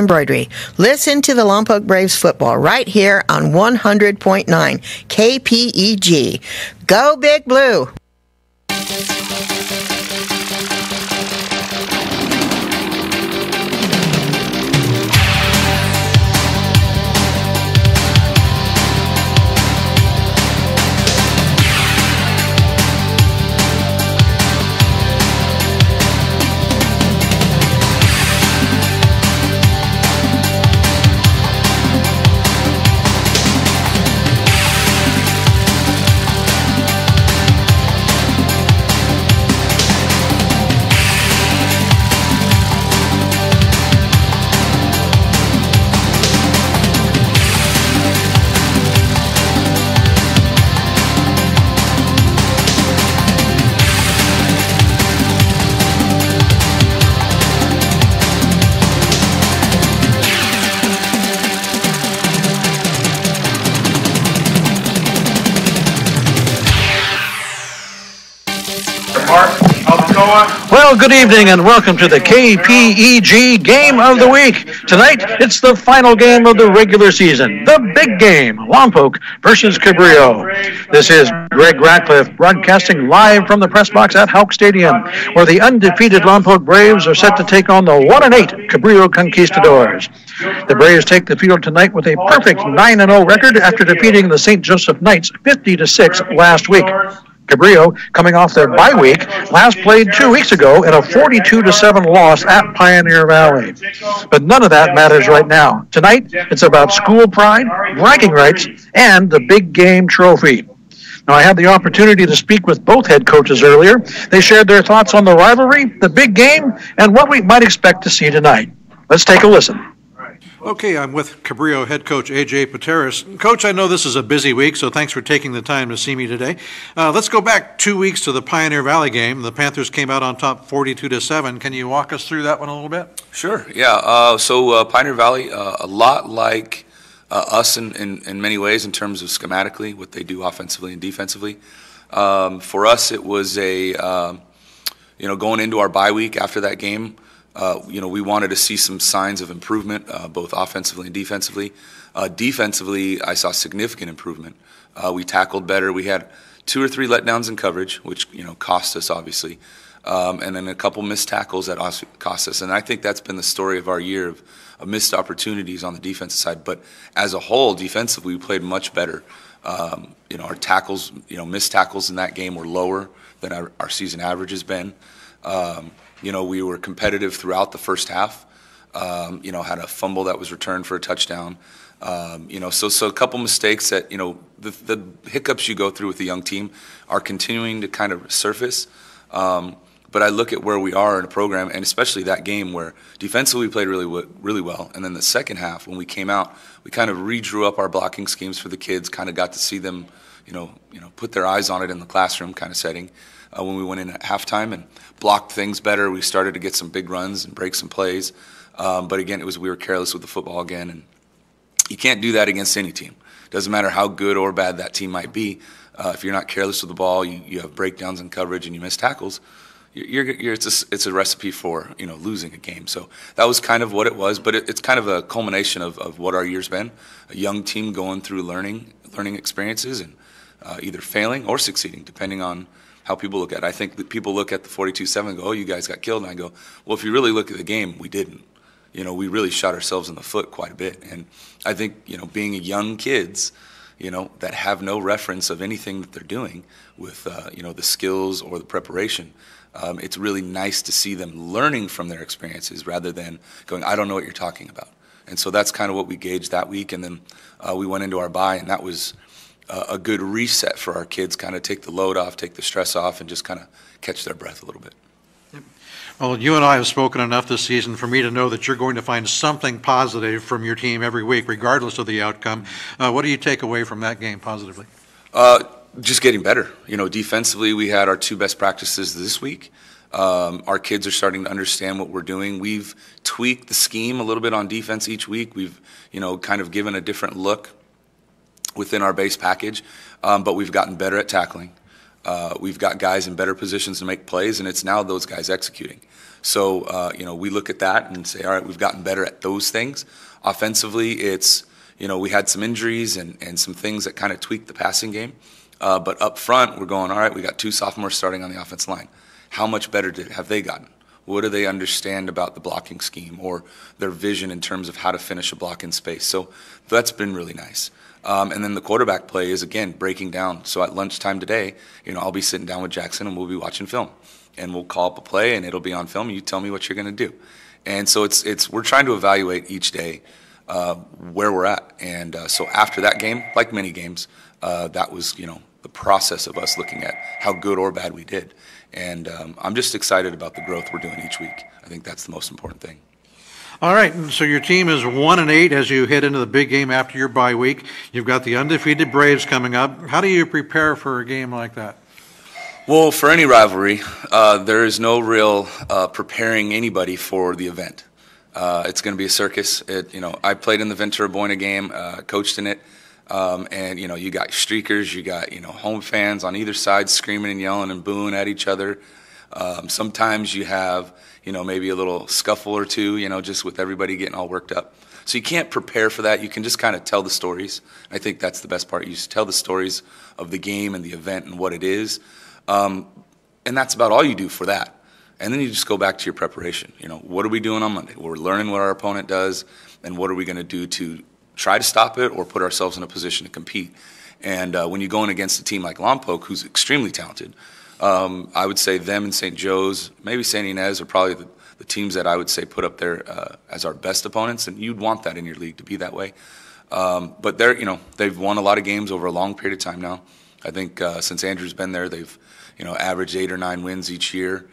embroidery. Listen to the Lompoc Braves football right here on 100.9 KPEG. Go Big Blue! Well, good evening and welcome to the KPEG Game of the Week. Tonight, it's the final game of the regular season, the big game, Lompoc versus Cabrillo. This is Greg Ratcliffe broadcasting live from the press box at Houck Stadium, where the undefeated Lompoc Braves are set to take on the 1-8 Cabrillo Conquistadores. The Braves take the field tonight with a perfect 9-0 record after defeating the St. Joseph Knights 50-6 last week. Cabrillo, coming off their bye week, last played 2 weeks ago in a 42-7 loss at Pioneer Valley. But none of that matters right now. Tonight, it's about school pride, bragging rights, and the big game trophy. Now, I had the opportunity to speak with both head coaches earlier. They shared their thoughts on the rivalry, the big game, and what we might expect to see tonight. Let's take a listen. Okay, I'm with Cabrillo head coach A.J. Pateras. Coach, I know this is a busy week, so thanks for taking the time to see me today. Let's go back 2 weeks to the Pioneer Valley game. The Panthers came out on top 42-7. Can you walk us through that one a little bit? Sure, yeah. So Pioneer Valley, a lot like us in many ways in terms of schematically, what they do offensively and defensively. For us, it was going into our bye week after that game, we wanted to see some signs of improvement, both offensively and defensively. Defensively, I saw significant improvement. We tackled better. We had 2 or 3 letdowns in coverage, which cost us obviously, and then a couple missed tackles that also cost us. And I think that's been the story of our year of missed opportunities on the defensive side. But as a whole, defensively, we played much better. Our tackles, missed tackles in that game were lower than our season average has been. We were competitive throughout the first half. Had a fumble that was returned for a touchdown. So a couple mistakes that, the hiccups you go through with the young team are continuing to kind of surface. But I look at where we are in a program, and especially that game where defensively we played really well. And then the second half, when we came out, we kind of redrew up our blocking schemes for the kids, kind of got to see them, put their eyes on it in the classroom kind of setting. When we went in at halftime and blocked things better, we started to get some big runs and break some plays. But again, we were careless with the football again, and you can't do that against any team. Doesn't matter how good or bad that team might be. If you're not careless with the ball, you have breakdowns in coverage and you miss tackles, it's a recipe for losing a game. So that was kind of what it was, but it's kind of a culmination of what our year's been. A young team going through learning experiences and either failing or succeeding, depending on how people look at it. I think that people look at the 42-7 and go, oh, you guys got killed. And I go, well, if you really look at the game, we didn't. We really shot ourselves in the foot quite a bit. And I think, being young kids, that have no reference of anything that they're doing with, the skills or the preparation, it's really nice to see them learning from their experiences rather than going, I don't know what you're talking about. And so that's kind of what we gauged that week. And then we went into our bye, and that was a good reset for our kids, kind of take the load off, take the stress off, and just kind of catch their breath a little bit. Yep. Well, you and I have spoken enough this season for me to know that you're going to find something positive from your team every week, regardless of the outcome. What do you take away from that game positively? Just getting better. Defensively, we had our 2 best practices this week. Our kids are starting to understand what we're doing. We've tweaked the scheme a little bit on defense each week. We've, kind of given a different look within our base package, but we've gotten better at tackling. We've got guys in better positions to make plays, and it's now those guys executing. So, we look at that and say, all right, we've gotten better at those things. Offensively, it's, we had some injuries and some things that kind of tweaked the passing game. But up front, we're going, all right, we got 2 sophomores starting on the offense line. How much better have they gotten? What do they understand about the blocking scheme or their vision in terms of how to finish a block in space? So that's been really nice. And then the quarterback play is, again, breaking down. So at lunchtime today, I'll be sitting down with Jackson and we'll be watching film. And we'll call up a play and it'll be on film and you tell me what you're going to do. And so we're trying to evaluate each day where we're at. And so after that game, like many games, that was, the process of us looking at how good or bad we did. And I'm just excited about the growth we're doing each week. I think that's the most important thing. All right, and so your team is 1-8 as you head into the big game after your bye week. You've got the undefeated Braves coming up. How do you prepare for a game like that? Well, for any rivalry, there is no real preparing anybody for the event. It's going to be a circus. I played in the Ventura Buena game, coached in it, and you got streakers, you got home fans on either side screaming and yelling and booing at each other. Sometimes you have maybe a little scuffle or two, just with everybody getting all worked up. So you can't prepare for that. You can just kind of tell the stories. I think that's the best part. You just tell the stories of the game and the event and what it is. And that's about all you do for that. And then you just go back to your preparation. What are we doing on Monday? We're learning what our opponent does, and what are we going to do to try to stop it or put ourselves in a position to compete. And when you're going against a team like Lompoc, who's extremely talented, I would say them and St. Joe's, maybe St. Inez are probably the teams that I would say put up there as our best opponents, and you'd want that in your league to be that way. But they've won a lot of games over a long period of time now. I think since Andrew's been there, they've averaged 8 or 9 wins each year.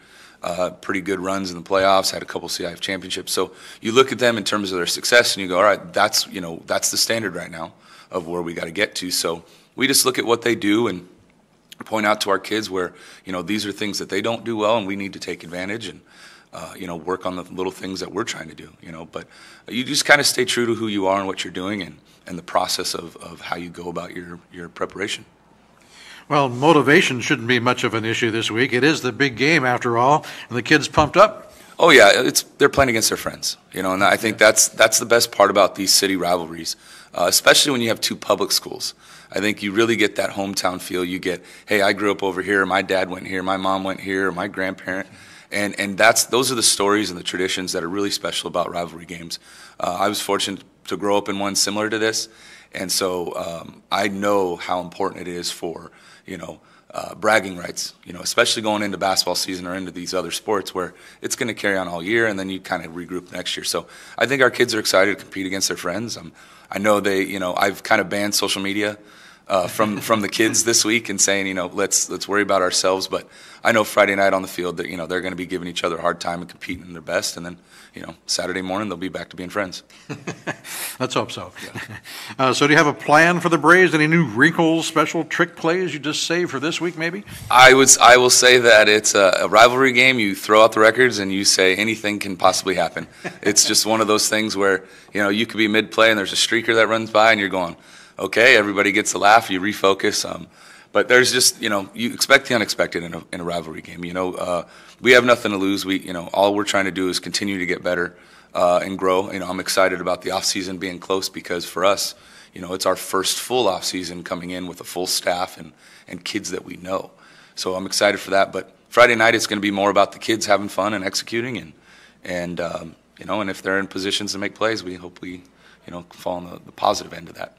Pretty good runs in the playoffs, had a couple CIF championships. So you look at them in terms of their success and you go, all right, that's the standard right now of where we got to get to. So we just look at what they do and point out to our kids where, these are things that they don't do well and we need to take advantage and, work on the little things that we're trying to do, But you just kind of stay true to who you are and what you're doing and the process of how you go about your preparation. Well, motivation shouldn't be much of an issue this week. It is the big game after all, and the kids pumped up. Oh yeah, they're playing against their friends, and I think that's the best part about these city rivalries, especially when you have 2 public schools. I think you really get that hometown feel. You get, hey, I grew up over here, my dad went here, my mom went here, my grandparent, and those are the stories and the traditions that are really special about rivalry games. I was fortunate to grow up in one similar to this, and so I know how important it is for bragging rights, especially going into basketball season or into these other sports where it's going to carry on all year and then you kind of regroup next year. So I think our kids are excited to compete against their friends. I know I've kind of banned social media from the kids this week and saying, let's worry about ourselves. But I know Friday night on the field that, they're going to be giving each other a hard time and competing in their best. And then, Saturday morning they'll be back to being friends. Let's hope so. Yeah. So do you have a plan for the Braves? Any new wrinkles, special trick plays you just saved for this week maybe? I will say that it's a rivalry game. You throw out the records and you say anything can possibly happen. It's just one of those things where, you could be mid-play and there's a streaker that runs by and you're going, okay, everybody gets a laugh, you refocus. But there's just, you expect the unexpected in a rivalry game. We have nothing to lose. All we're trying to do is continue to get better and grow. I'm excited about the off season being close because for us, it's our first full off season coming in with a full staff and kids that we know. So I'm excited for that. But Friday night, it's going to be more about the kids having fun and executing and if they're in positions to make plays, we hope we, fall on the positive end of that.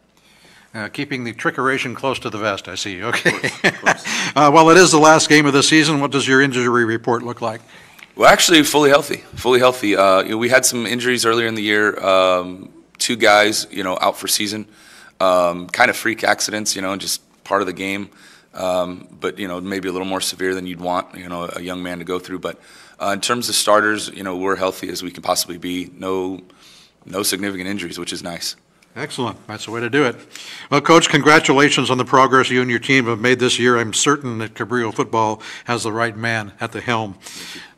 Keeping the trickeration close to the vest, I see. Okay. Of course. Well, it is the last game of the season. What does your injury report look like? Well, actually, fully healthy. We had some injuries earlier in the year. 2 guys, out for season. Kind of freak accidents, just part of the game. But maybe a little more severe than you'd want, a young man to go through. But in terms of starters, we're healthy as we can possibly be. No significant injuries, which is nice. Excellent. That's the way to do it. Well, Coach, congratulations on the progress you and your team have made this year. I'm certain that Cabrillo football has the right man at the helm.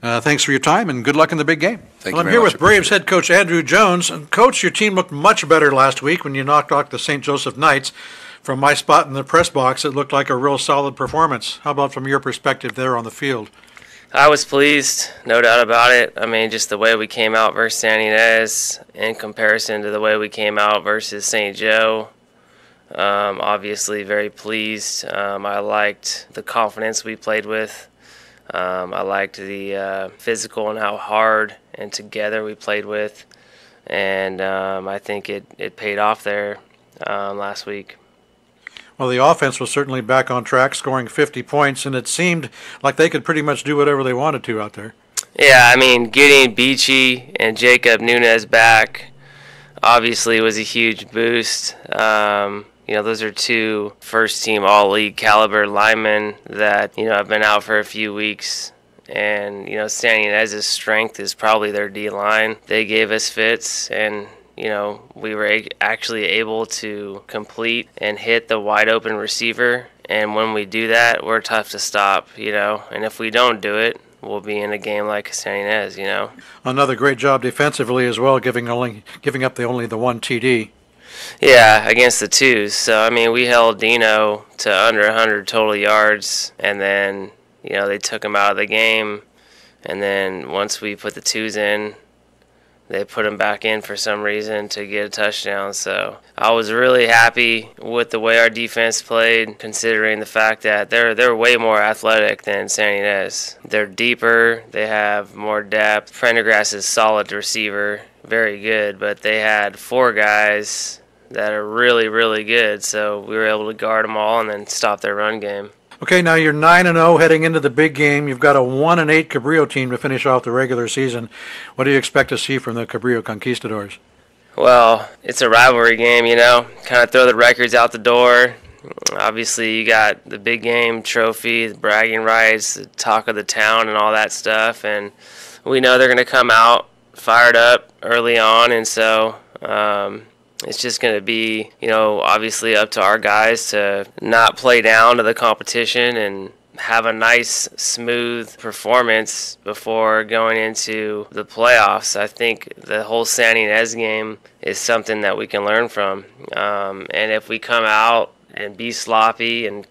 Thanks for your time, and good luck in the big game. Thank you very much. I'm here with Braves head coach Andrew Jones. And Coach, your team looked much better last week when you knocked off the St. Joseph Knights. From my spot in the press box, it looked like a real solid performance. How about from your perspective there on the field? I was pleased, no doubt about it. I mean, just the way we came out versus San Ynez in comparison to the way we came out versus St. Joe. Obviously very pleased. I liked the confidence we played with. I liked the physical and how hard and together we played with. And I think it paid off there last week. Well, the offense was certainly back on track, scoring 50 points, and it seemed like they could pretty much do whatever they wanted to out there. Yeah, I mean, getting Beachy and Jacob Nunez back obviously was a huge boost. Those are two first-team all-league caliber linemen that, have been out for a few weeks. And, San Ynez's strength is probably their D-line. They gave us fits, and we were actually able to complete and hit the wide open receiver. And when we do that, we're tough to stop, And if we don't do it, we'll be in a game like San Ynez, Another great job defensively as well, giving up only the one TD. Yeah, against the twos. So, I mean, we held Dino to under 100 total yards, and then, they took him out of the game. And then once we put the twos in, they put him back in for some reason to get a touchdown. So I was really happy with the way our defense played, considering the fact that they're way more athletic than San Ynez. They're deeper. They have more depth. Prendergast is solid receiver, very good, but they had 4 guys that are really, really good. So we were able to guard them all and then stop their run game. Okay, now you're 9-0 heading into the big game. You've got a 1-8 Cabrillo team to finish off the regular season. What do you expect to see from the Cabrillo Conquistadores? Well, it's a rivalry game, kind of throw the records out the door. Obviously, you got the big game trophy, the bragging rights, the talk of the town, and all that stuff. And we know they're going to come out fired up early on, and so it's just going to be, obviously up to our guys to not play down to the competition and have a nice, smooth performance before going into the playoffs. I think the whole San Ynez game is something that we can learn from. And if we come out and be sloppy and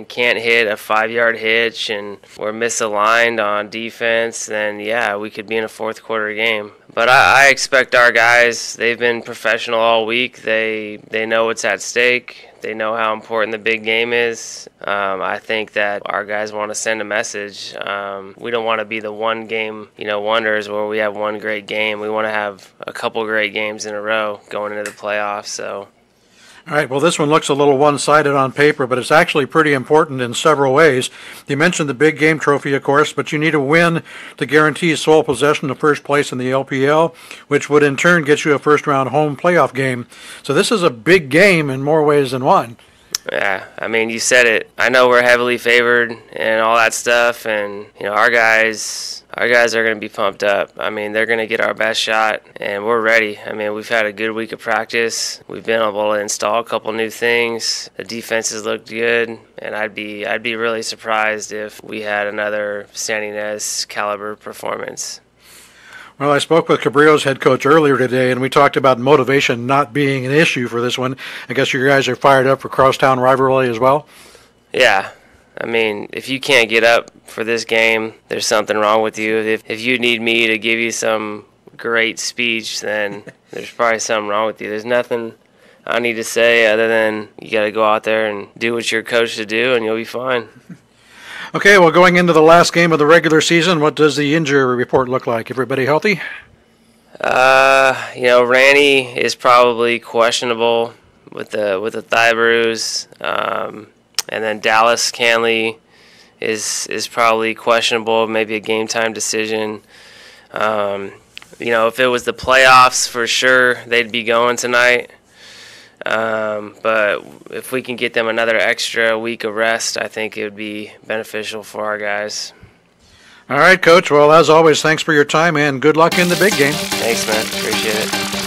can't hit a 5-yard hitch and we're misaligned on defense, then yeah, we could be in a fourth quarter game. But I expect our guys, they've been professional all week. They know what's at stake. They know how important the big game is. I think that our guys want to send a message. We don't want to be the one game, wonders where we have one great game. We want to have a couple great games in a row going into the playoffs. So. All right, well, this one looks a little one-sided on paper, but it's actually pretty important in several ways. You mentioned the big game trophy, of course, but you need a win to guarantee sole possession of first place in the LPL, which would in turn get you a first-round home playoff game. So this is a big game in more ways than one. Yeah, I mean, you said it. I know we're heavily favored and all that stuff, and our guys are going to be pumped up. I mean, they're going to get our best shot, and we're ready. I mean, we've had a good week of practice. We've been able to install a couple new things. The defenses looked good, and I'd be really surprised if we had another San Ynez caliber performance. Well, I spoke with Cabrillo's head coach earlier today, and we talked about motivation not being an issue for this one. I guess you guys are fired up for crosstown rivalry as well? Yeah. I mean, if you can't get up for this game, there's something wrong with you. If you need me to give you some great speech, then there's probably something wrong with you. There's nothing I need to say other than you got to go out there and do what you're coached to do, and you'll be fine. Okay, well, going into the last game of the regular season, what does the injury report look like? Everybody healthy? Randy is probably questionable with the thigh bruise, and then Dallas Canley is probably questionable, maybe a game time decision. If it was the playoffs, for sure they'd be going tonight. But if we can get them another extra week of rest, I think it would be beneficial for our guys. All right, Coach. Well, as always, thanks for your time and good luck in the big game. Thanks, man. Appreciate it.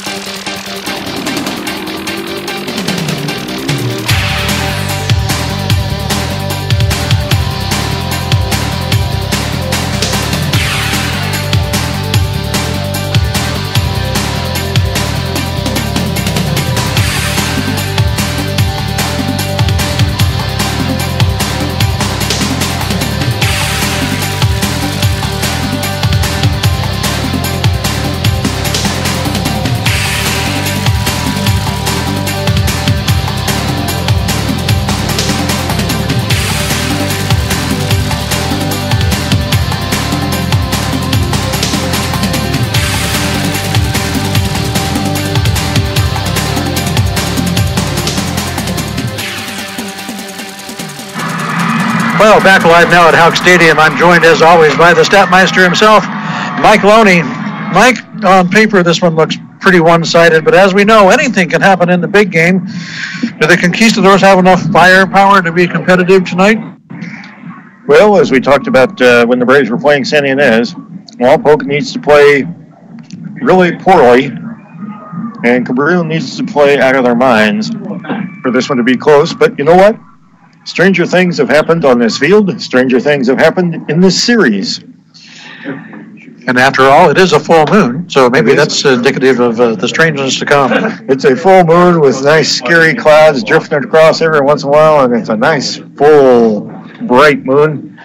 Well, back live now at Houck Stadium. I'm joined, as always, by the Statmeister himself, Mike Loney. Mike, on paper, this one looks pretty one-sided, but as we know, anything can happen in the big game. Do the Conquistadors have enough firepower to be competitive tonight? Well, as we talked about when the Braves were playing San Ynez, Lompoc needs to play really poorly, and Cabrillo needs to play out of their minds for this one to be close. But you know what? Stranger things have happened on this field. Stranger things have happened in this series. And after all, it is a full moon, so maybe that's indicative of the strangeness to come. It's a full moon with nice, scary clouds drifting across every once in a while, and it's a nice, full, bright moon.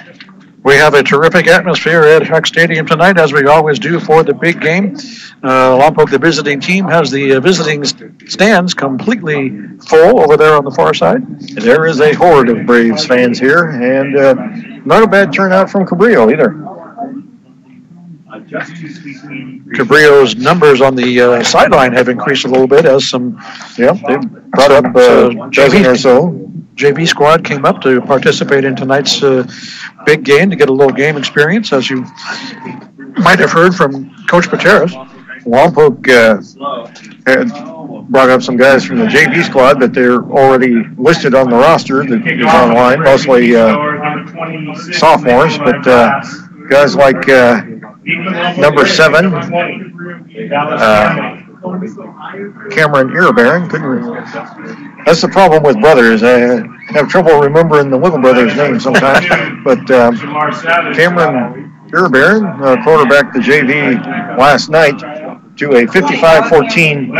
We have a terrific atmosphere at Houck Stadium tonight, as we always do for the big game. Lompoc, the visiting team, has the visiting stands completely full over there on the far side. There is a horde of Braves fans here, and not a bad turnout from Cabrillo either. Cabrillo's numbers on the sideline have increased a little bit as some. Yep, they brought up a dozen or so. JV squad came up to participate in tonight's big game to get a little game experience, as you might have heard from Coach Pateras. Lompoc had brought up some guys from the JV squad that they're already listed on the roster that is online, mostly sophomores, but guys like number 7, Cameron Irabaran. That's the problem with brothers. I have trouble remembering the little brother's name sometimes. But Cameron Irabaran quarterbacked the JV last night to a 55-14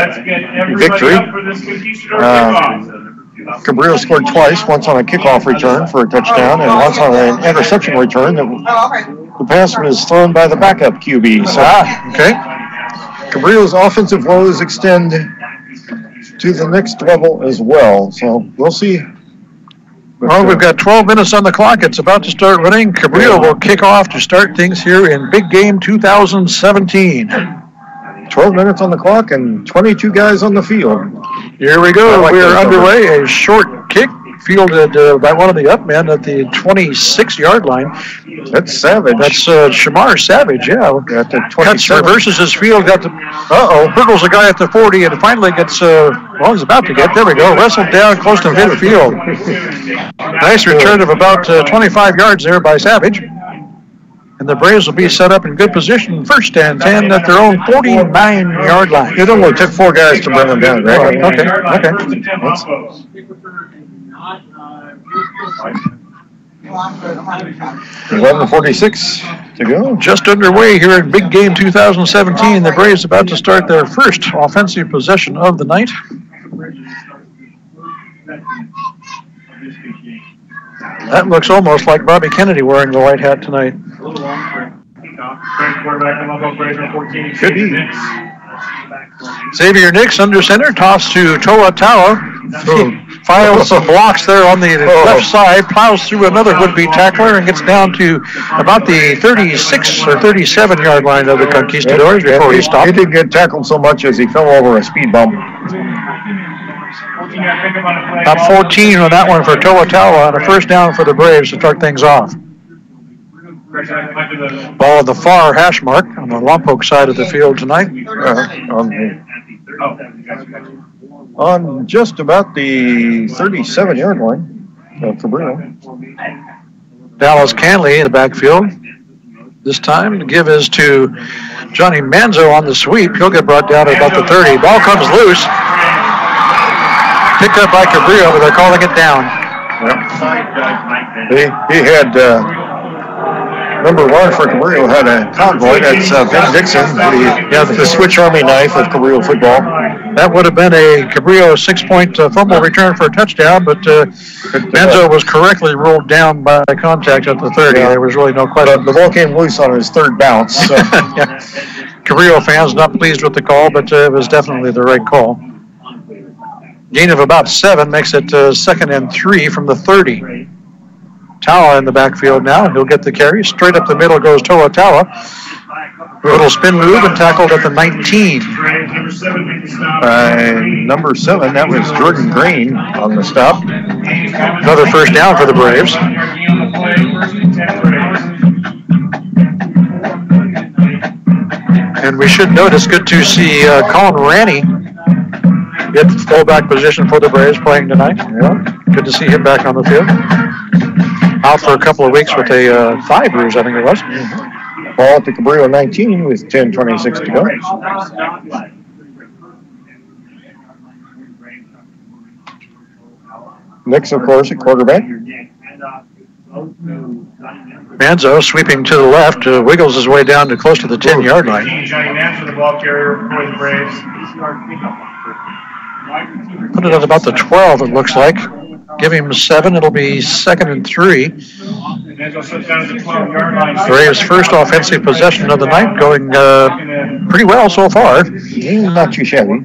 victory. Cabrillo scored twice, once on a kickoff return for a touchdown and once on an interception return. The pass was thrown by the backup QB. So, okay. Cabrillo's offensive woes extend to the next level as well. So we'll see. Well, we've got 12 minutes on the clock. It's about to start running. Cabrillo will kick off to start things here in Big Game 2017. 12 minutes on the clock and 22 guys on the field. Here we go. We are underway. A short kick fielded by one of the up men at the 26-yard line. That's Savage. That's Shamar Savage, yeah. At the 27. Cuts, reverses his field, hurdles a guy at the 40, and finally gets, he's about to get, there we go, wrestled down close to midfield. Nice return of about 25 yards there by Savage. And the Braves will be set up in good position, 1st and 10 at their own 49-yard line. It only took 4 guys to bring them down, right? Okay. 11:46 to go. Just underway here in Big Game 2017. The Braves about to start their first offensive possession of the night. That looks almost like Bobby Kennedy wearing the white hat tonight. Could be. Xavier Nix under center, toss to Toa Tawa. Files some blocks there on the left side, plows through another would-be tackler and gets down to about the 36 or 37-yard line of the Conquistadors before he stopped. He didn't get tackled so much as he fell over a speed bump. About 14 on that one for Toa Tawa and a 1st down for the Braves to start things off. Ball at the far hash mark on the Lompoc side of the field tonight. On just about the 37-yard line of Cabrillo. Dallas Canley in the backfield. This time, the give is to Johnny Manzo on the sweep. He'll get brought down at about the 30. Ball comes loose. Picked up by Cabrillo, but they're calling it down. Yep. He had... Number 1 for Cabrillo had a convoy. That's Ben Dixon, the switch army knife of Cabrillo football. That would have been a Cabrillo 6-point fumble return for a touchdown, but Manzo was correctly ruled down by contact at the 30. There was really no question. But the ball came loose on his 3rd bounce. So. Yeah. Cabrillo fans not pleased with the call, but it was definitely the right call. Gain of about 7 makes it 2nd and 3 from the 30. Tawa in the backfield now. He'll get the carry. Straight up the middle goes Toa Tawa. A little spin move and tackled at the 19. Number 7, that was Jordan Green on the stop. Another 1st down for the Braves. And we should note it's good to see Colin Ranney get fullback position for the Braves playing tonight. Yeah, good to see him back on the field. Out for a couple of weeks with a thigh bruise, I think it was. Ball at the Cabrillo 19 with 10:26 to go. Nix, of course, at quarterback. Manzo sweeping to the left, wiggles his way down to close to the 10-yard line. Johnny Manzo, the ball carrier for the Braves. Put it at about the 12, it looks like. Give him 7, it'll be 2nd and 3. Manzo slips down to the 12-yard line. Braves' first offensive possession of the night, going pretty well so far. Not too shabby.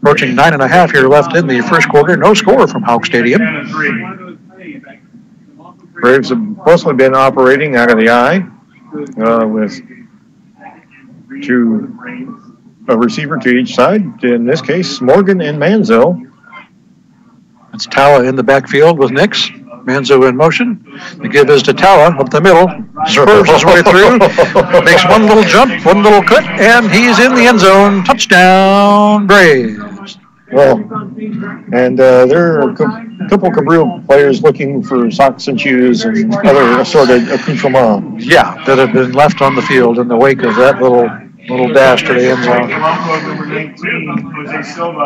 Approaching 9.5 here left in the first quarter. No score from Houck Stadium. Braves have mostly been operating out of the eye with a receiver to each side. In this case, Morgan and Manzo. That's Tala in the backfield with Nix. Manzo in motion. The give is to Tala up the middle. Spurs his way through. Makes one little jump, one little cut, and he's in the end zone. Touchdown, Braves. Well, and there are a couple Cabrillo players looking for socks and shoes and other assorted accoutrements. Yeah, that have been left on the field in the wake of that little dash to the end zone.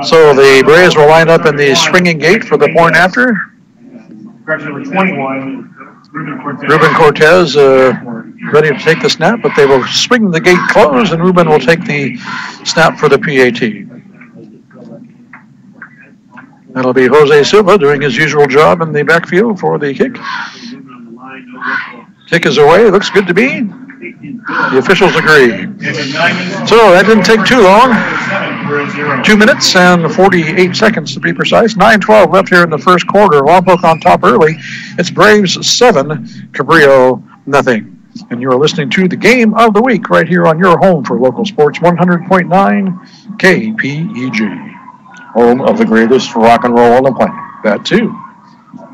So the Braves will line up in the swinging gate for the point after. Number 21, Ruben Cortez ready to take the snap, but they will swing the gate closed, and Ruben will take the snap for the PAT. That'll be Jose Silva doing his usual job in the backfield for the kick. Kick is away. Looks good to me. The officials agree. So that didn't take too long. 2 minutes and 48 seconds to be precise. 9:12 left here in the first quarter. Lompoc on top early. It's Braves 7, Cabrillo nothing. And you're listening to the Game of the Week right here on your home for local sports 100.9 KPEG. Home of the greatest rock and roll on the planet. That too.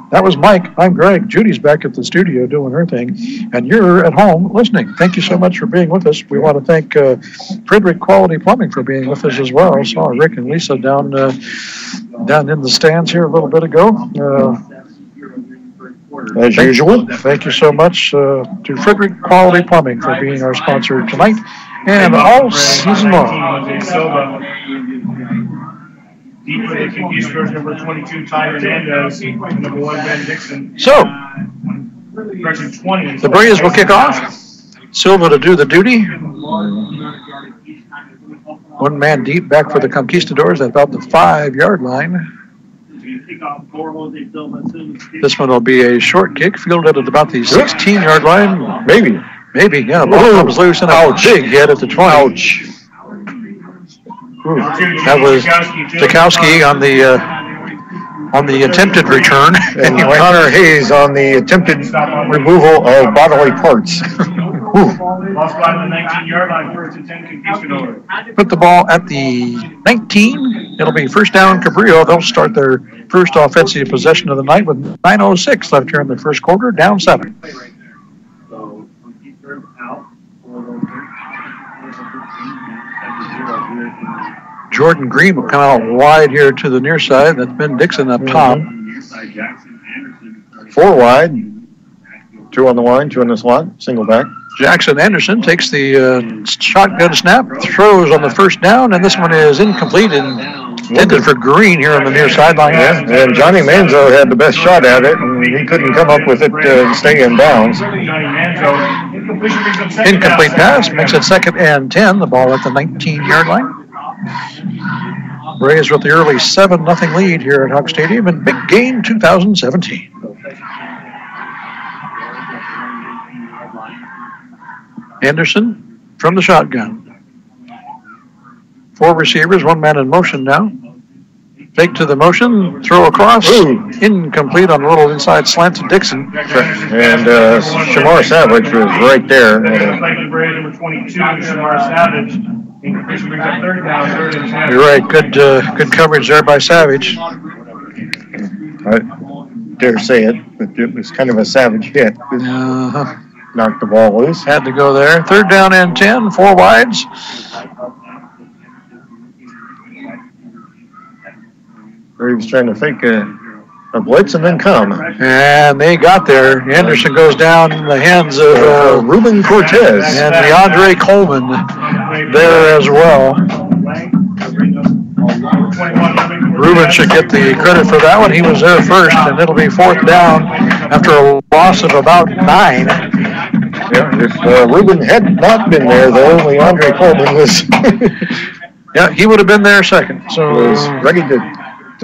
That was Mike. I'm Greg. Judy's back at the studio doing her thing, and you're at home listening. Thank you so much for being with us. We want to thank Frederick Quality Plumbing for being with us as well. I saw Rick and Lisa down in the stands here a little bit ago. As usual. Thank you so much to Frederick Quality Plumbing for being our sponsor tonight and all season long. Deep for the Conquistadores, number 22, Ty Hernandez, number 1, Ben Dixon. So, 20. the Braves will kick off. Silva to do the duty. One man deep back for the Conquistadores at about the 5-yard line. This one will be a short kick, fielded at about the 16-yard line. Maybe, yeah. Ball comes loose and a big hit at the 20. Ouch. That was Stokowski on the attempted return. And Connor Hayes on the attempted removal of bodily parts. Lost by the 19-yard line, 1st and 10 Conquistadores. Put the ball at the 19. It'll be first down Cabrillo. They'll start their first offensive possession of the night with 9:06 left here in the first quarter, down 7. Jordan Green will come out wide here to the near side. That's Ben Dixon up top. 4 wide. 2 on the line, 2 in the slot. Single back. Jackson Anderson takes the shotgun snap, throws on the first down, and this one is incomplete and intended for Green here on the near sideline. Yeah, and Johnny Manzo had the best shot at it, and he couldn't come up with it to stay in bounds. Incomplete pass, makes it 2nd and 10. The ball at the 19-yard line. Braves with the early 7-0 lead here at Houck Stadium in Big Game 2017. Anderson from the shotgun. 4 receivers, 1 man in motion now. Fake to the motion, throw across. Ooh. Incomplete on a little inside slant to Dixon. And Shamar Savage was right there. Number 22, Shamar Savage. You're right. Good coverage there by Savage. I dare say it, but it was kind of a savage hit. knocked the ball loose. Had to go there. 3rd down and 10, 4 wides. Braves trying to fake a blitz and then come. And they got there. Anderson goes down in the hands of Ruben Cortez. And DeAndre Coleman there as well. Ruben should get the credit for that one. He was there first, and it'll be 4th down after a loss of about 9. Yeah, if Ruben had not been there, though, DeAndre Coleman was yeah, he would have been there second. So was ready to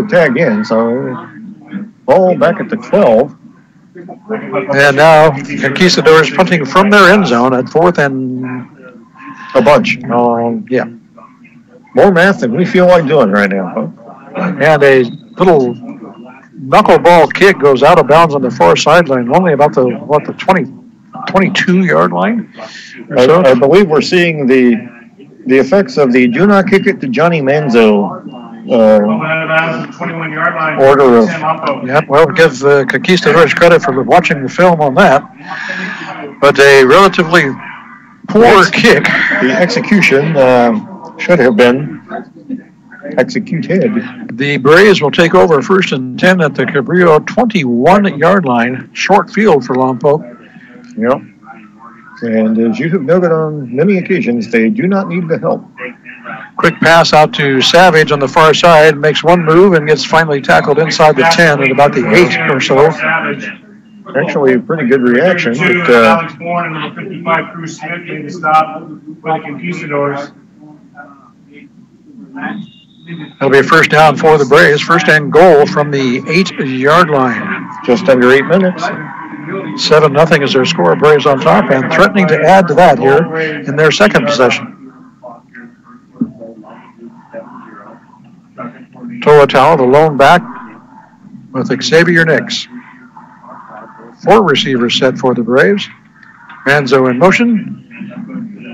tag in. So ball back at the 12. And now Conquistadors punting from their end zone at 4th and a bunch. Yeah. More math than we feel like doing right now, huh? And a little knuckleball kick goes out of bounds on the far sideline, only about the 22-yard line. I believe we're seeing the effects of the do not kick it to Johnny Manzo 21-yard line. order of. Yeah, well, give the Conquistadors credit for watching the film on that. But a relatively poor kick. The execution should have been executed. The Braves will take over 1st and 10 at the Cabrillo 21-yard line. Short field for Lompoc. Yep. And as you have noted on many occasions, they do not need the help. Quick pass out to Savage on the far side, makes one move and gets finally tackled inside the 10 at about the 8 or so. Actually, a pretty good reaction. But, Alex Bourne and number 55, Cruz Smith, made the stop with the Conquistadors. It'll be a 1st down for the Braves. 1st and goal from the 8-yard line. Just under 8 minutes. 7-0 is their score. Braves on top and threatening to add to that here in their second possession. Toatau, the lone back with Xavier Nix. 4 receivers set for the Braves. Manzo in motion.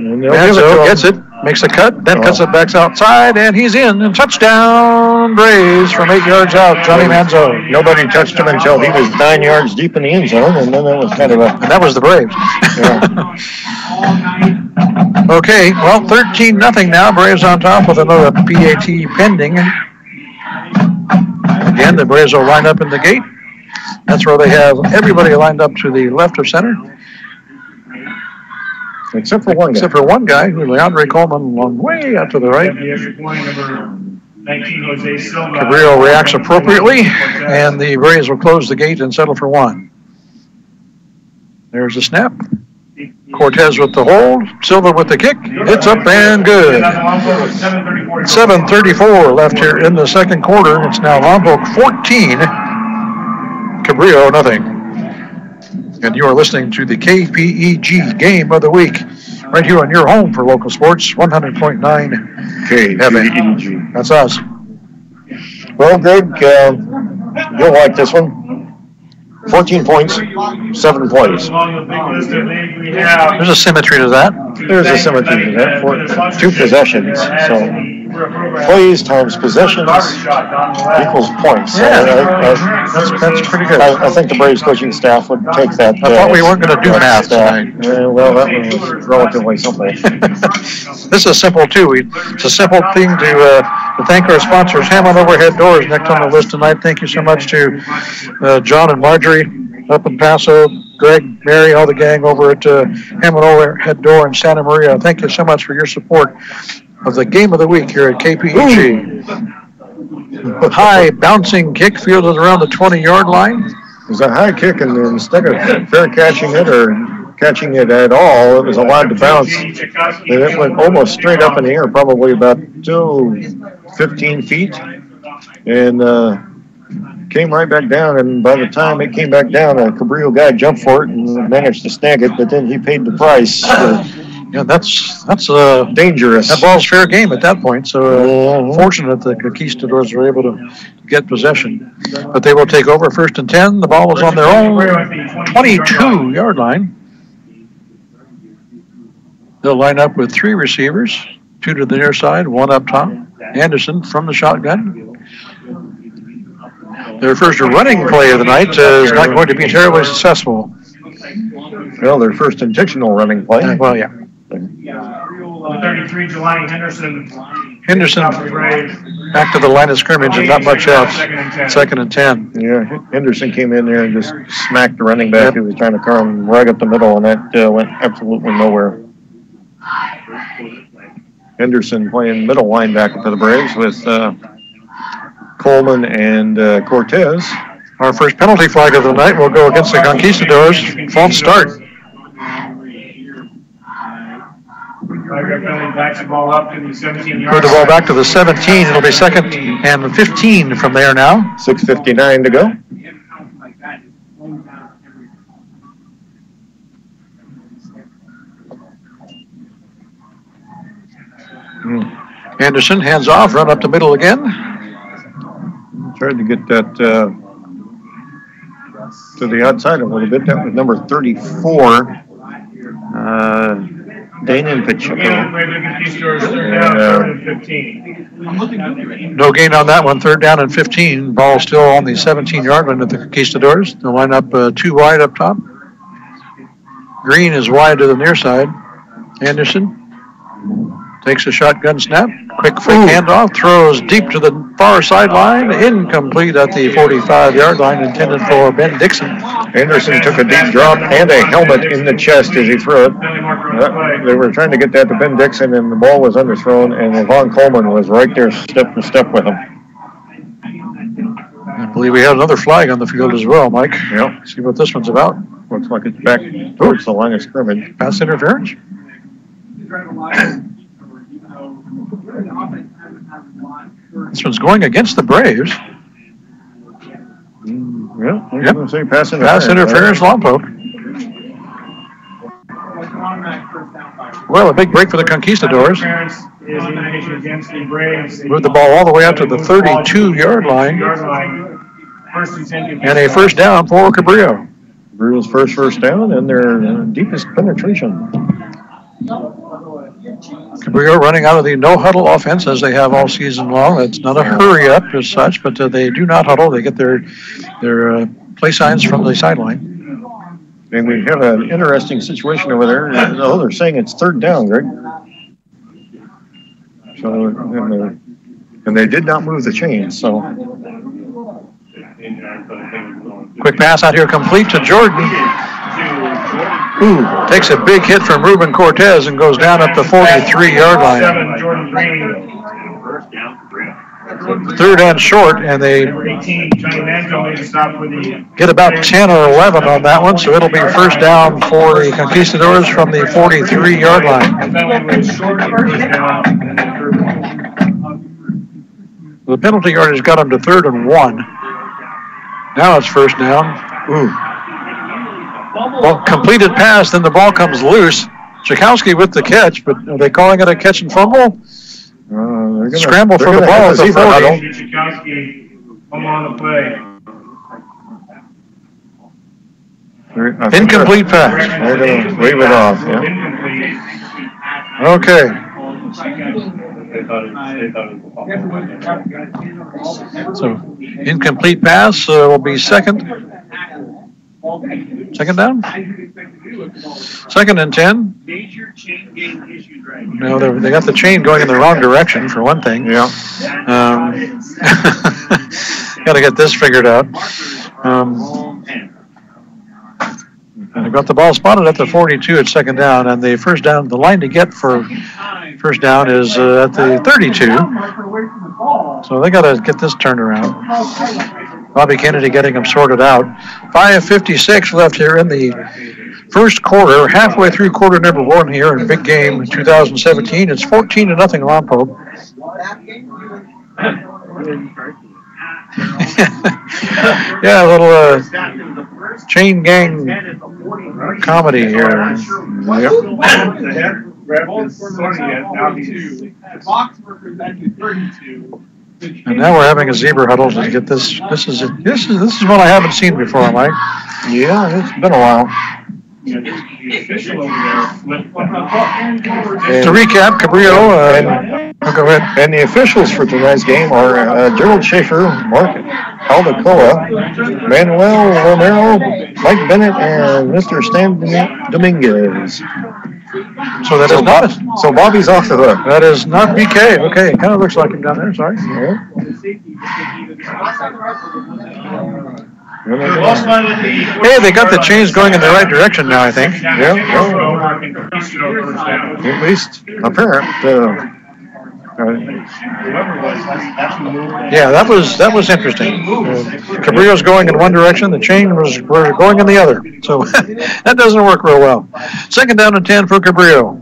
Manzo gets it, makes a cut, then cuts it back outside, and he's in. And touchdown, Braves from 8 yards out, Johnny Manzo. Nobody touched him until he was 9 yards deep in the end zone, and then that was kind of a... And that was the Braves. Yeah. Okay, well, 13-0 now. Braves on top with another PAT pending. Again, the Braves will line up in the gate. That's where they have everybody lined up to the left of center. Except for one guy. Except for one guy, who's DeAndre Coleman, long way out to the right. Cabrillo reacts appropriately, and the Braves will close the gate and settle for 1. There's a snap. Cortez with the hold. Silva with the kick. It's up and good. 7:34 left here in the second quarter. It's now Lompoc 14, Cabrillo nothing. And you are listening to the KPEG Game of the Week right here on your home for local sports, 100.9 KPEG. That's us. Well, Greg, you'll like this one. 14 points, 7 plays. There's a symmetry to that. There's a symmetry to that. 2 possessions. So plays times possessions equals points. So that's pretty good. I think the Braves coaching staff would take that. I thought we weren't going to do math tonight. Well, that one was relatively simple. This is simple, too. It's a simple thing to thank our sponsors. Hammond Overhead Doors next on the list tonight. Thank you so much to John and Marjorie up in Paso, Greg, Mary, all the gang over at Hammond Overhead Door in Santa Maria. Thank you so much for your support of the Game of the Week here at KPEG. High bouncing kick fielded around the 20-yard line. It was a high kick, and instead of fair catching it or catching it at all, it was allowed to bounce. And it went almost straight up in the air, probably about 15 feet, and came right back down. And by the time it came back down, a Cabrillo guy jumped for it and managed to snag it, but then he paid the price. Yeah, that's dangerous. That ball's fair game at that point. So fortunate the Conquistadors were able to get possession. But they will take over 1st and 10. The ball was on their own 22-yard line. They'll line up with 3 receivers, 2 to the near side, 1 up top. Anderson from the shotgun. Their first running play of the night is not going to be terribly successful. Well, their first intentional running play. Well, yeah. Number 33, Jelani Henderson. Henderson back to the line of scrimmage and not much else. 2nd and 10. Yeah, Henderson came in there and just smacked the running back who was trying to come right up the middle, and that went absolutely nowhere. Henderson playing middle linebacker for the Braves with Coleman and Cortez. Our first penalty flag of the night will go against the Conquistadors. False start. Backs the ball up to the 17-yard Put the ball back to the 17. It'll be 2nd and 15 from there now. 6:59 to go. Anderson hands off, run up the middle again. Tried to get that to the outside a little bit. That was number 34. Daniel Pacheco. No gain on that one. 3rd down and 15. Ball still on the 17-yard line at the Conquistadors. They'll line up 2 wide up top. Green is wide to the near side. Anderson takes a shotgun snap. Quick fake handoff. Throws deep to the far sideline. Incomplete at the 45-yard line. Intended for Ben Dixon. Anderson took a deep drop and a helmet in the chest as he threw it. They were trying to get that to Ben Dixon, and the ball was underthrown, and Yvonne Coleman was right there step for step with him. I believe we have another flag on the field as well, Mike. Yep. See what this one's about. Looks like it's back towards the line of scrimmage. Pass interference. This one's going against the Braves. Yeah, I'm going to say pass interference. Pass interference, Lompoc. Well, a big break for the Conquistadors. Move the ball all the way out to the 32-yard line. And a first down for Cabrillo. Cabrillo's first down and their deepest penetration. Cabrillo running out of the no-huddle offense as they have all season long. It's not a hurry-up as such, but they do not huddle. They get their play signs from the sideline. And we have an interesting situation over there. Oh, they're saying it's 3rd down, Greg. So, and they did not move the chains, so. Quick pass out here complete to Jordan. Takes a big hit from Ruben Cortez and goes down at the 43-yard line. 3rd and short, and they get about 10 or 11 on that one, so it'll be first down for the Conquistadors from the 43-yard line. The penalty yardage got them to 3rd and 1. Now it's first down. Well, completed pass, then the ball comes loose. Tchaikovsky with the catch, but are they calling it a catch and fumble? Scramble for the ball at the 40. Incomplete pass. They're going to wave it off. Yeah. Okay. So, incomplete pass will be second down? 2nd and 10. No, they got the chain going in the wrong direction, for one thing. Yeah. Got to get this figured out. And they got the ball spotted at the 42 at 2nd down, and the first down, the line to get for first down is at the 32. So they got to get this turned around. Bobby Kennedy getting them sorted out. 5:56 left here in the first quarter. Halfway through quarter number 1 here in big game 2017. It's 14-0 Lompoc. Yeah, a little chain gang comedy here. Yep. And now we're having a zebra huddle to get this. This is one I haven't seen before, Mike. Yeah, it's been a while. To recap, Cabrillo. Go ahead. And the officials for tonight's game are Gerald Schaefer, Mark Aldecoa, Manuel Romero, Mike Bennett, and Mr. Stan Dominguez. So that is not. So Bobby's off the hook. That is not BK. Okay, kind of looks like him down there. Sorry. Yeah. Hey, they got the chains going in the right direction now, I think. Yeah. At least apparent. Yeah, that was interesting. Cabrillo's going in one direction, the chain was going in the other. So that doesn't work real well. 2nd down and 10 for Cabrillo.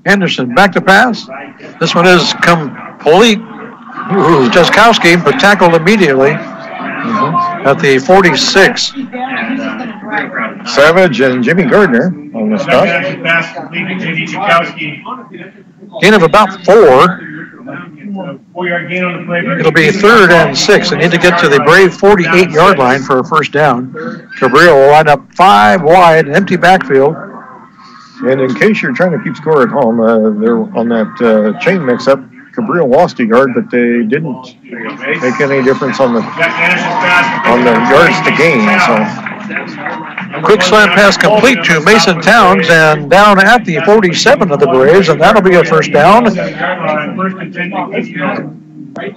Anderson back to pass. This one is complete. Jaskowski, but tackled immediately at the 46. Savage and Jimmy Gardner on the stop. Gain of about 4. 4-yard gain on the play. It'll be 3rd and 6. They need to get to the Brave 48-yard line for a first down. Cabrillo will line up 5 wide, empty backfield. And in case you're trying to keep score at home, they're on that chain mix-up. Cabrillo lost a yard, but they didn't make any difference on the yards to gain. So. Quick slant pass complete to Mason Towns and down at the 47 of the Braves, and that'll be a first down.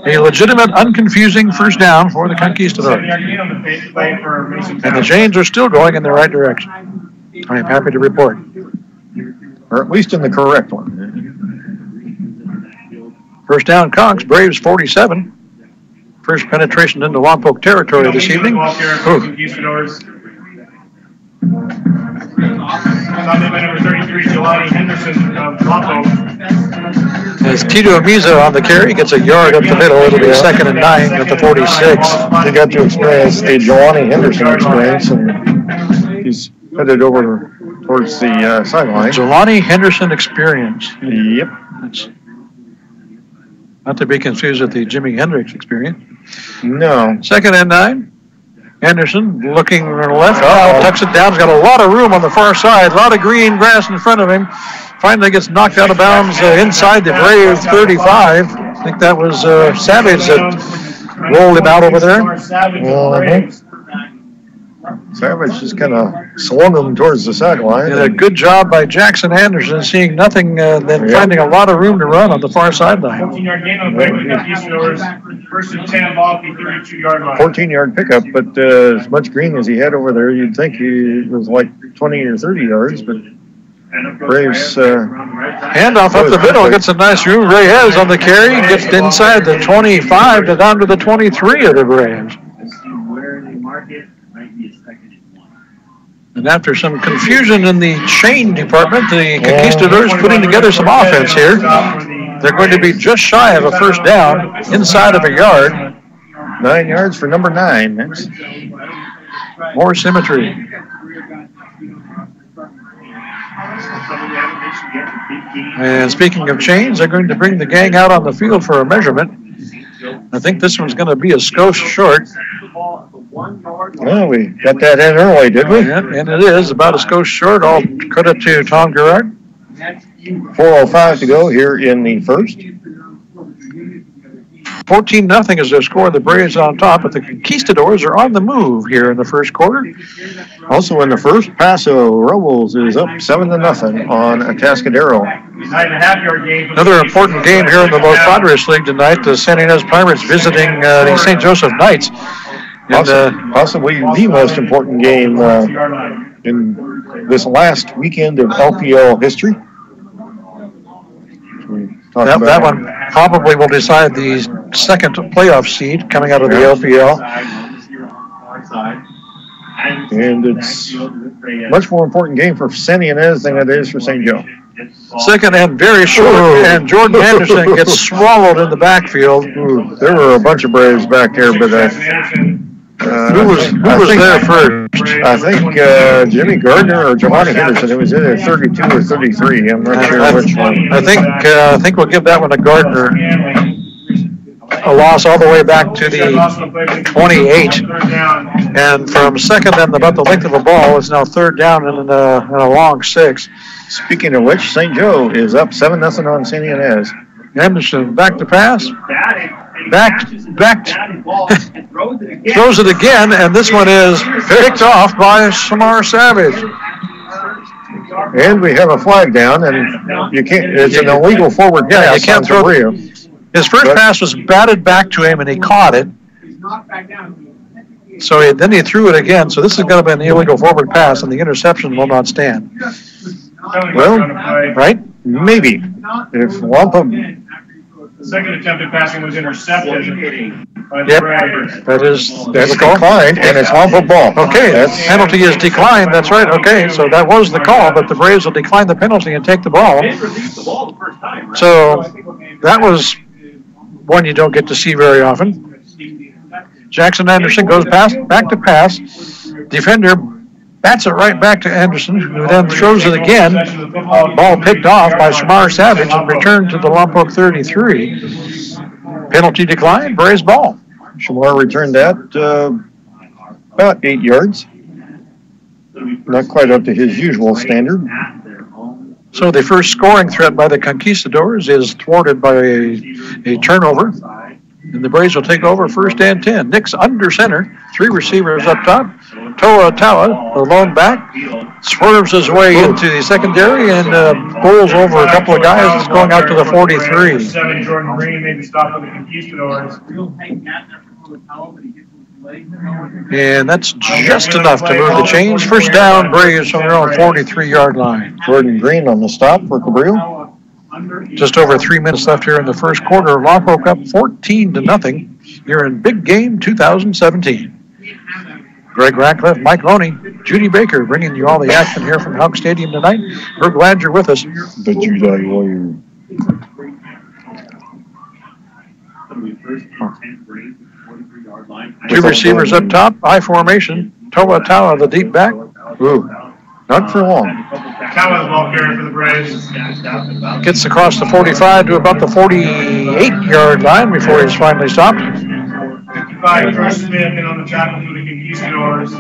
A legitimate, unconfusing first down for the Conquistadores. And the chains are still going in the right direction. I am happy to report. Or at least in the correct one. First down, Conks, Braves 47. First penetration into Lompoc territory this evening. As Tito Amiza on the carry gets a yard up the middle, it'll be 2nd and 9 at the 46. He got to experience the Jelani Henderson experience, and he's headed over towards the sideline. Jelani Henderson experience. Yep. That's not to be confused with the Jimi Hendrix experience. No. 2nd and 9. Anderson looking left. Tucks it down. He's got a lot of room on the far side. A lot of green grass in front of him. Finally gets knocked out of bounds inside the Brave 35. I think that was Savage that rolled him out over there. Savage just kind of swung him towards the sideline. Did a good job by Jackson Anderson, seeing nothing then finding a lot of room to run on the far sideline. 14-yard gain on the play with the Conquistadores. 1st and 10 ball at the 32-yard line. 14-yard pickup, but as much green as he had over there, you'd think he was like 20 or 30 yards, but Braves handoff up the middle, gets a nice room. Reyes on the carry, gets inside the 25 to down to the 23 of the Braves. And after some confusion in the chain department, the Conquistadores putting together some offense here. They're going to be just shy of a first down, inside of a yard. 9 yards for number 9. That's more symmetry. And speaking of chains, they're going to bring the gang out on the field for a measurement. I think this one's going to be a skosh short. Well, we got that in early, did we? Yeah, and it is about a skosh short. All credit to Tom Gerard. 4:05 to go here in the first. 14-0 is their score. The Braves on top, but the Conquistadores are on the move here in the first quarter. Also in the first, Paso Robles is up 7-0 on Atascadero. Another important game here in the Los Padres League tonight. The San Ynez Pirates visiting the St. Joseph Knights. And, possibly the most important game in this last weekend of LPL history. That one probably will decide the second playoff seed coming out of the LPL. And it's much more important game for San Ynez than it is for St. Joe. 2nd and very short, and Jordan Anderson gets swallowed in the backfield. There were a bunch of Braves back there, but who was there first? I think Jimmy Gardner or Jelani Henderson. It was either 32 or 33. I'm not sure which one. I think we'll give that one to Gardner. A loss all the way back to the 28. And from 2nd and about the length of a ball, it's now 3rd down and a long 6. Speaking of which, St. Joe is up 7-0 on San Ynez. Anderson back to pass. back, throws it again, and this one is picked off by Shamar Savage. And we have a flag down, and you can't. It's an illegal forward pass. Yeah, you can't throw. His first pass was batted back to him, and he caught it. So then he threw it again. So this is going to be an illegal forward pass, and the interception will not stand. Well, right? Maybe. If Lompoc. The second attempt at passing was intercepted. Yep, that's declined, and it's Lompoc ball. Okay, that penalty is declined. That's right. Okay, so that was the call, but the Braves will decline the penalty and take the ball. So that was one you don't get to see very often. Jackson Anderson goes back to pass. Defender bats it right back to Anderson, who then throws it again. Ball picked off by Shamar Savage and returned to the Lompoc 33. Penalty decline, Braves ball. Shamar returned that about 8 yards. Not quite up to his usual standard. So the first scoring threat by the Conquistadors is thwarted by a turnover. And the Braves will take over first and 10. Nix under center. 3 receivers up top. Toa Tawa, the lone back, swerves his way into the secondary and bowls over a couple of guys. It's going out to the 43. 7, Jordan Green made the stop for the Conquistadors. And that's just enough to move the chains. First down, Braves from their own 43-yard line. Jordan Green on the stop for Cabrillo. Just over 3 minutes left here in the first quarter. Lompoc up 14-0 here in Big Game 2017. Greg Ratcliffe, Mike Loney, Judy Baker bringing you all the action here from Hog Stadium tonight. We're glad you're with us. The Judy Warrior. Two receivers up top, I formation. Toa Tawa, the deep back. Ooh, not for long. Tawa, the ball carrier for the Braves. Gets across the 45 to about the 48-yard line before he's finally stopped. 55, Chris Smith in on the tackle for the Conquistadors.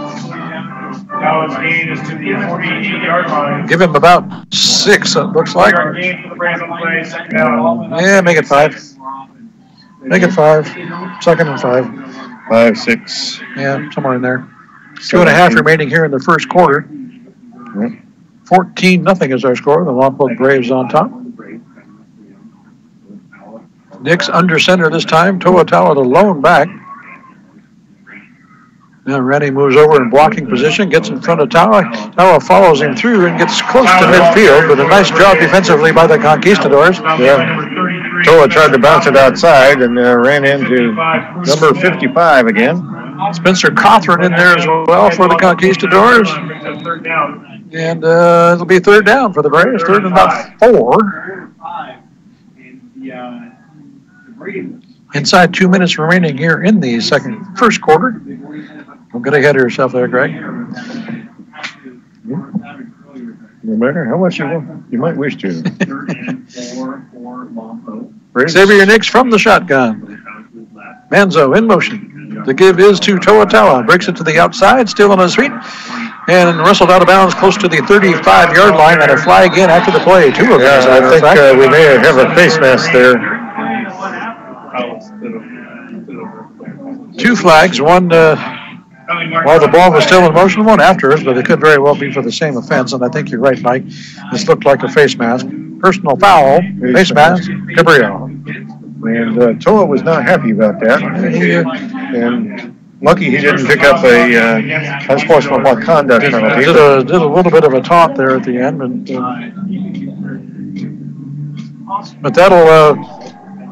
Tawa's gain is to the 48-yard line. Give him about 6, it looks like. Gain for the Braves on the play, second down. Yeah, make it 5. Make it 5. Second and 5. 5, 6. Yeah, somewhere in there. 2.5 remaining here in the first quarter. 14-0 is our score. The Lompoc Braves on top. Nix under center this time. Toa Tawa, the lone back. Now Rennie moves over in blocking position, gets in front of Tawa. Tawa follows him through and gets close to midfield, but a nice job defensively by the Conquistadors. Yeah. Toa tried to bounce it outside and ran into number 55 again. Spencer Cothran in there as well for the Conquistadors. And it'll be third down for the Braves. Third and about 4. Inside 2 minutes remaining here in the first quarter. Don't get ahead of yourself there, Greg. No matter how much you might wish to. Xavier Nix from the shotgun. Manzo in motion. The give is to Toa Tawa. Breaks it to the outside, still on his feet. And wrestled out of bounds close to the 35-yard line, and a flag in after the play. 2 of them. I think we may have a face mask there. 2 flags, one while the ball was still in motion, one afterwards, but it could very well be for the same offense, and I think you're right, Mike. This looked like a face mask. Personal foul, face mask, Cabrillo. And Toa was not happy about that. And lucky he didn't pick up a unsportsmanlike conduct penalty. Did a little bit of a taunt there at the end, but that'll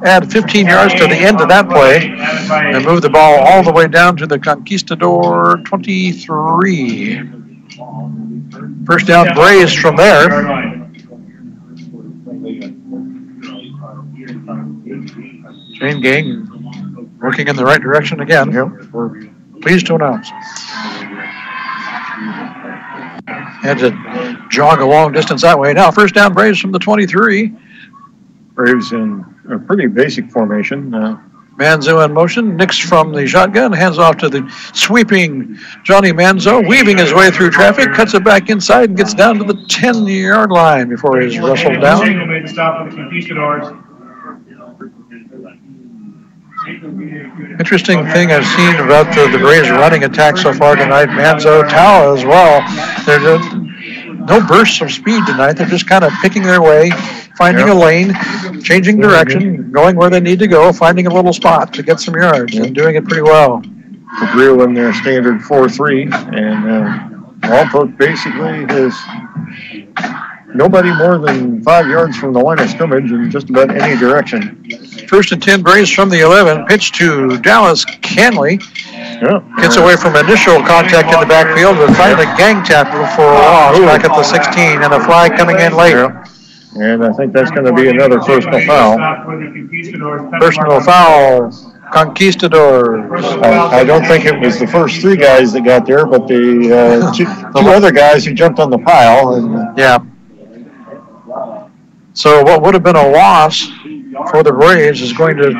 add 15 yards to the end of that play and move the ball all the way down to the Conquistador 23. First down, Braves from there. Chain gang working in the right direction again. We're pleased to announce. Had to jog a long distance that way. Now, first down, Braves from the 23. Braves in a pretty basic formation. Manzo in motion. Nix from the shotgun. Hands off to the sweeping Johnny Manzo. Weaving his way through traffic. Cuts it back inside and gets down to the 10-yard line before he's wrestled down. Interesting thing I've seen about the Braves running attack so far tonight, Manzo, Tala as well. There's no bursts of speed tonight. They're just kind of picking their way, finding a lane, changing direction, going where they need to go, finding a little spot to get some yards, and doing it pretty well. Cabrillo in their standard 4-3, and Lompoc basically is nobody more than 5 yards from the line of scrimmage in just about any direction. 1st and 10 Braves from the 11. Pitch to Dallas Canley. Gets away from initial contact in the backfield, but finally gang tackle for a loss back at the 16, and a flag coming in late. And I think that's going to be another personal foul. Personal foul, Conquistadores. I don't think it was the first 3 guys that got there, but the two other guys who jumped on the pile. And, yeah. So what would have been a loss for the Braves is going to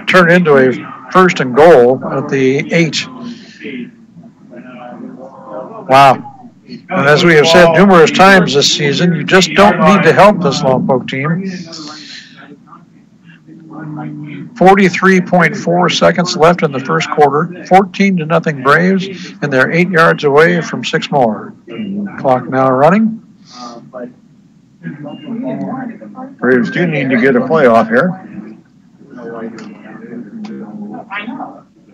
turn into a 1st and goal at the 8. Wow. And as we have said numerous times this season, you just don't need to help this Lompoc team. 43.4 seconds left in the first quarter. 14-0 Braves, and they're 8 yards away from 6 more. Clock now running. Braves do need to get a playoff here.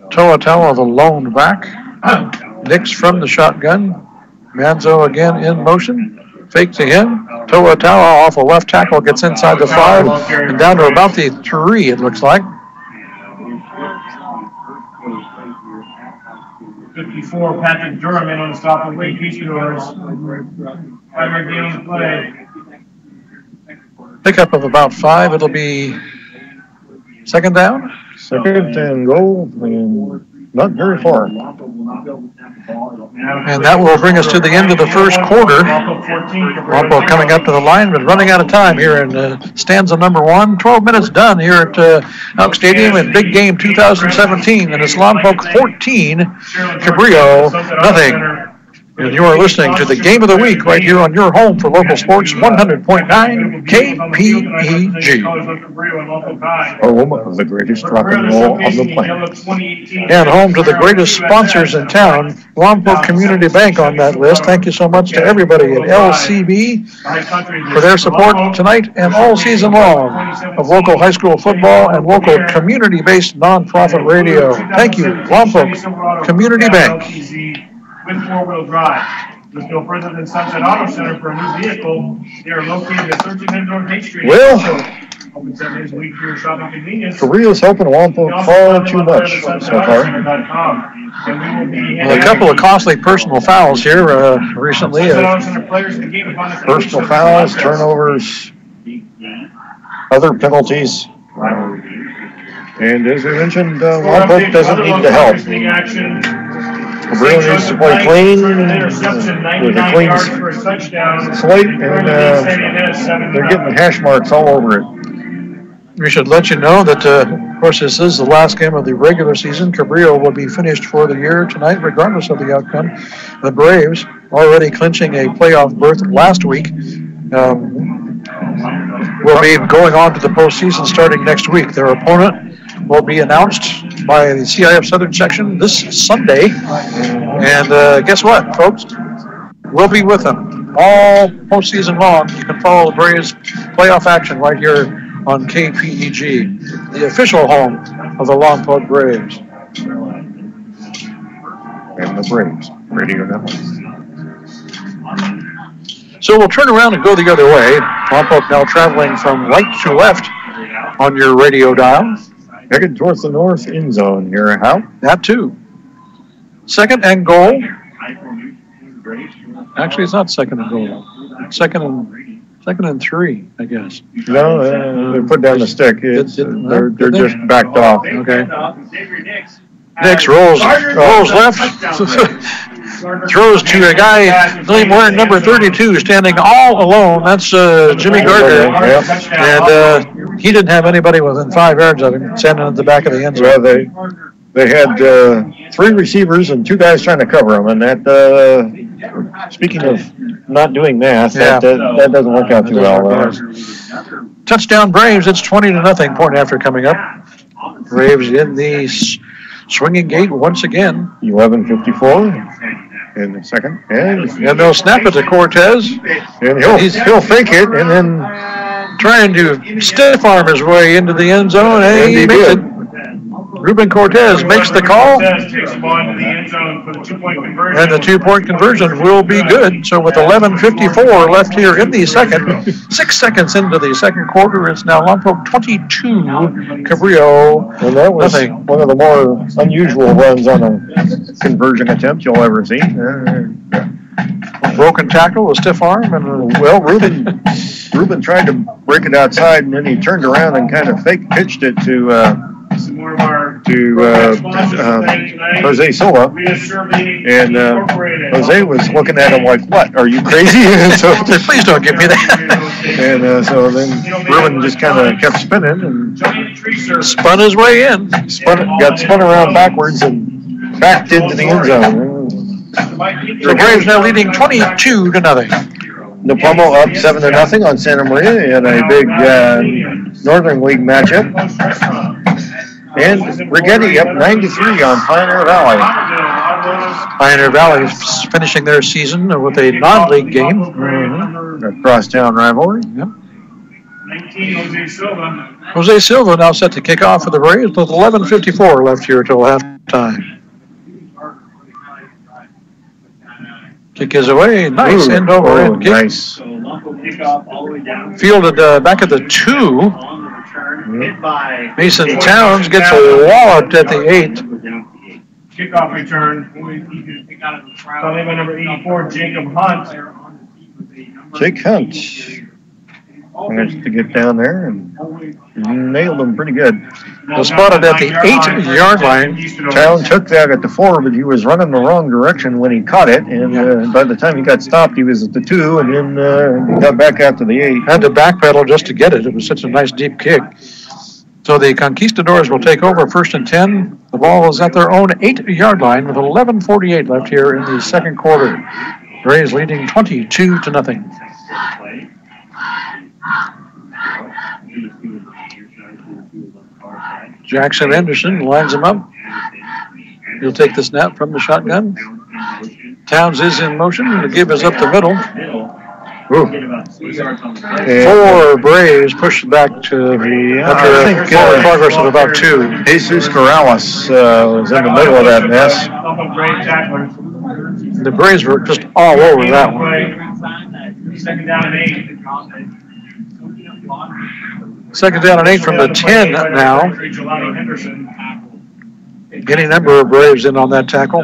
Toa the lone back. Nix from the shotgun. Manzo again in motion. Fake to him. Toa off a left tackle, gets inside the 5 and down to about the 3, it looks like. 54, Patrick Durham in on the stop of Conquistadores. Primary game on the play. Pickup of about 5. It'll be 2nd down. 2nd and goal, and not very far. And that will bring us to the end of the first quarter. Lompoc coming up to the line, but running out of time here in stanza number 1. 12 minutes done here at Elk Stadium in Big Game 2017. And it's Lompoc 14, Cabrillo nothing. And you are listening to the Game of the Week right here on your home for local sports, 100.9 KPEG. Home of the greatest rock and roll on the planet. And home to the greatest sponsors in town, Lompoc Community Bank on that list. Thank you so much to everybody at LCB for their support tonight and all season long of local high school football and local community-based nonprofit radio. Thank you, Lompoc Community Bank. With 4-wheel drive. Look no further than Sunset Auto Center for a new vehicle. They are located at 1300 North Main Street. Well, open 7 days a week for your shopping convenience. Cabrillo's helping Lompoc far too much so far. Well, a couple of costly personal fouls here recently. Personal fouls, turnovers, other penalties. And as we mentioned, Lompoc doesn't need the help. Cabrillo needs to play clean with a clean slate, and they're getting hash marks all over it. We should let you know that, of course, this is the last game of the regular season. Cabrillo will be finished for the year tonight, regardless of the outcome. The Braves, already clinching a playoff berth last week, will be going on to the postseason starting next week. Their opponent will be announced by the CIF Southern Section this Sunday. And guess what, folks? We'll be with them all postseason long. You can follow the Braves playoff action right here on KPEG, the official home of the Lompoc Braves. And the Braves Radio Network. So we'll turn around and go the other way. Lompoc now traveling from right to left on your radio dial. Headed towards the north end zone here. How? That too. 2nd and goal. Actually, it's not 2nd and goal. Second and 3, I guess. No, they put down the stick. They're just backed off. Okay. Nix rolls left. Throws to a guy wearing number 32, standing all alone. That's Jimmy Gardner. And he didn't have anybody within 5 yards of him, standing at the back of the end zone. Well, they had 3 receivers and 2 guys trying to cover them. And that, speaking of not doing math, that doesn't work out too well. Touchdown Braves. It's 20-0. Point after coming up. Braves in the swinging gate once again. 11:54 in the second. And they'll snap it to Cortez. And he'll fake it and then trying to stiff arm his way into the end zone. And he makes it. Ruben Cortez makes the call. And the 2-point conversion will be good. So with 11:54 left here in the second, 6 seconds into the second quarter, it's now Lompoc 22, Cabrillo. Well, that was nothing. One of the more unusual runs on a conversion attempt you'll ever see. Broken tackle, a stiff arm, and Ruben tried to break it outside, and then he turned around and kind of fake pitched it to Jose Silva, and Jose was looking at him like, "What? Are you crazy?" So please don't give me that. And so then Ruben just kind of kept spinning and spun his way in, got spun around backwards and backed into the end zone. The Braves now leading 22-0. Napomo up 7-0 on Santa Maria in a big Northern League matchup. And Rigetti up 93 on Pioneer Valley. Pioneer Valley is finishing their season with a non-league game. A crosstown rivalry. Yep. Jose Silva now set to kick off for the Braves with 11:54 left here until halftime. Kick is away. Nice end over end kick. Nice. Fielded back at the 2. Mason Towns gets walloped at the 8. Kickoff return. By number 84, Jacob Hunt. Jake Hunt managed to get down there and nailed him pretty good. Was spotted at the 8-yard line. Town took that at the 4, but he was running the wrong direction when he caught it. And by the time he got stopped, he was at the 2, and then he got back out to the 8. Had to backpedal just to get it. It was such a nice deep kick. So the Conquistadors will take over 1st and 10. The ball is at their own 8-yard line with 11:48 left here in the second quarter. Braves leading 22-0. Jackson Anderson lines him up. He'll take the snap from the shotgun. Towns is in motion. The give is up the middle. 4 Braves pushed back to forward progress of about 2. Jesus Corrales was in the middle of that mess. The Braves were just all over that one. Second down and 8. Second down and 8 from the 10 now. Any number of Braves in on that tackle.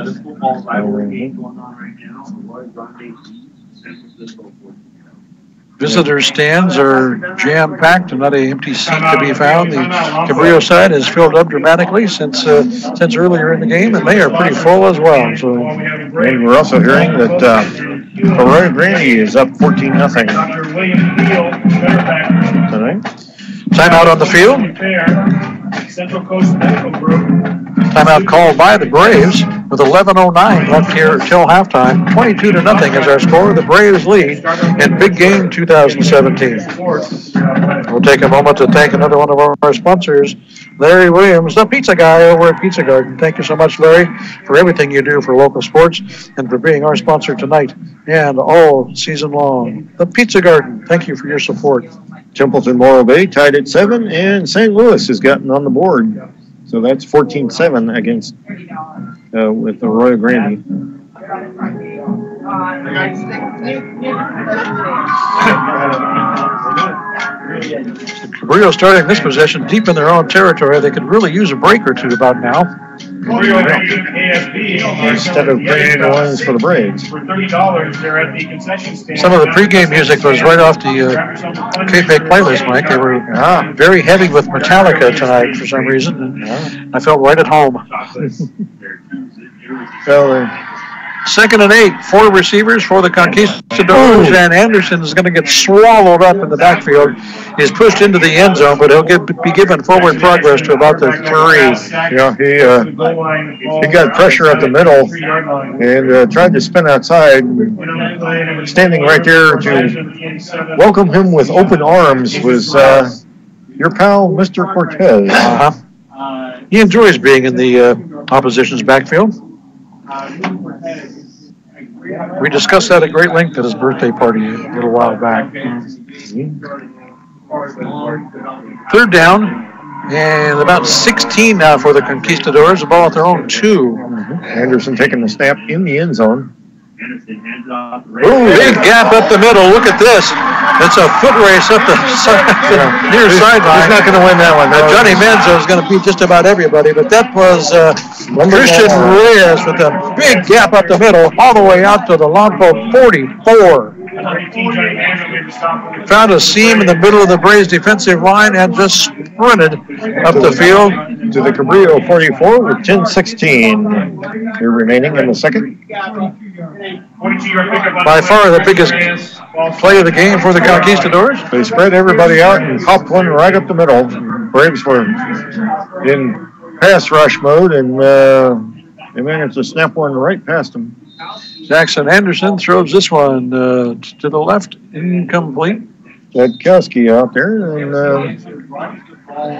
Visitor stands are jam-packed and not an empty seat to be found. The Cabrillo side has filled up dramatically since earlier in the game, and they are pretty full as well. So, and we're also hearing that Arroyo Grande is up 14-0 tonight. Timeout on the field. Timeout called by the Braves with 11:09 left here till halftime. 22-0 is our score. The Braves lead in Big Game 2017. We'll take a moment to thank another one of our sponsors, Larry Williams, the pizza guy over at Pizza Garden. Thank you so much, Larry, for everything you do for local sports and for being our sponsor tonight and all season long. The Pizza Garden, thank you for your support. Templeton Morro Bay tied at 7, and St. Louis has gotten on the board. So that's 14-7 against with Arroyo Grande. Cabrillo starting this possession deep in their own territory. They could really use a break or two about now. Instead of bringing the lines for the Braves. For $30, they're at the concession stand. Some of the pregame music was right off the KPEG playlist, Mike. They were very heavy with Metallica tonight for some reason. And I felt right at home. Second and 8, 4 receivers for the Conquistadors, and Anderson is going to get swallowed up in the backfield. He's pushed into the end zone, but he'll be given forward progress to about the 3. Yeah, he got pressure up the middle and tried to spin outside. Standing right there to welcome him with open arms was your pal, Mr. Cortez. he enjoys being in the opposition's backfield. We discussed that at great length at his birthday party a little while back. Third down. And about 16 now for the Conquistadores. The ball at their own 2. Anderson taking the snap in the end zone. Ooh, big gap up the middle. Look at this. It's a foot race up the near sideline. He's not going to win that one. Johnny Manzo is going to beat just about everybody, but that was Christian Reyes with a big gap up the middle, all the way out to the Lompoc 44. Found a seam in the middle of the Braves defensive line and just sprinted up the field to the Cabrillo 44 with 10:16 here remaining in the second. By far the biggest play of the game for the Conquistadors. They spread everybody out and popped one right up the middle. Braves were in pass rush mode, and they managed to snap one right past them. Jackson Anderson throws this one to the left, incomplete. Jadkowski out there, and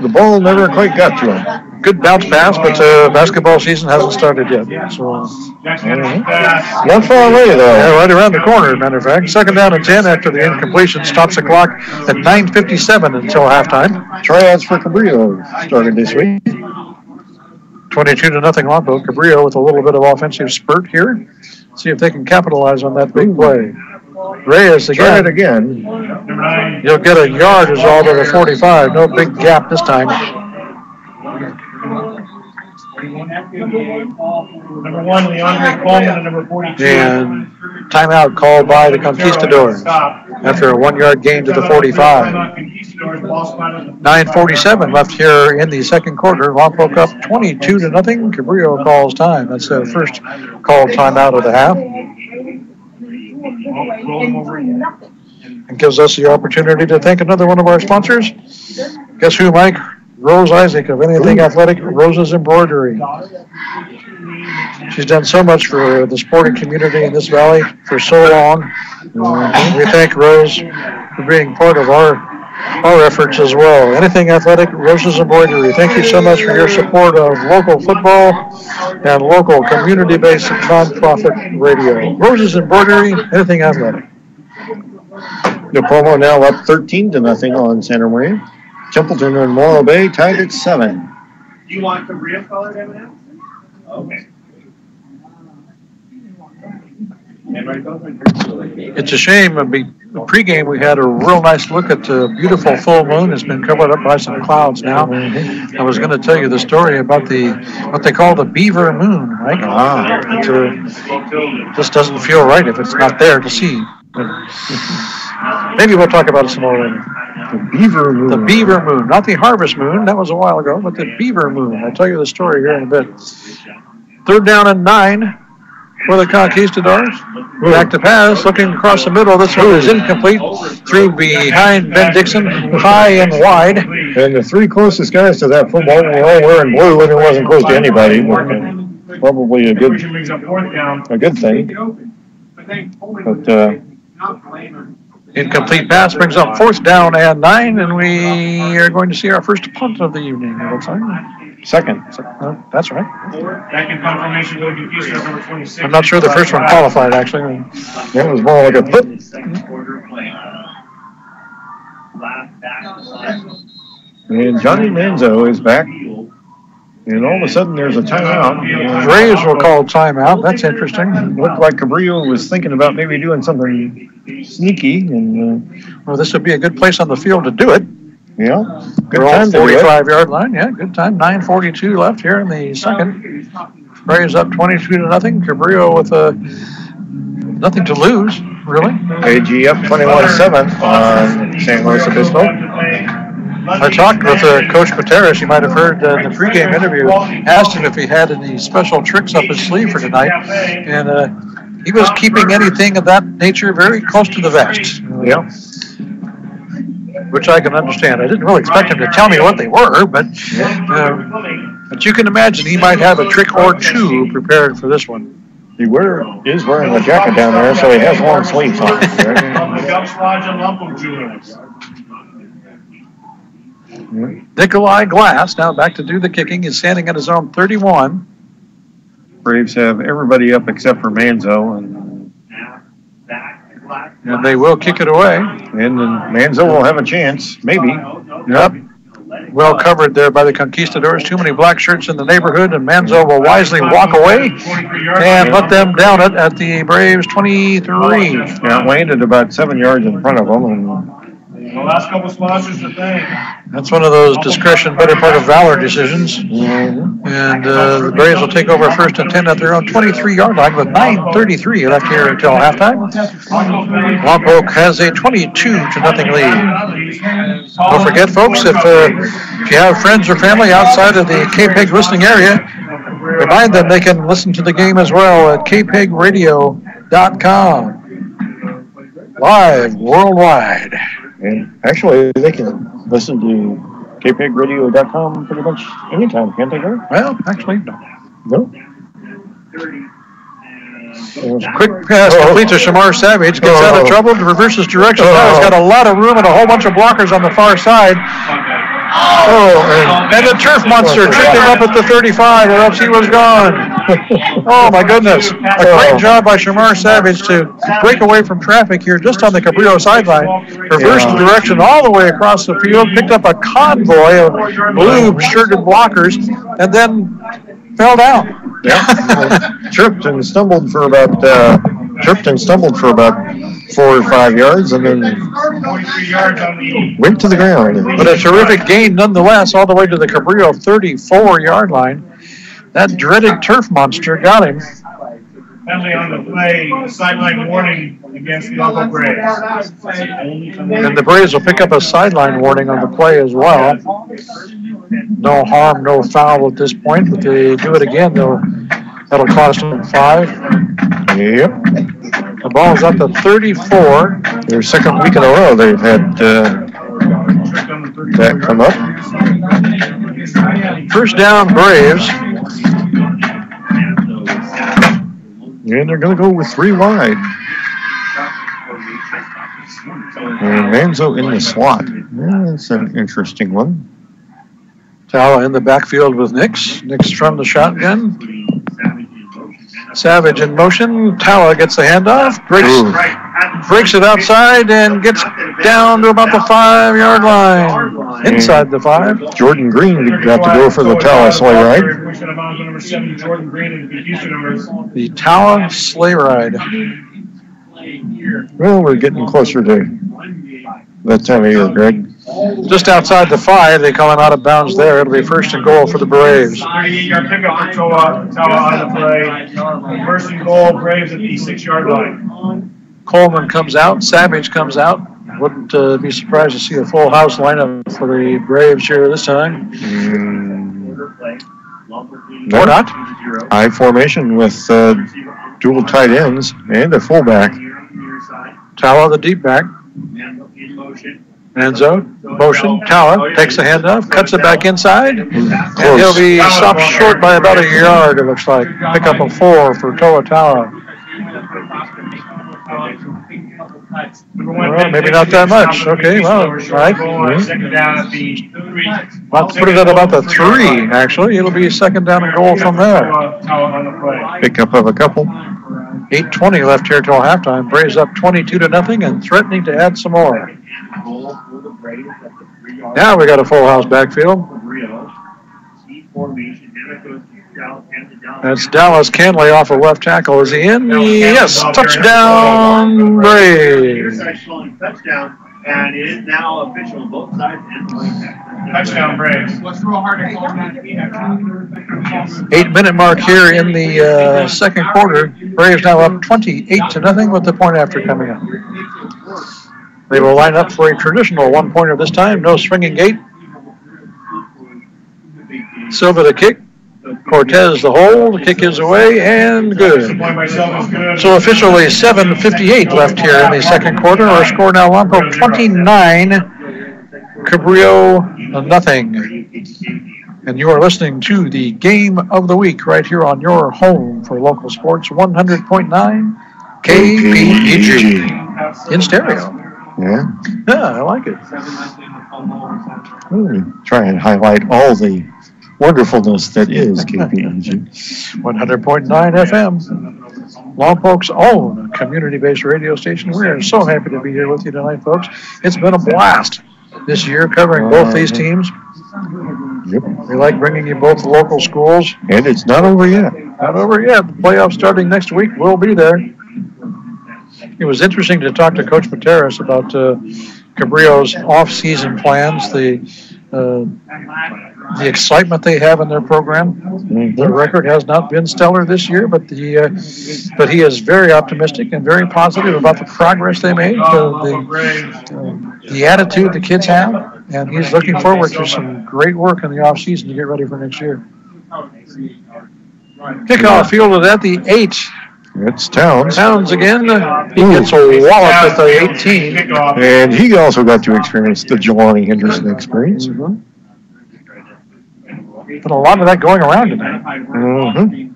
the ball never quite got to him. Good bounce pass, but basketball season hasn't started yet. So not far away, though. Yeah, right around the corner, matter of fact. Second down and 10 after the incompletion. Stops the clock at 9:57 until halftime. Tryouts for Cabrillo started this week. 22-0 Lompoc. Cabrillo with a little bit of offensive spurt here. See if they can capitalize on that big play. Reyes again. Try it again. You'll get a yard is all to the 45. No big gap this time. Number 1, Leandre Coleman, and number 42. And timeout called by the Conquistadors after a 1-yard gain to the 45. 9:47 left here in the second quarter. Lompoc up 22-0. Cabrillo calls time. That's their first called timeout of the half. And gives us the opportunity to thank another one of our sponsors. Guess who, Mike? Rose Isaac of Anything Athletic, Rose's Embroidery. She's done so much for the sporting community in this valley for so long. We thank Rose for being part of our efforts as well. Anything Athletic, Rose's Embroidery. Thank you so much for your support of local football and local community-based nonprofit radio. Rose's Embroidery, Anything Athletic. Napomo now up 13-0 on Santa Maria. Templeton and Morro Bay tied at 7. Do you want Cabrillo colored M&M's? Okay. It's a shame. The pregame, we had a real nice look at the beautiful full moon. It's been covered up by some clouds now. I was going to tell you the story about what they call the beaver moon, right? It just doesn't feel right if it's not there to see. Maybe we'll talk about it some more later. The beaver moon. The beaver moon, not the harvest moon. That was a while ago, but the beaver moon. I'll tell you the story here in a bit. Third down and 9 for the Conquistadors. Back to pass, looking across the middle. This one is incomplete. Through behind Ben Dixon, high and wide. And the 3 closest guys to that football were all wearing blue, and it wasn't close to anybody. Probably a good thing. But incomplete pass brings up 4th down and 9, and we are going to see our first punt of the evening. It looks like. Second. That's right. Second confirmation for the Conquistadors, number 26. I'm not sure the first one qualified, actually. It was more like a punt. And Johnny Manzo is back. And all of a sudden, there's a timeout. Braves will call timeout. That's interesting. Looked like Cabrillo was thinking about maybe doing something sneaky. And well, this would be a good place on the field to do it. Yeah. Good time. 45-yard line. Yeah, good time. 9:42 left here in the second. Braves up 22-0. Cabrillo with nothing to lose, really. AG up 21-7 on San Luis Obispo. I talked with Coach Gutierrez. You might have heard in the pregame interview. Asked him if he had any special tricks up his sleeve for tonight, and he was keeping anything of that nature very close to the vest. Yeah. Which I can understand. I didn't really expect him to tell me what they were, but you can imagine he might have a trick or two prepared for this one. He is wearing a jacket down there, so he has long sleeves on. Nikolai Glass now back to do the kicking. He's standing at his own 31. Braves have everybody up except for Manzo, and they will kick it away. And then Manzo will have a chance, maybe. Yep. Well covered there by the Conquistadors. Too many black shirts in the neighborhood, and Manzo will wisely walk away and let them down it at the Braves 23. Yeah, it landed about 7 yards in front of them. And the last couple sponsors to thank. That's one of those discretion, better part of valor decisions. And the Braves will take over first and 10 at their own 23-yard line with 9:33 left here until halftime. Lompoc has a 22-0 lead. Don't forget, folks, if you have friends or family outside of the KPEG listening area, remind them they can listen to the game as well at kpegradio.com. Live worldwide. And actually, they can listen to kpegradio.com pretty much anytime, can't they, Greg? Well, actually, no. No? Quick pass complete to Shamar Savage. Gets out of trouble to reverse his direction. Now he's got a lot of room and a whole bunch of blockers on the far side. And the turf monster tripped him up at the 35, or else he was gone. Oh, my goodness. A great job by Shamar Savage to break away from traffic here just on the Cabrillo sideline. Reversed the direction all the way across the field, picked up a convoy of blue-shirted blockers, and then fell down. Yeah. Tripped and stumbled for about 4 or 5 yards, and then went to the ground. But a terrific gain nonetheless, all the way to the Cabrillo 34-yard line. That dreaded turf monster got him. Penalty on the play, sideline warning against the Lompoc Braves. And the Braves will pick up a sideline warning on the play as well. No harm, no foul at this point, but they do it again, that'll cost them 5. Yep. The ball's at the 34. Their second week in a row they've had that come up. First down, Braves. And they're going to go with 3 wide. And Manzo in the slot. Yeah, that's an interesting one. Tala in the backfield with Nix. Nix from the shotgun. Savage in motion. Tala gets the handoff. Breaks it outside and gets down to about the 5-yard line. Inside the 5. Jordan Green got to go for the Tala sleigh ride. The Tala sleigh ride. Well, we're getting closer to that time of year, Greg. Just outside the 5, they call him out of bounds there. It'll be first and goal for the Braves. 38-yard pickup for Tala on the play. First and goal, Braves at the 6-yard line. Coleman comes out. Savage comes out. Wouldn't be surprised to see a full house lineup for the Braves here this time. Or not. High formation with dual tight ends and a fullback. Tala, the deep back. Manzo, motion. Tala takes the handoff, cuts it back inside. And he'll be stopped short by about a yard, it looks like. Pick up a 4 for Toa Tala. Well, maybe not that much. Okay, well, right. Let's put it at about the 3, actually. It'll be second down and goal from there. Pick up of a couple. 8:20 left here till halftime. Braves up 22-0 and threatening to add some more. Now we got a full house backfield. That's Dallas Canley off of left tackle. Is he in? Yes. Touchdown, Braves. And it is now official both sides and touchdown, Braves. 8-minute mark here in the second quarter. Braves now up 28-0 with the point after coming up. They will line up for a traditional one-pointer this time. No swinging gate. Silva the kick. Cortez the hold. The kick is away and good. So officially 7:58 left here in the second quarter. Our score now Lompoc 29, Cabrillo 0. And you are listening to the Game of the Week right here on your home for local sports, 100.9 KPEG in stereo. Yeah. Yeah, I like it. Try and highlight all the wonderfulness that is KPEG. 100.9 FM. Lompoc's own community-based radio station. We're so happy to be here with you tonight, folks. It's been a blast this year covering both these teams. Yep. We like bringing you both local schools. And it's not over yet. Not over yet. The playoffs starting next week. We'll be there. It was interesting to talk to Coach Pateras about Cabrillo's off-season plans, the excitement they have in their program. Mm-hmm. The record has not been stellar this year, but he is very optimistic and very positive about the progress they made, the attitude the kids have, and he's looking forward to some great work in the off-season to get ready for next year. Kickoff fielded at the 8. It's Towns. Towns again. He gets a wallop at the 18. And he also got to experience the Jelani Henderson experience. Mm-hmm. But a lot of that going around tonight. Mm-hmm.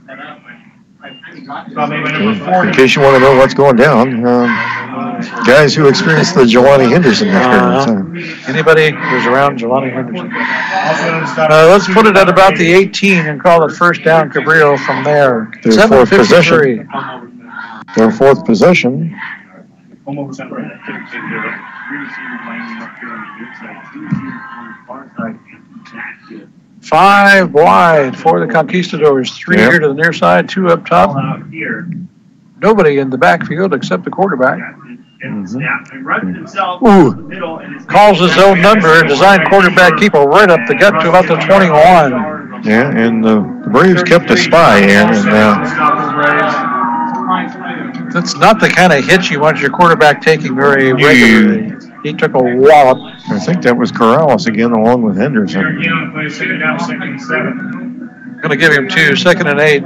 In case you want to know what's going down, guys who experienced the Jelani Henderson experience. Anybody who's around Jelani Henderson. Let's put it at about the 18 and call it first down Cabrillo from there. Their fourth possession. Their fourth possession. 5 wide for the Conquistadors. 3 here to the near side, 2 up top. Nobody in the backfield except the quarterback. Mm-hmm. Calls his own number. Designed quarterback keep it right up the gut to about the 21. Yeah, and the Braves kept a spy in. And that's not the kind of hit you want your quarterback taking very regularly. He took a wallop. I think that was Corrales again, along with Henderson. Going to give him 2, 2nd and 8.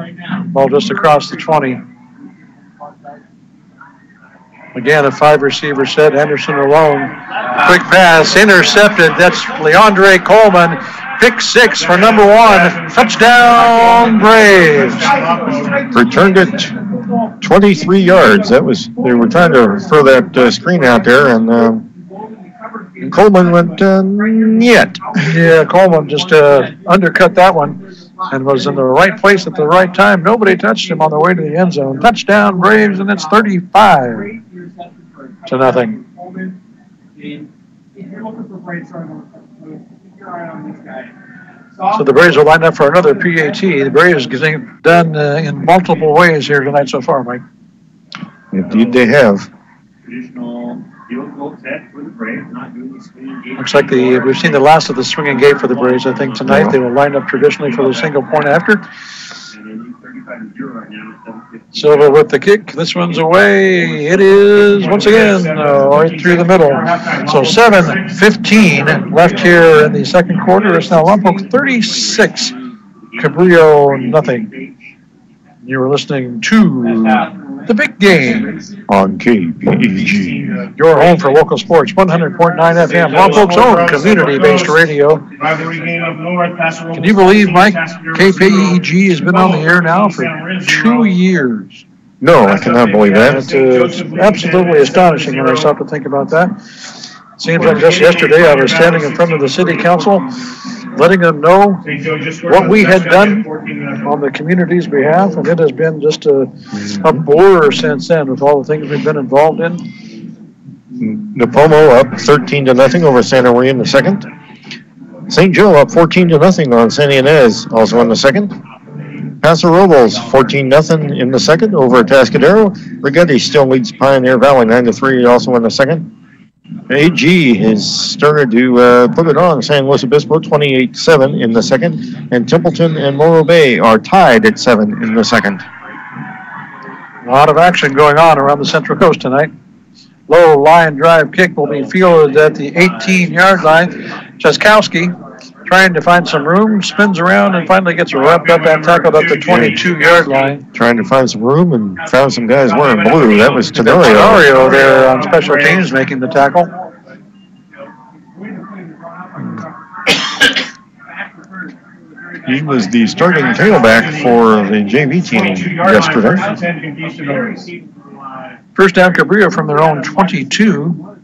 Ball just across the 20. Again, a 5-receiver set. Henderson alone. Quick pass, intercepted. That's Leandre Coleman. Pick 6 for number 1. Touchdown, Braves. Returned it 23 yards. They were trying to throw that screen out there, and Coleman went yet. Yeah, Coleman just undercut that one and was in the right place at the right time. Nobody touched him on the way to the end zone. Touchdown, Braves, and it's 35-0. So the Braves are lined up for another PAT. The Braves getting done in multiple ways here tonight so far, Mike. Indeed, they have. Looks like we've seen the last of the swinging gate for the Braves. I think tonight they will line up traditionally for the single point after. Silva with the kick. This one's away. It is, once again, right through the middle. So 7:15 left here in the second quarter. It's now Lompoc 36, Cabrillo nothing. You were listening to The Big Game on KPEG. Your home for local sports, 100.9 FM, Lompoc's own community-based radio. Can you believe, Mike, KPEG has been on the air now for 2 years? No, I cannot believe that. It's absolutely astonishing when I stop to think about that. Seems like just yesterday I was standing in front of the city council letting them know what we had done on the community's behalf, and it has been just a blur since then with all the things we've been involved in. Napomo up 13-0 over Santa Maria in the second. St. Joe up 14-0 on San Ynez, also in the second. Paso Robles 14-0 in the second over Atascadero. Rigetti still leads Pioneer Valley 9-3, also in the second. AG has started to put it on San Luis Obispo 28-7 in the second, and Templeton and Morro Bay are tied at 7 in the second. A lot of action going on around the Central Coast tonight. Low line drive kick will be fielded at the 18-yard line. Chaskowski trying to find some room, spins around, and finally gets wrapped up and tackled at the 22-yard line. Trying to find some room and found some guys wearing blue. That was Tenorio. Tenorio there on special teams making the tackle. He was the starting tailback for the JV team yesterday. First down, Cabrillo from their own 22.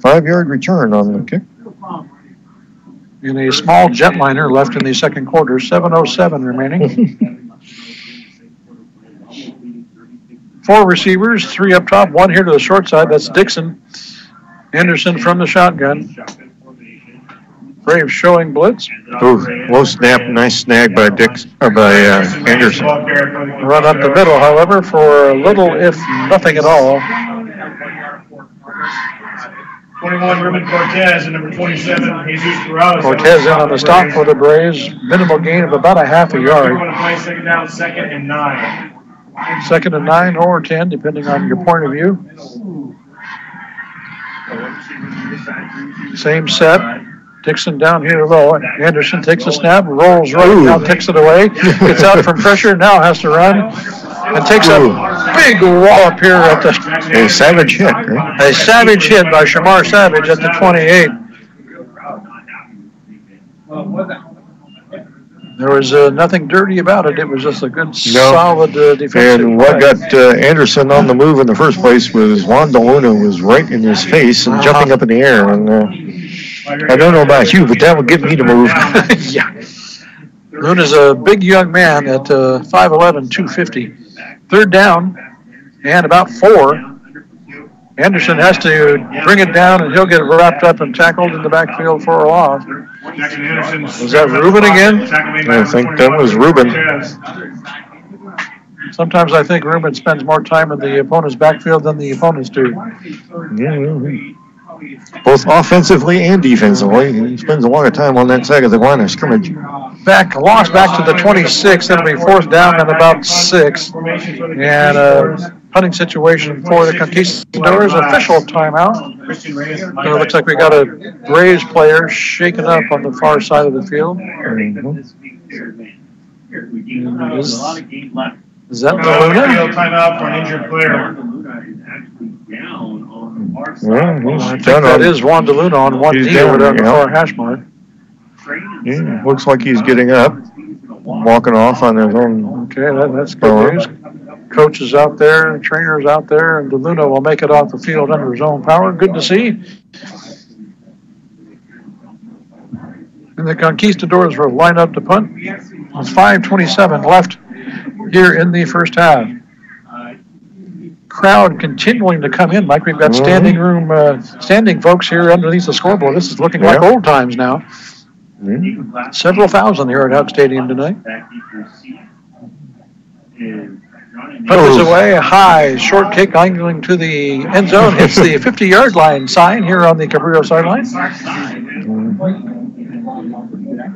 5-yard return on the kick. In a small jetliner left in the second quarter, 7:07 remaining. 4 receivers, 3 up top, 1 here to the short side. That's Dixon. Anderson from the shotgun. Braves showing blitz. Ooh, low snap, nice snag by Anderson. Run up the middle, however, for little, if nothing at all. 21, Ruben Cortez, and number 27, Jesus Corrales. Cortez in on the stop for the Braves. Minimal gain of about a half a yard. We want to play second down, 2nd and 9. 2nd and 9 or 10, depending on your point of view. Same set. Dixon down here low. Anderson takes a snap, rolls right, now takes it away. Gets out from pressure, now has to run. And takes a big wallop here at the... A savage hit, right? A savage hit by Shamar Savage at the 28. There was nothing dirty about it. It was just a good, solid defensive And what got Anderson on the move in the first place was Juan DeLuna was right in his face and jumping up in the air. And I don't know about you, but that would get me to move. Yeah. Luna's a big young man at 5'11", 250. 3rd down and about 4. Anderson has to bring it down, and he'll get wrapped up and tackled in the backfield for a loss. Was that Ruben again? I think that was Ruben. Sometimes I think Ruben spends more time in the opponent's backfield than the opponents do. Yeah. Both offensively and defensively. He spends a lot of time on that side of the line of scrimmage. Lost back to the 26. That'll be 4th down and about 6. And a punting situation for the Conquistadores. Official timeout. So it looks like we got a Braves player shaken up on the far side of the field. Is that DeLuna? Timeout for an injured player. I think that is Juan DeLuna on 1D over there on the far hash mark. Yeah, looks like he's getting up, walking off on his own. Okay, that's good news. Coach is out there, trainer's out there, and DeLuna will make it off the field under his own power. Good to see. And the Conquistadores will line up to punt. With 5:27 left here in the first half. Crowd continuing to come in, Mike. We've got standing folks here underneath the scoreboard. This is looking like old times now. Several thousand here at Hub Stadium tonight. Puts away, a high, short kick angling to the end zone. Hits the 50-yard line sign here on the Cabrillo sideline.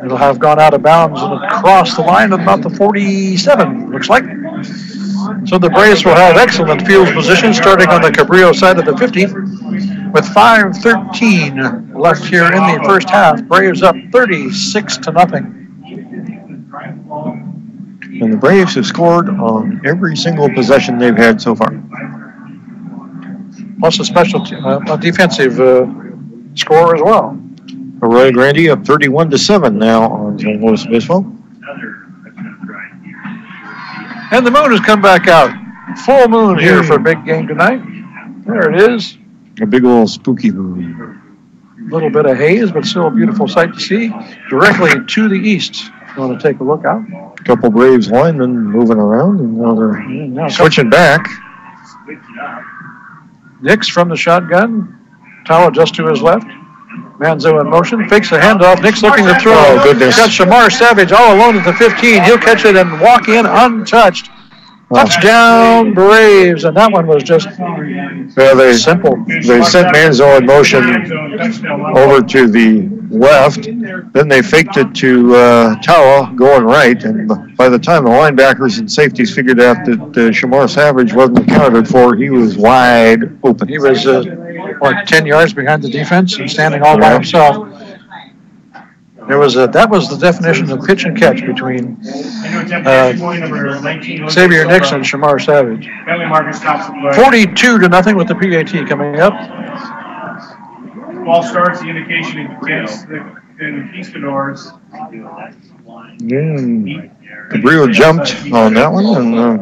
It'll have gone out of bounds and across the line at about the 47, looks like. So the Braves will have excellent field position starting on the Cabrillo side of the 50 with 5:13 left here in the first half. Braves up 36-0. And the Braves have scored on every single possession they've had so far. Plus a defensive score as well. Arroyo Grande up 31-7 now on St. Louis Obispo. And the moon has come back out. Full moon here for a big game tonight. There it is. A big old spooky moon. A little bit of haze, but still a beautiful sight to see. Directly to the east. You want to take a look out? A couple Braves linemen moving around, and now they're switching back. Nix from the shotgun. Tawa just to his left. Manzo in motion, fakes the handoff. Nix looking to throw. Oh, goodness. Got Shamar Savage all alone at the 15. He'll catch it and walk in untouched. Touchdown, Braves. And that one was just simple. They sent Manzo in motion over to the left. Then they faked it to Tawa going right. And by the time the linebackers and safeties figured out that Shamar Savage wasn't accounted for, he was wide open. He was 10 yards behind the defense and standing all by himself. That was the definition of pitch and catch between Xavier Nix and Shamar Savage. 42-0 with the PAT coming up. Ball starts, the indication against the Conquistadors. Cabrillo jumped on that one, and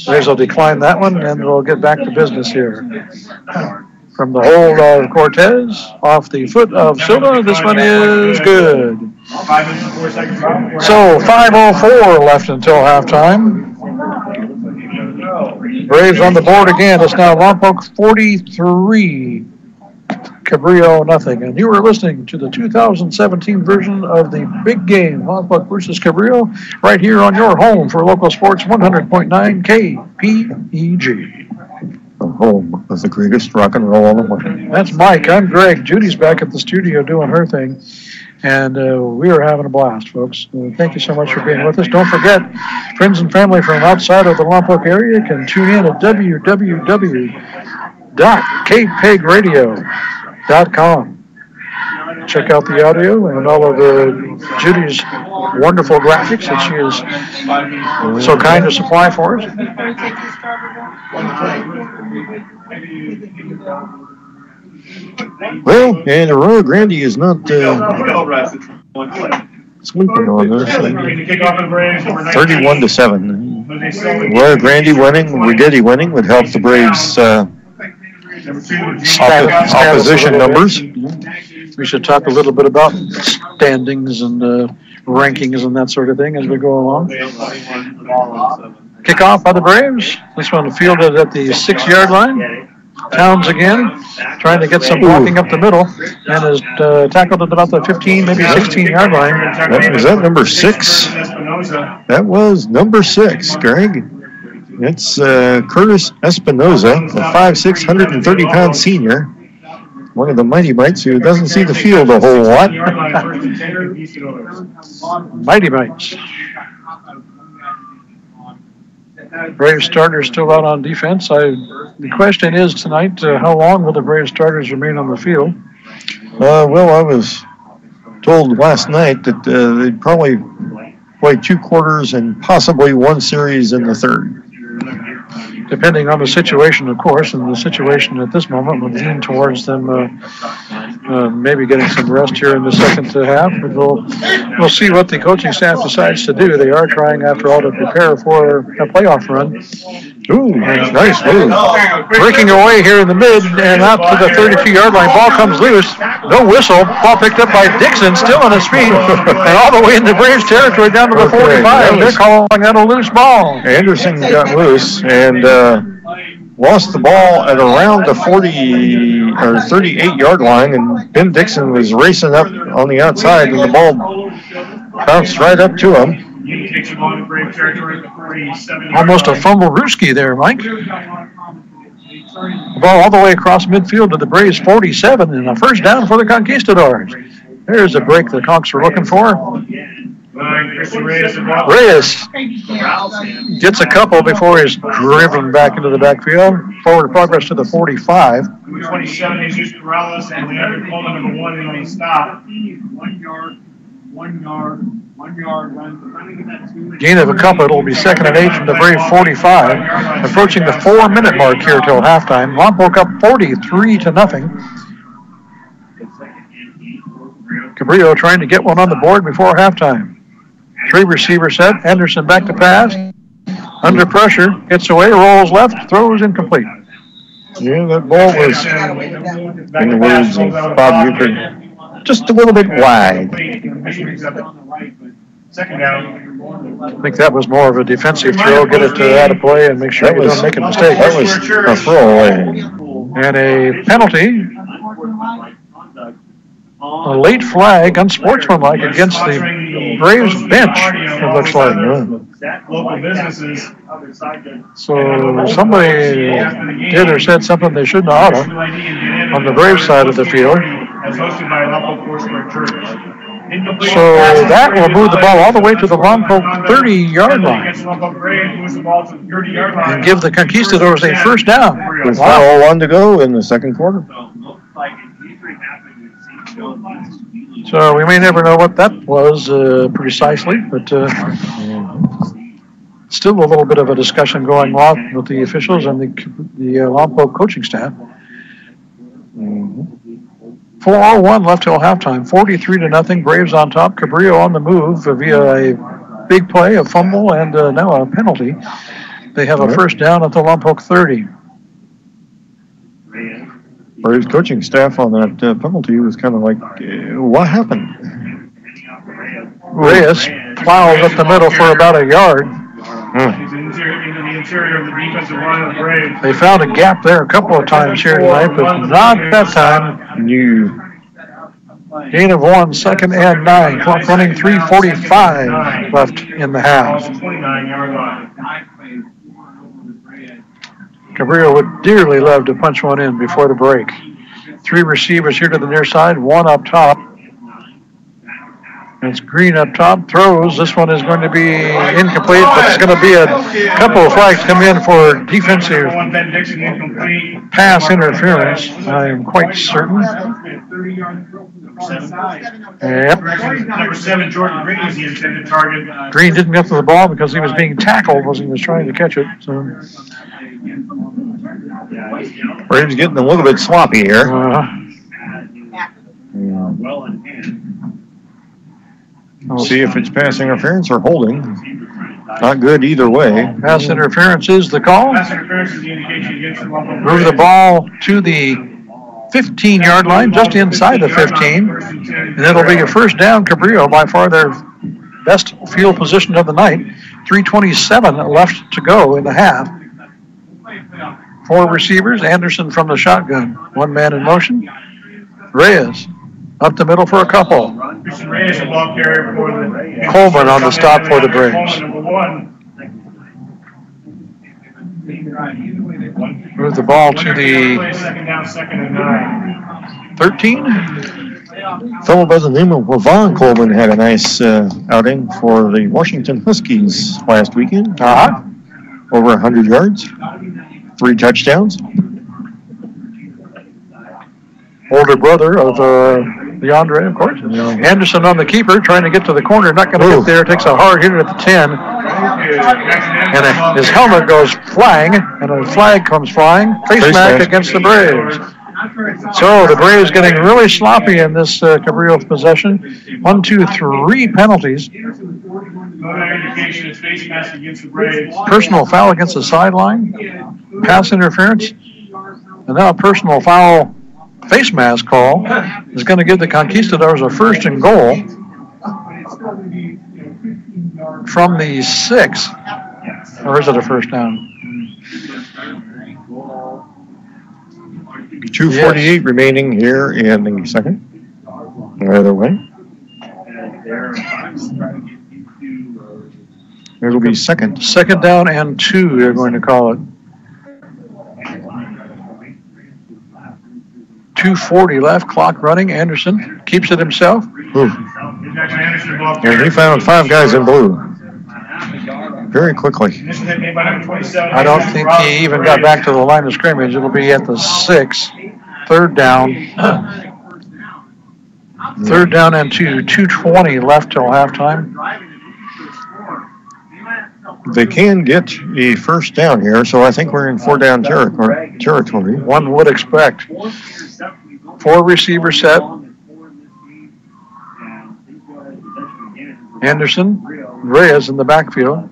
Braves will decline that one, and we'll get back to business here. from the hold of Cortez, off the foot of Silva. This one is good. So 5:04 left until halftime. Braves on the board again. It's now Lompoc 43, Cabrillo nothing. And you were listening to the 2017 version of the big game, Lompoc versus Cabrillo, right here on your home for local sports, 100.9 KPEG. The home of the greatest rock and roll on the planet. That's Mike. I'm Greg. Judy's back at the studio doing her thing. And we are having a blast, folks. Thank you so much for being with us. Don't forget, friends and family from outside of the Lompoc area can tune in at www.kpegradio.com. Check out the audio and all of Judy's wonderful graphics that she is so kind to supply for us. Well, and Aurora Grande is not sleeping on this. 31-7. Aurora Grande winning, Rigetti winning would help the Braves' opposition numbers. We should talk a little bit about standings and rankings and that sort of thing as we go along. Kickoff by the Braves. This one fielded at the 6-yard line. Towns again, trying to get some blocking up the middle, and is tackled at about the 15, maybe 16-yard line. Was that number 6? That was number 6, Greg. It's Curtis Espinoza, a 5'6", 130-pound senior. One of the Mighty Mites who doesn't see the field a whole lot. Mighty Mites. Braves starters still out on defense. The question is tonight, how long will the Braves starters remain on the field? Well, I was told last night that they'd probably play 2 quarters and possibly 1 series in the third. Depending on the situation, of course, and the situation at this moment would lean towards them maybe getting some rest here in the second half. But we'll see what the coaching staff decides to do. They are trying, after all, to prepare for a playoff run. Ooh, nice move. Breaking away here in the mid and out to the 32-yard line. Ball comes loose. No whistle. Ball picked up by Dixon, still on his feet, and all the way in the Braves territory down to the 45. They're calling that a loose ball. Anderson got loose and lost the ball at around the 40 or 38-yard line, and Ben Dixon was racing up on the outside, and the ball bounced right up to him. Almost a fumble-rooski there, Mike. The ball all the way across midfield to the Braves 47, and a first down for the Conquistadors. There's a break the Conks were looking for. Reyes gets a couple before he's driven back into the backfield. Forward progress to the 45. 27 is just Corrales, and Leandro Coleman, number 1, on the stop. 1 yard. Gain of a couple. It'll be 2nd and 8 from the Brave 45. Approaching the 4-minute mark here till halftime. Lompoc up 43-0. Cabrillo trying to get one on the board before halftime. 3 receiver set. Anderson back to pass. Under pressure. Gets away. Rolls left. Throws incomplete. Yeah, that ball was, in the words of Bob Euchre, just a little bit wide. I think that was more of a defensive throw. Get it out of play and make sure you don't make a mistake. That was a throwaway. And a penalty. A late flag, unsportsmanlike, against the Braves bench, it looks like. So somebody did or said something they shouldn't have on the Braves side of the field. So that will move the ball all the way to the Lompoc 30-yard line and give the Conquistadors a first down. With 4:01 to go in the second quarter. So we may never know what that was precisely, but still a little bit of a discussion going on with the officials and the Lompoc coaching staff. 4:01 left till halftime, 43-0. Braves on top. Cabrillo on the move via a big play, a fumble, and now a penalty. They have a first down at the Lompoc 30. Or his coaching staff on that penalty was kind of like, what happened? Reyes plowed up the middle for about a yard. He's into the interior of the defensive line of the Braves. They found a gap there a couple of times here tonight, but not that time. Gain of 1, 2nd and 9. Clock running, 3:45 left in the half. 29-yard line. Cabrillo would dearly love to punch one in before the break. 3 receivers here to the near side, 1 up top. It's Green up top, throws. This one is going to be incomplete, but it's going to be a couple of flags come in for defensive pass interference. I am quite certain. Yep. Number 7, Jordan Green is the intended target. Green didn't get to the ball because he was being tackled as he was trying to catch it. So Braves getting a little bit sloppy here. We'll see if it's pass interference or holding. Not good either way. Pass interference is the call. Pass interference is the indication against the Lompoc. Move the ball to the 15-yard line, just inside the 15. And it'll be a first down. Cabrillo, by far their best field position of the night. 3:27 left to go in the half. 4 receivers. Anderson from the shotgun. 1 man in motion. Reyes up the middle for a couple. Reyes, a ball carrier for the Coleman on the stop for the Braves. Number 1. Move the ball to the Second down, 2nd and 9. 13. Fellow by the name of Lavon Coleman had a nice outing for the Washington Huskies last weekend. Over 100 yards, 3 touchdowns. Older brother of DeAndre, of course. Anderson on the keeper, trying to get to the corner. Not going to get there. Takes a hard hit at the 10. And his helmet goes flying, and a flag comes flying. Face mask against the Braves. So the Braves getting really sloppy in this Cabrillo possession. 1, 2, 3 penalties. Personal foul against the sideline. Pass interference. And now a personal foul face mask call is going to give the Conquistadors a 1st and goal from the 6. Or is it a first down? 2:48 remaining here in the second. Either way. It'll be second. 2nd down and 2, they're going to call it. 2:40 left, clock running. Anderson keeps it himself. And he found 5 guys in blue very quickly. I don't think he even got back to the line of scrimmage. It'll be at the 6. 3rd down. 3rd down and 2. 2:20 left till halftime. They can get a first down here, so I think we're in 4-down territory. One would expect. 4 receiver set. Anderson, Reyes in the backfield.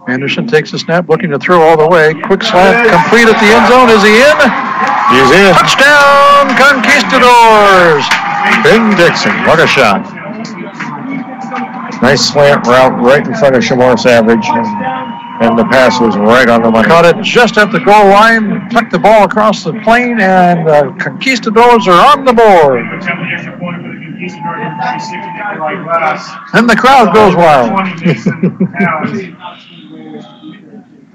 Anderson takes a snap, looking to throw all the way. Quick slant, complete at the end zone. Is he in? He's in. Touchdown, Conquistadors! Ben Dixon, what a shot. Nice slant route right in front of Shamar Savage, and the pass was right on the money. Caught it just at the goal line, tucked the ball across the plane, and the Conquistadors are on the board. And the crowd goes wild.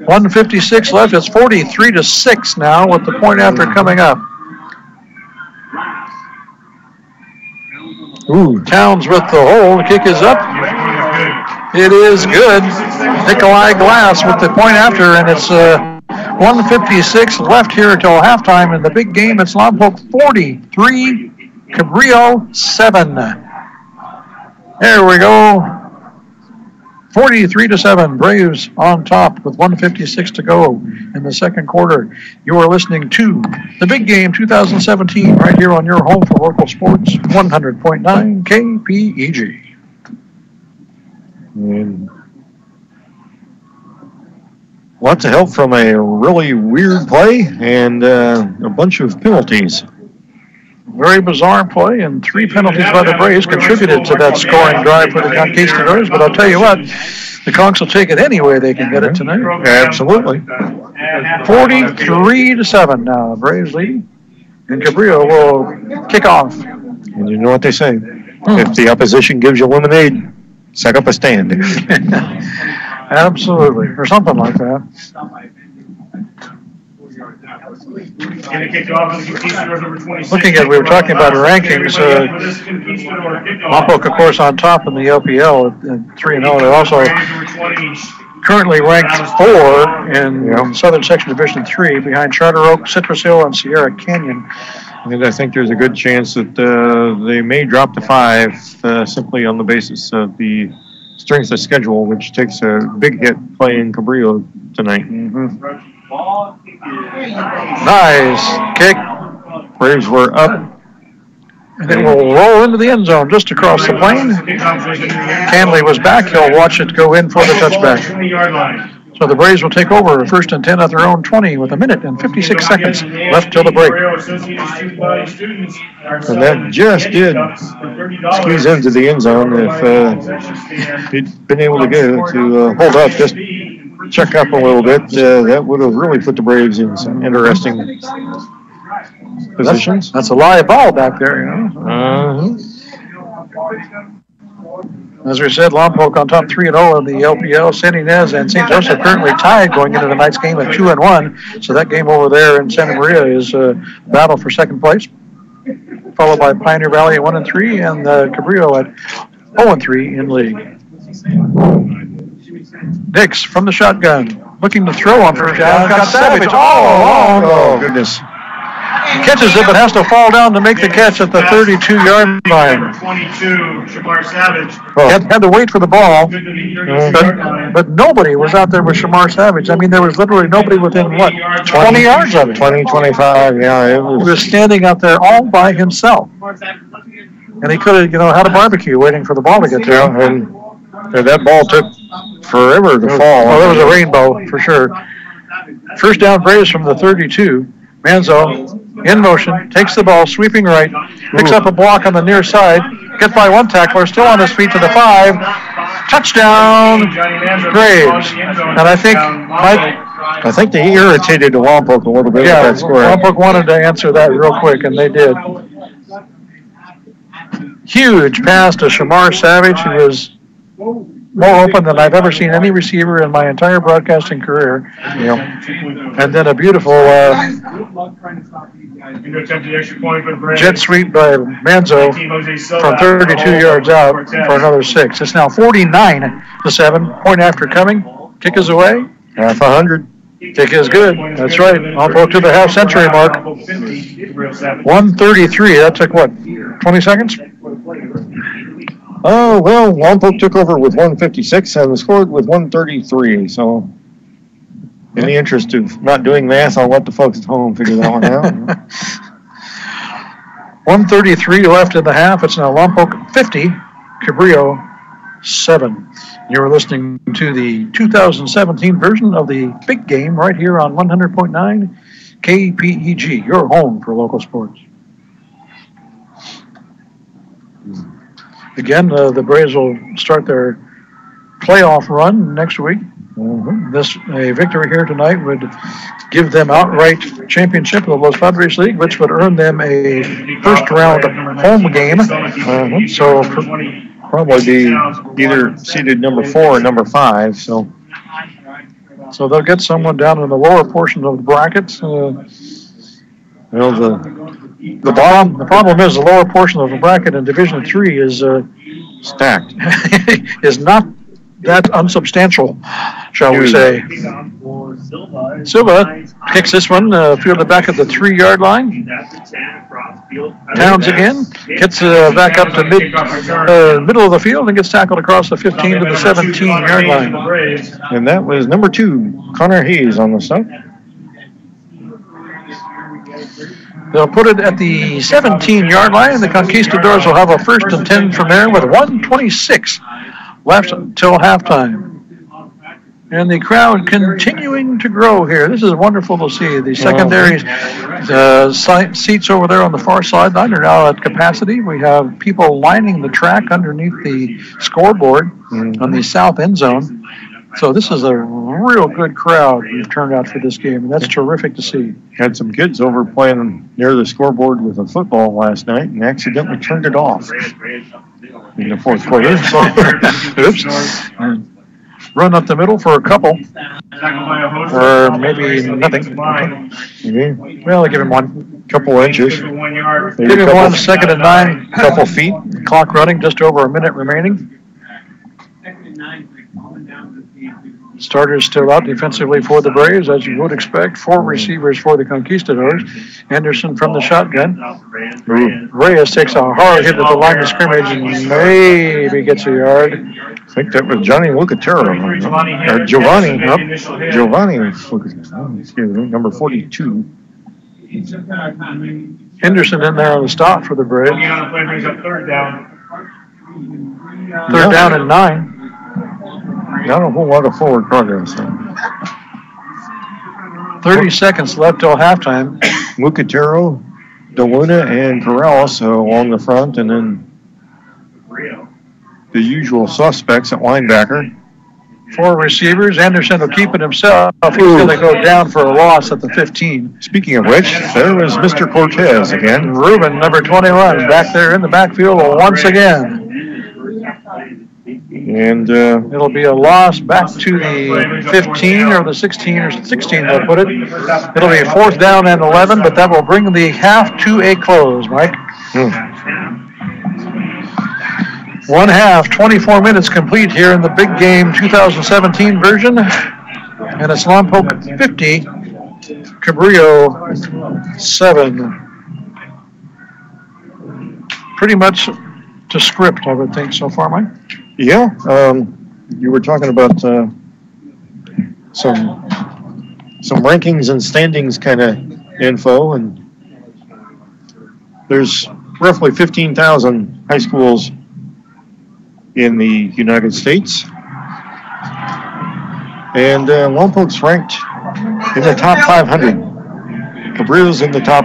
1:56 left. It's 43-6 now with the point after coming up. Ooh. Towns with the hold. Kick is up. It is good. Nikolai Glass with the point after, and it's 1:56 left here until halftime. In the big game, it's Lompoc 43, Cabrillo 7. There we go. 43-7. Braves on top with 1:56 to go in the second quarter. You are listening to the Big Game 2017 right here on your home for local sports, 100.9 KPEG. And Lots of help from a really weird play and a bunch of penalties. Very bizarre play, and 3 penalties by the Braves contributed to that scoring drive for the Conquistadors. But I'll tell you what, the Conks will take it any way they can get it tonight. Absolutely. 43-7 now. Braves lead, and Cabrillo will kick off. And you know what they say. If the opposition gives you lemonade, set up a stand. Absolutely, or something like that. Looking at, we were talking about rankings. Lompoc, of course, on top in the LPL at 3-0. They're also currently ranked 4 in Southern Section Division 3, behind Charter Oak, Citrus Hill, and Sierra Canyon. And I think there's a good chance that they may drop to 5 simply on the basis of the strength of schedule, which takes a big hit playing Cabrillo tonight. Nice kick. Braves were up. And it will roll into the end zone just across the plane. Hanley was back. He'll watch it go in for the touchback. So the Braves will take over 1st and 10 at their own 20 with 1 minute and 56 seconds left till the break. And that just did squeeze into the end zone. If he'd been able to hold up, just check up a little bit, that would have really put the Braves in some interesting positions. That's a live ball back there, you know. As we said, Lompoc on top 3-0 in the LPL. San Ynez and St. Joseph currently tied going into tonight's game at 2-1. So that game over there in Santa Maria is a battle for second place, followed by Pioneer Valley at 1-3 and Cabrillo at 0-3 in league. Dix from the shotgun, looking to throw on first down. Got Savage all along. Oh, goodness. He catches it, but has to fall down to make the catch at the 32-yard line. 22, Shamar Savage. Had to wait for the ball, but nobody was out there with Shamar Savage. I mean, there was literally nobody within, 20 yards of it? 20, 25, yeah. He was standing out there all by himself. And he could have, had a barbecue waiting for the ball to get there. Yeah, and that ball took forever to fall. Oh, there was a rainbow, for sure. First down, Braves from the 32. Manzo in motion, takes the ball, sweeping right, picks up a block on the near side, gets by one tackler, still on his feet to the 5. Touchdown, Braves. And I think they irritated the Lompoc a little bit with that score. Lompoc wanted to answer that real quick, and they did. Huge pass to Shamar Savage, who was more open than I've ever seen any receiver in my entire broadcasting career. And then a beautiful jet sweep by Manzo from 32 yards out for another 6. It's now 49-7. Point after coming. Kick is away. Half 100. Kick is good. That's right. Lompoc to the half-century mark. 133. That took, 20 seconds? Oh, well, Lompoc took over with 156 and scored with 133. So, in the interest of not doing math, I'll let the folks at home figure that one out. 133 left in the half. It's now Lompoc 50, Cabrillo 7. You're listening to the 2017 version of the big game right here on 100.9 KPEG, your home for local sports. Again, the Braves will start their playoff run next week. A victory here tonight would give them outright championship of the Los Padres League, which would earn them a first-round home game. So probably be either seeded number 4 or number 5. So they'll get someone down in the lower portion of the brackets. The problem is the lower portion of the bracket in Division 3 is stacked. is not that unsubstantial, shall we say. Silva kicks this one, fielded back at the 3-yard line. Towns again, gets back up to middle of the field and gets tackled across the 15 to the 17-yard line. And that was number 2, Connor Hayes on the stop. They'll put it at the 17-yard line, and the Conquistadors will have a 1st and 10 from there with 1:26 left until halftime. And the crowd continuing to grow here. This is wonderful to see. The secondary seats over there on the far sideline are now at capacity. We have people lining the track underneath the scoreboard on the south end zone. So this is a real good crowd we've turned out for this game, and that's terrific to see. Had some kids over playing near the scoreboard with a football last night and accidentally turned it off in the fourth quarter. So, oops. Run up the middle for a couple, or maybe nothing. Okay. Well, I'll give him one. Couple inches. Give him 1, 2nd and 9. Couple feet. Clock running, just over a minute remaining. Starters still out defensively for the Braves, as you would expect. 4 receivers for the Conquistadors. Anderson from the shotgun. Reyes takes a hard hit at the line of scrimmage and maybe gets a yard. I think that was Johnny Lucatero. Or Giovanni. Giovanni Lucatero. Excuse me, number 42. Henderson in there on the stop for the Braves. Third down. Third down and 9. Not a whole lot of forward progress. 30 seconds left till halftime. Lucatero, DeLuna, and Corrales along the front, and then the usual suspects at linebacker. 4 receivers. Anderson will keep it himself. He's going to go down for a loss at the 15. Speaking of which, there was Mr. Cortez again. Ruben, number 21, back there in the backfield once again. And it'll be a loss back to the 15 or the 16 or 16, they'll put it. It'll be 4th down and 11, but that will bring the half to a close, Mike. 1 half, 24 minutes complete here in the big game 2017 version. And it's Lompoc 50, Cabrillo 7. Pretty much to script, I would think, so far, Mike. Yeah, you were talking about some rankings and standings kind of info, and there's roughly 15,000 high schools in the United States, and Lompoc's ranked in the top 500. Cabrillo's in the top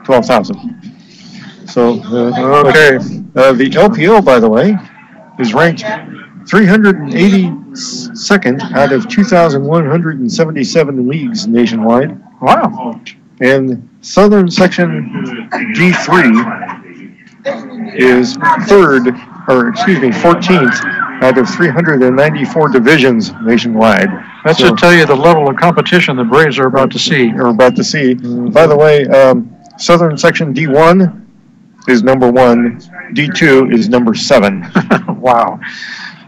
12,000. So, okay. The LPO, by the way, is ranked 382nd out of 2,177 leagues nationwide. Wow. And Southern Section D3 is 14th out of 394 divisions nationwide. That should tell you the level of competition the Braves are about to see. By the way, Southern Section D1 is number 1. D2 is number 7. Wow.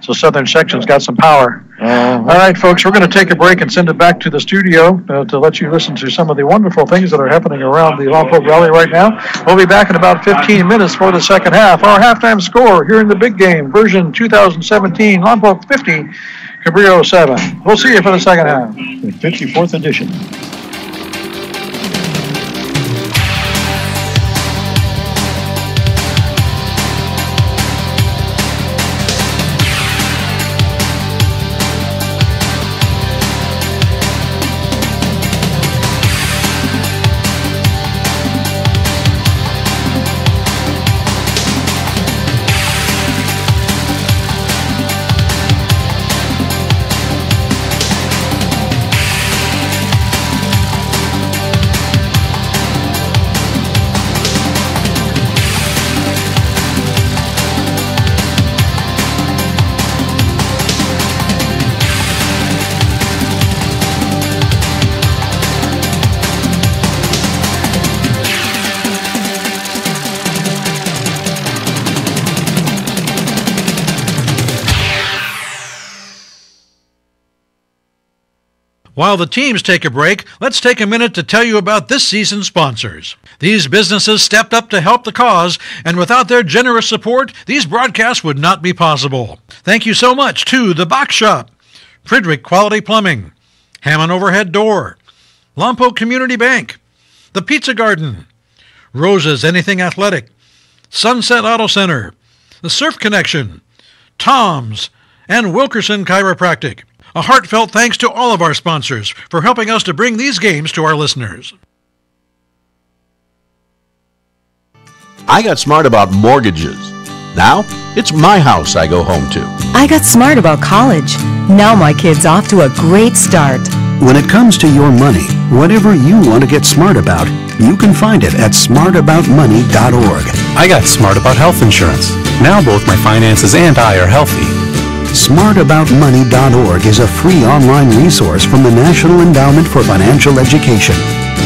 So Southern Section's got some power. All right, folks, we're going to take a break and send it back to the studio to let you listen to some of the wonderful things that are happening around the Lompoc Valley right now. We'll be back in about 15 minutes for the second half. Our halftime score here in the big game, version 2017, Lompoc 50, Cabrillo 7. We'll see you for the second half. The 54th edition. While the teams take a break, let's take a minute to tell you about this season's sponsors. These businesses stepped up to help the cause, and without their generous support, these broadcasts would not be possible. Thank you so much to The Box Shop, Frederick Quality Plumbing, Hammond Overhead Door, Lompoc Community Bank, The Pizza Garden, Rosa's Anything Athletic, Sunset Auto Center, The Surf Connection, Tom's, and Wilkerson Chiropractic. A heartfelt thanks to all of our sponsors for helping us to bring these games to our listeners. I got smart about mortgages. Now, it's my house I go home to. I got smart about college. Now my kid's off to a great start. When it comes to your money, whatever you want to get smart about, you can find it at smartaboutmoney.org. I got smart about health insurance. Now both my finances and I are healthy. Smartaboutmoney.org is a free online resource from the National Endowment for Financial Education.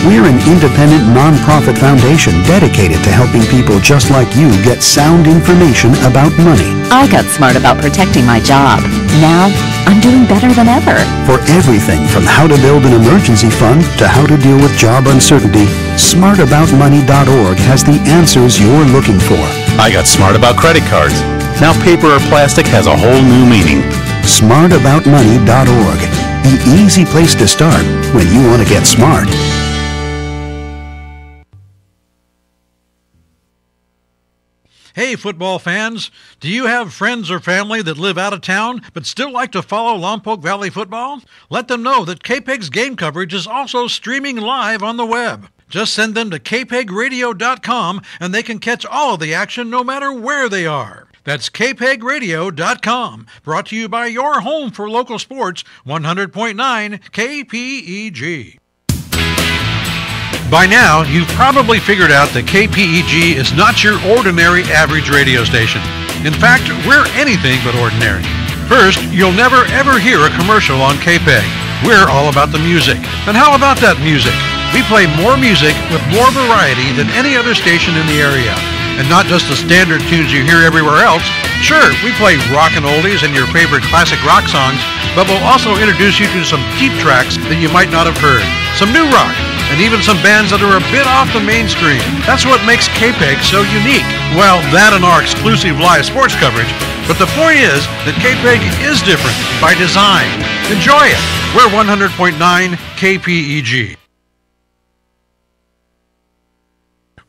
We're an independent nonprofit foundation dedicated to helping people just like you get sound information about money. I got smart about protecting my job. Now, I'm doing better than ever. For everything from how to build an emergency fund to how to deal with job uncertainty, smartaboutmoney.org has the answers you're looking for. I got smart about credit cards. Now paper or plastic has a whole new meaning. Smartaboutmoney.org, the easy place to start when you want to get smart. Hey, football fans, do you have friends or family that live out of town but still like to follow Lompoc Valley football? Let them know that KPEG's game coverage is also streaming live on the web. Just send them to kpegradio.com and they can catch all of the action no matter where they are. That's kpegradio.com, brought to you by your home for local sports, 100.9 KPEG. By now, you've probably figured out that KPEG is not your ordinary average radio station. In fact, we're anything but ordinary. First, you'll never ever hear a commercial on KPEG. We're all about the music. And how about that music? We play more music with more variety than any other station in the area. And not just the standard tunes you hear everywhere else. Sure, we play rock and oldies and your favorite classic rock songs, but we'll also introduce you to some deep tracks that you might not have heard. Some new rock, and even some bands that are a bit off the mainstream. That's what makes KPEG so unique. Well, that and our exclusive live sports coverage, but the point is that KPEG is different by design. Enjoy it. We're 100.9 KPEG.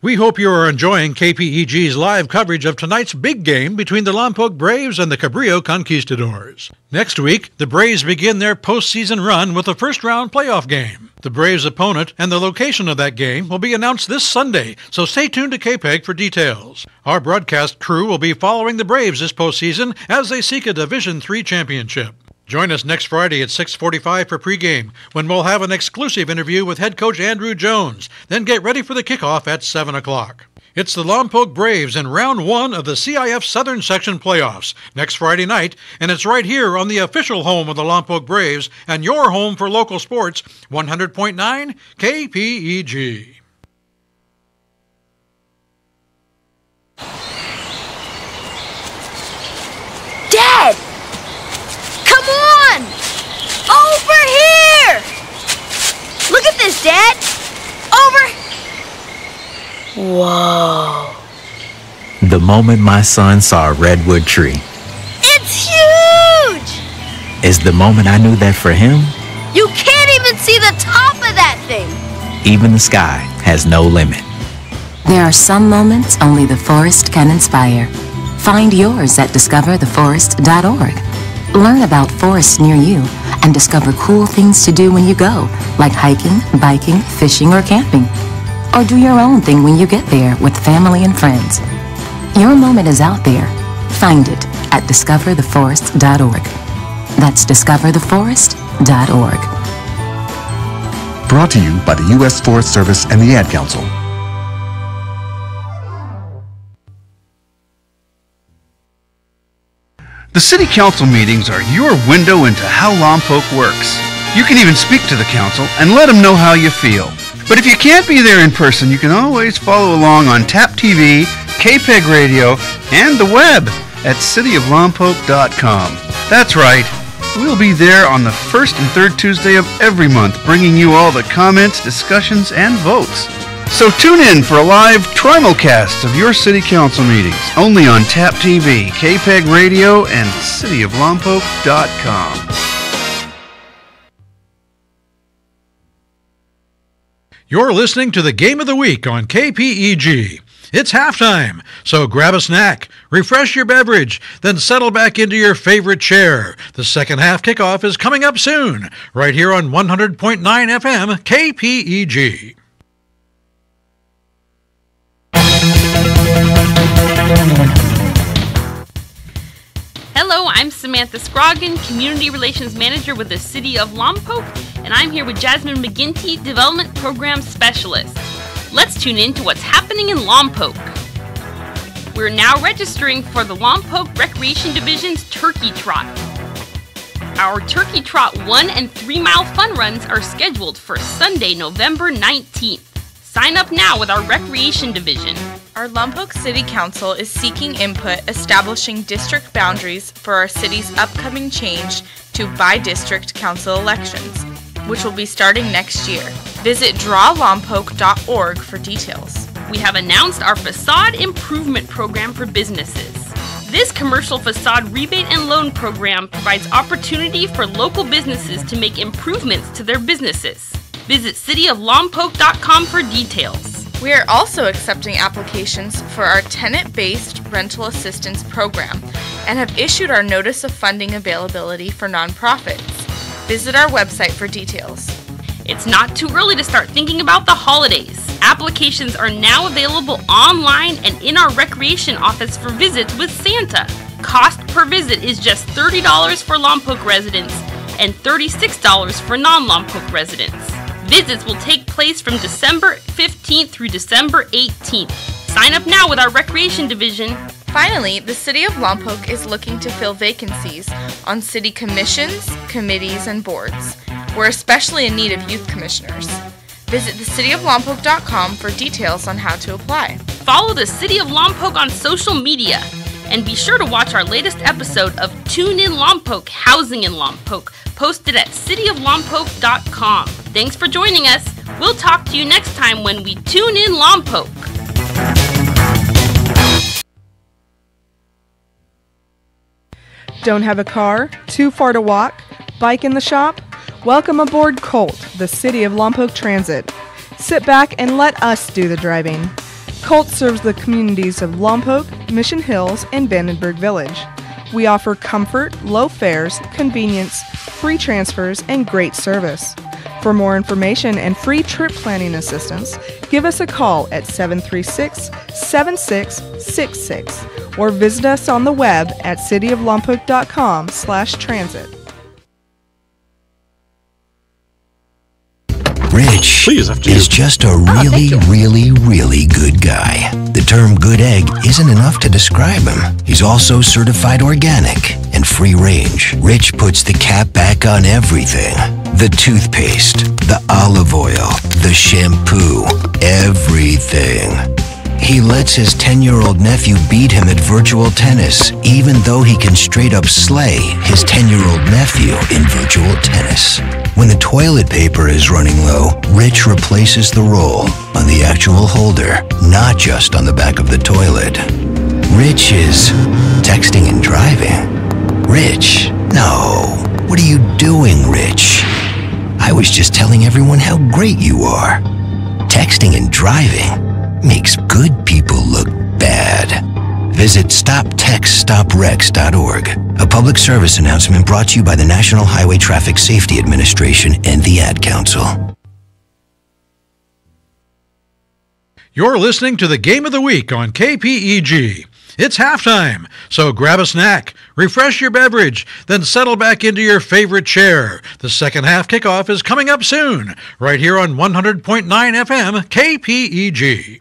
We hope you are enjoying KPEG's live coverage of tonight's big game between the Lompoc Braves and the Cabrillo Conquistadores. Next week, the Braves begin their postseason run with a first-round playoff game. The Braves' opponent and the location of that game will be announced this Sunday, so stay tuned to KPEG for details. Our broadcast crew will be following the Braves this postseason as they seek a Division III championship. Join us next Friday at 6:45 for pregame, when we'll have an exclusive interview with head coach Andrew Jones. Then get ready for the kickoff at 7 o'clock. It's the Lompoc Braves in Round 1 of the CIF Southern Section Playoffs next Friday night, and it's right here on the official home of the Lompoc Braves and your home for local sports, 100.9 KPEG. Dad! Come on! Over here! Look at this, Dad! Over! Whoa. The moment my son saw a redwood tree It's huge! is the moment I knew that for him, You can't even see the top of that thing! even the sky has no limit. There are some moments only the forest can inspire. Find yours at discovertheforest.org. Learn about forests near you and discover cool things to do when you go, like hiking, biking, fishing, or camping. Or do your own thing when you get there with family and friends. Your moment is out there. Find it at discovertheforest.org. That's discovertheforest.org. Brought to you by the U.S. Forest Service and the Ad Council. The City Council meetings are your window into how Lompoc works. You can even speak to the council and let them know how you feel. But if you can't be there in person, you can always follow along on TAP TV, KPEG Radio, and the web at cityoflompoc.com. That's right. We'll be there on the first and third Tuesday of every month, bringing you all the comments, discussions, and votes. So tune in for a live trimulcast of your City Council meetings, only on TAP TV, KPEG Radio, and cityoflompoc.com. You're listening to the Game of the Week on KPEG. It's halftime, so grab a snack, refresh your beverage, then settle back into your favorite chair. The second half kickoff is coming up soon, right here on 100.9 FM KPEG. Hello, I'm Samantha Scroggin, Community Relations Manager with the City of Lompoc, and I'm here with Jasmine McGinty, Development Program Specialist. Let's tune in to what's happening in Lompoc. We're now registering for the Lompoc Recreation Division's Turkey Trot. Our Turkey Trot 1 and 3 mile fun runs are scheduled for Sunday, November 19th. Sign up now with our Recreation Division. Our Lompoc City Council is seeking input establishing district boundaries for our city's upcoming change to by-district council elections, which will be starting next year. Visit drawlompoc.org for details. We have announced our facade improvement program for businesses. This commercial facade rebate and loan program provides opportunity for local businesses to make improvements to their businesses. Visit cityoflompoc.com for details. We are also accepting applications for our tenant-based rental assistance program and have issued our notice of funding availability for nonprofits. Visit our website for details. It's not too early to start thinking about the holidays. Applications are now available online and in our recreation office for visits with Santa. Cost per visit is just $30 for Lompoc residents and $36 for non-Lompoc residents. Visits will take place from December 15th through December 18th. Sign up now with our Recreation Division. Finally, the City of Lompoc is looking to fill vacancies on city commissions, committees, and boards. We're especially in need of youth commissioners. Visit thecityoflompoc.com for details on how to apply. Follow the City of Lompoc on social media. And be sure to watch our latest episode of Tune in Lompoc, Housing in Lompoc, posted at cityoflompoc.com. Thanks for joining us. We'll talk to you next time when we tune in Lompoc. Don't have a car? Too far to walk? Bike in the shop? Welcome aboard Colt, the City of Lompoc Transit. Sit back and let us do the driving. Colt serves the communities of Lompoc, Mission Hills, and Vandenberg Village. We offer comfort, low fares, convenience, free transfers, and great service. For more information and free trip planning assistance, give us a call at 736-7666 or visit us on the web at cityoflompoc.com/transit. Rich is just a really good guy. The term good egg isn't enough to describe him. He's also certified organic and free range. Rich puts the cap back on everything. The toothpaste, the olive oil, the shampoo, everything. He lets his 10-year-old nephew beat him at virtual tennis, even though he can straight up slay his 10-year-old nephew in virtual tennis. When the toilet paper is running low, Rich replaces the roll on the actual holder, not just on the back of the toilet. Rich is texting and driving. Rich, no. What are you doing, Rich? I was just telling everyone how great you are. Texting and driving makes good people look bad. Visit StopTextStopWrecks.org, a public service announcement brought to you by the National Highway Traffic Safety Administration and the Ad Council. You're listening to the Game of the Week on KPEG. It's halftime, so grab a snack, refresh your beverage, then settle back into your favorite chair. The second half kickoff is coming up soon, right here on 100.9 FM KPEG.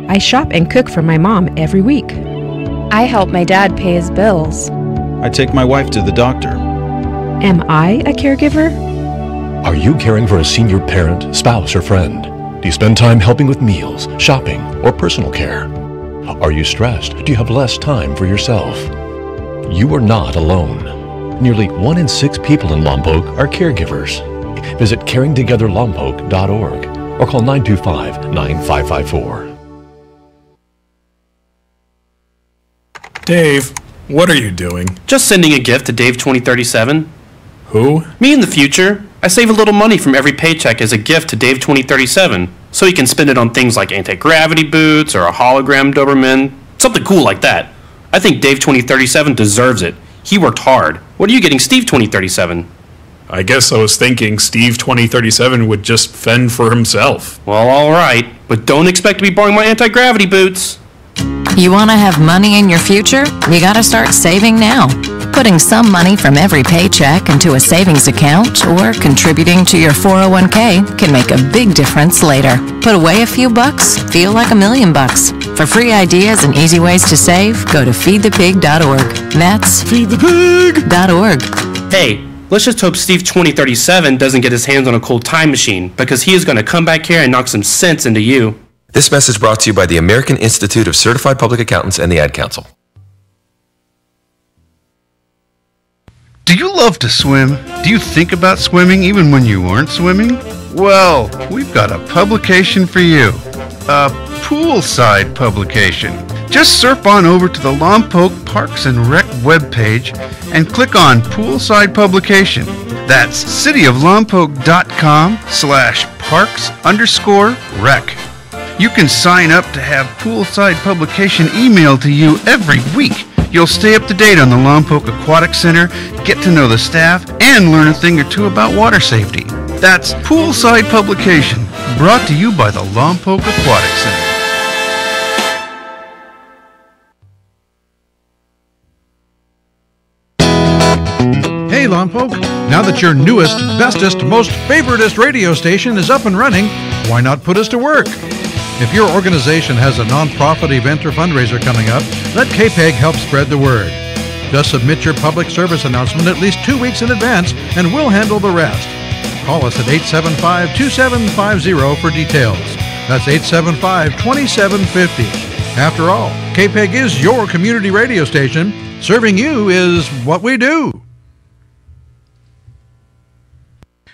I shop and cook for my mom every week. I help my dad pay his bills. I take my wife to the doctor. Am I a caregiver? Are you caring for a senior parent, spouse, or friend? Do you spend time helping with meals, shopping, or personal care? Are you stressed? Do you have less time for yourself? You are not alone. Nearly 1 in 6 people in Lompoc are caregivers. Visit caringtogetherlompoc.org or call 925-9554. Dave, what are you doing? Just sending a gift to Dave 2037. Who? Me in the future. I save a little money from every paycheck as a gift to Dave 2037, so he can spend it on things like anti-gravity boots or a hologram Doberman, something cool like that. I think Dave 2037 deserves it. He worked hard. What are you getting Steve 2037? I guess I was thinking Steve 2037 would just fend for himself. Well, alright, but don't expect to be borrowing my anti-gravity boots. You want to have money in your future? You got to start saving now. Putting some money from every paycheck into a savings account or contributing to your 401k can make a big difference later. Put away a few bucks, feel like $1 million. For free ideas and easy ways to save, go to feedthepig.org. That's feedthepig.org. Hey, let's just hope Steve 2037 doesn't get his hands on a cool time machine, because he is going to come back here and knock some sense into you. This message brought to you by the American Institute of Certified Public Accountants and the Ad Council. Do you love to swim? Do you think about swimming even when you aren't swimming? Well, we've got a publication for you. A poolside publication. Just surf on over to the Lompoc Parks and Rec webpage and click on Poolside Publication. That's cityoflompoc.com/parks_rec. You can sign up to have Poolside Publication emailed to you every week. You'll stay up to date on the Lompoc Aquatic Center, get to know the staff, and learn a thing or two about water safety. That's Poolside Publication, brought to you by the Lompoc Aquatic Center. Hey Lompoc, now that your newest, bestest, most favoritist radio station is up and running, why not put us to work? If your organization has a nonprofit event or fundraiser coming up, let KPEG help spread the word. Just submit your public service announcement at least 2 weeks in advance and we'll handle the rest. Call us at 875-2750 for details. That's 875-2750. After all, KPEG is your community radio station. Serving you is what we do.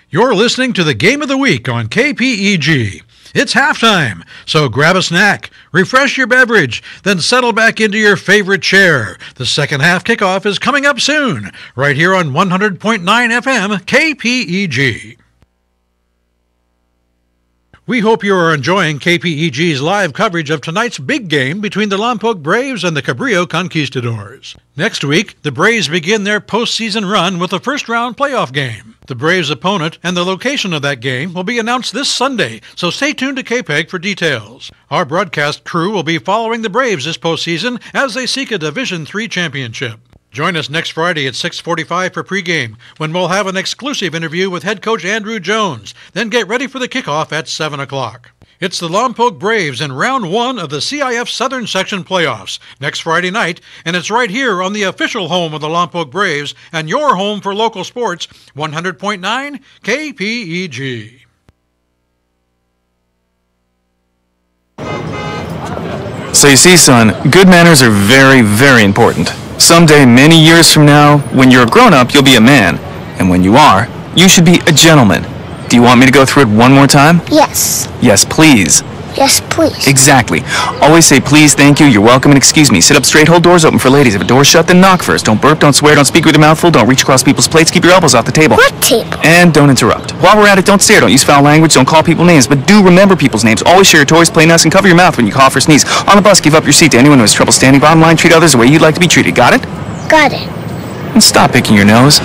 You're listening to the Game of the Week on KPEG. It's halftime, so grab a snack, refresh your beverage, then settle back into your favorite chair. The second half kickoff is coming up soon, right here on 100.9 FM KPEG. We hope you are enjoying KPEG's live coverage of tonight's big game between the Lompoc Braves and the Cabrillo Conquistadores. Next week, the Braves begin their postseason run with a first-round playoff game. The Braves' opponent and the location of that game will be announced this Sunday, so stay tuned to KPEG for details. Our broadcast crew will be following the Braves this postseason as they seek a Division III championship. Join us next Friday at 6:45 for pregame, when we'll have an exclusive interview with head coach Andrew Jones. Then get ready for the kickoff at 7 o'clock. It's the Lompoc Braves in round 1 of the CIF Southern Section playoffs next Friday night, and it's right here on the official home of the Lompoc Braves and your home for local sports, 100.9 KPEG. So you see, son, good manners are very, very important. Someday, many years from now, when you're a grown-up, you'll be a man. And when you are, you should be a gentleman. Do you want me to go through it one more time? Yes. Yes, please. Yes, please. Exactly. Always say please, thank you, you're welcome, and excuse me. Sit up straight, hold doors open for ladies. If a door's shut, then knock first. Don't burp, don't swear, don't speak with your mouth full, don't reach across people's plates, keep your elbows off the table. What table? And don't interrupt. While we're at it, don't stare, don't use foul language, don't call people names, but do remember people's names. Always share your toys, play nice, and cover your mouth when you cough or sneeze. On the bus, give up your seat to anyone who has trouble standing. Bottom line, treat others the way you'd like to be treated. Got it? Got it. And stop picking your nose.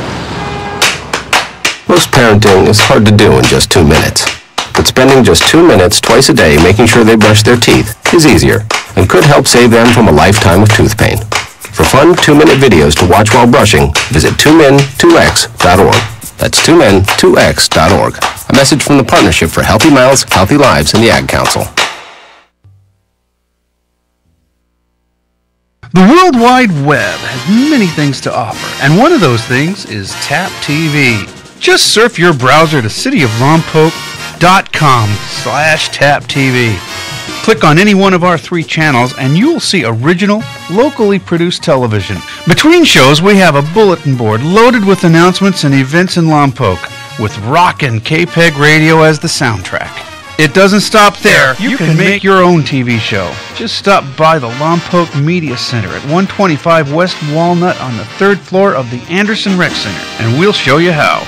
Most parenting is hard to do in just 2 minutes. But spending just 2 minutes twice a day making sure they brush their teeth is easier and could help save them from a lifetime of tooth pain. For fun 2-minute videos to watch while brushing, visit 2min2x.org. That's 2min2x.org. A message from the Partnership for Healthy Mouths, Healthy Lives, and the Ad Council. The World Wide Web has many things to offer, and one of those things is Tap TV. Just surf your browser to cityoflompoc.com/taptv. Click on any one of our 3 channels and you'll see original, locally produced television. Between shows, we have a bulletin board loaded with announcements and events in Lompoc, with rockin' KPEG radio as the soundtrack. It doesn't stop there. You can make your own TV show. Just stop by the Lompoc Media Center at 125 West Walnut on the 3rd floor of the Anderson Rec Center, and we'll show you how.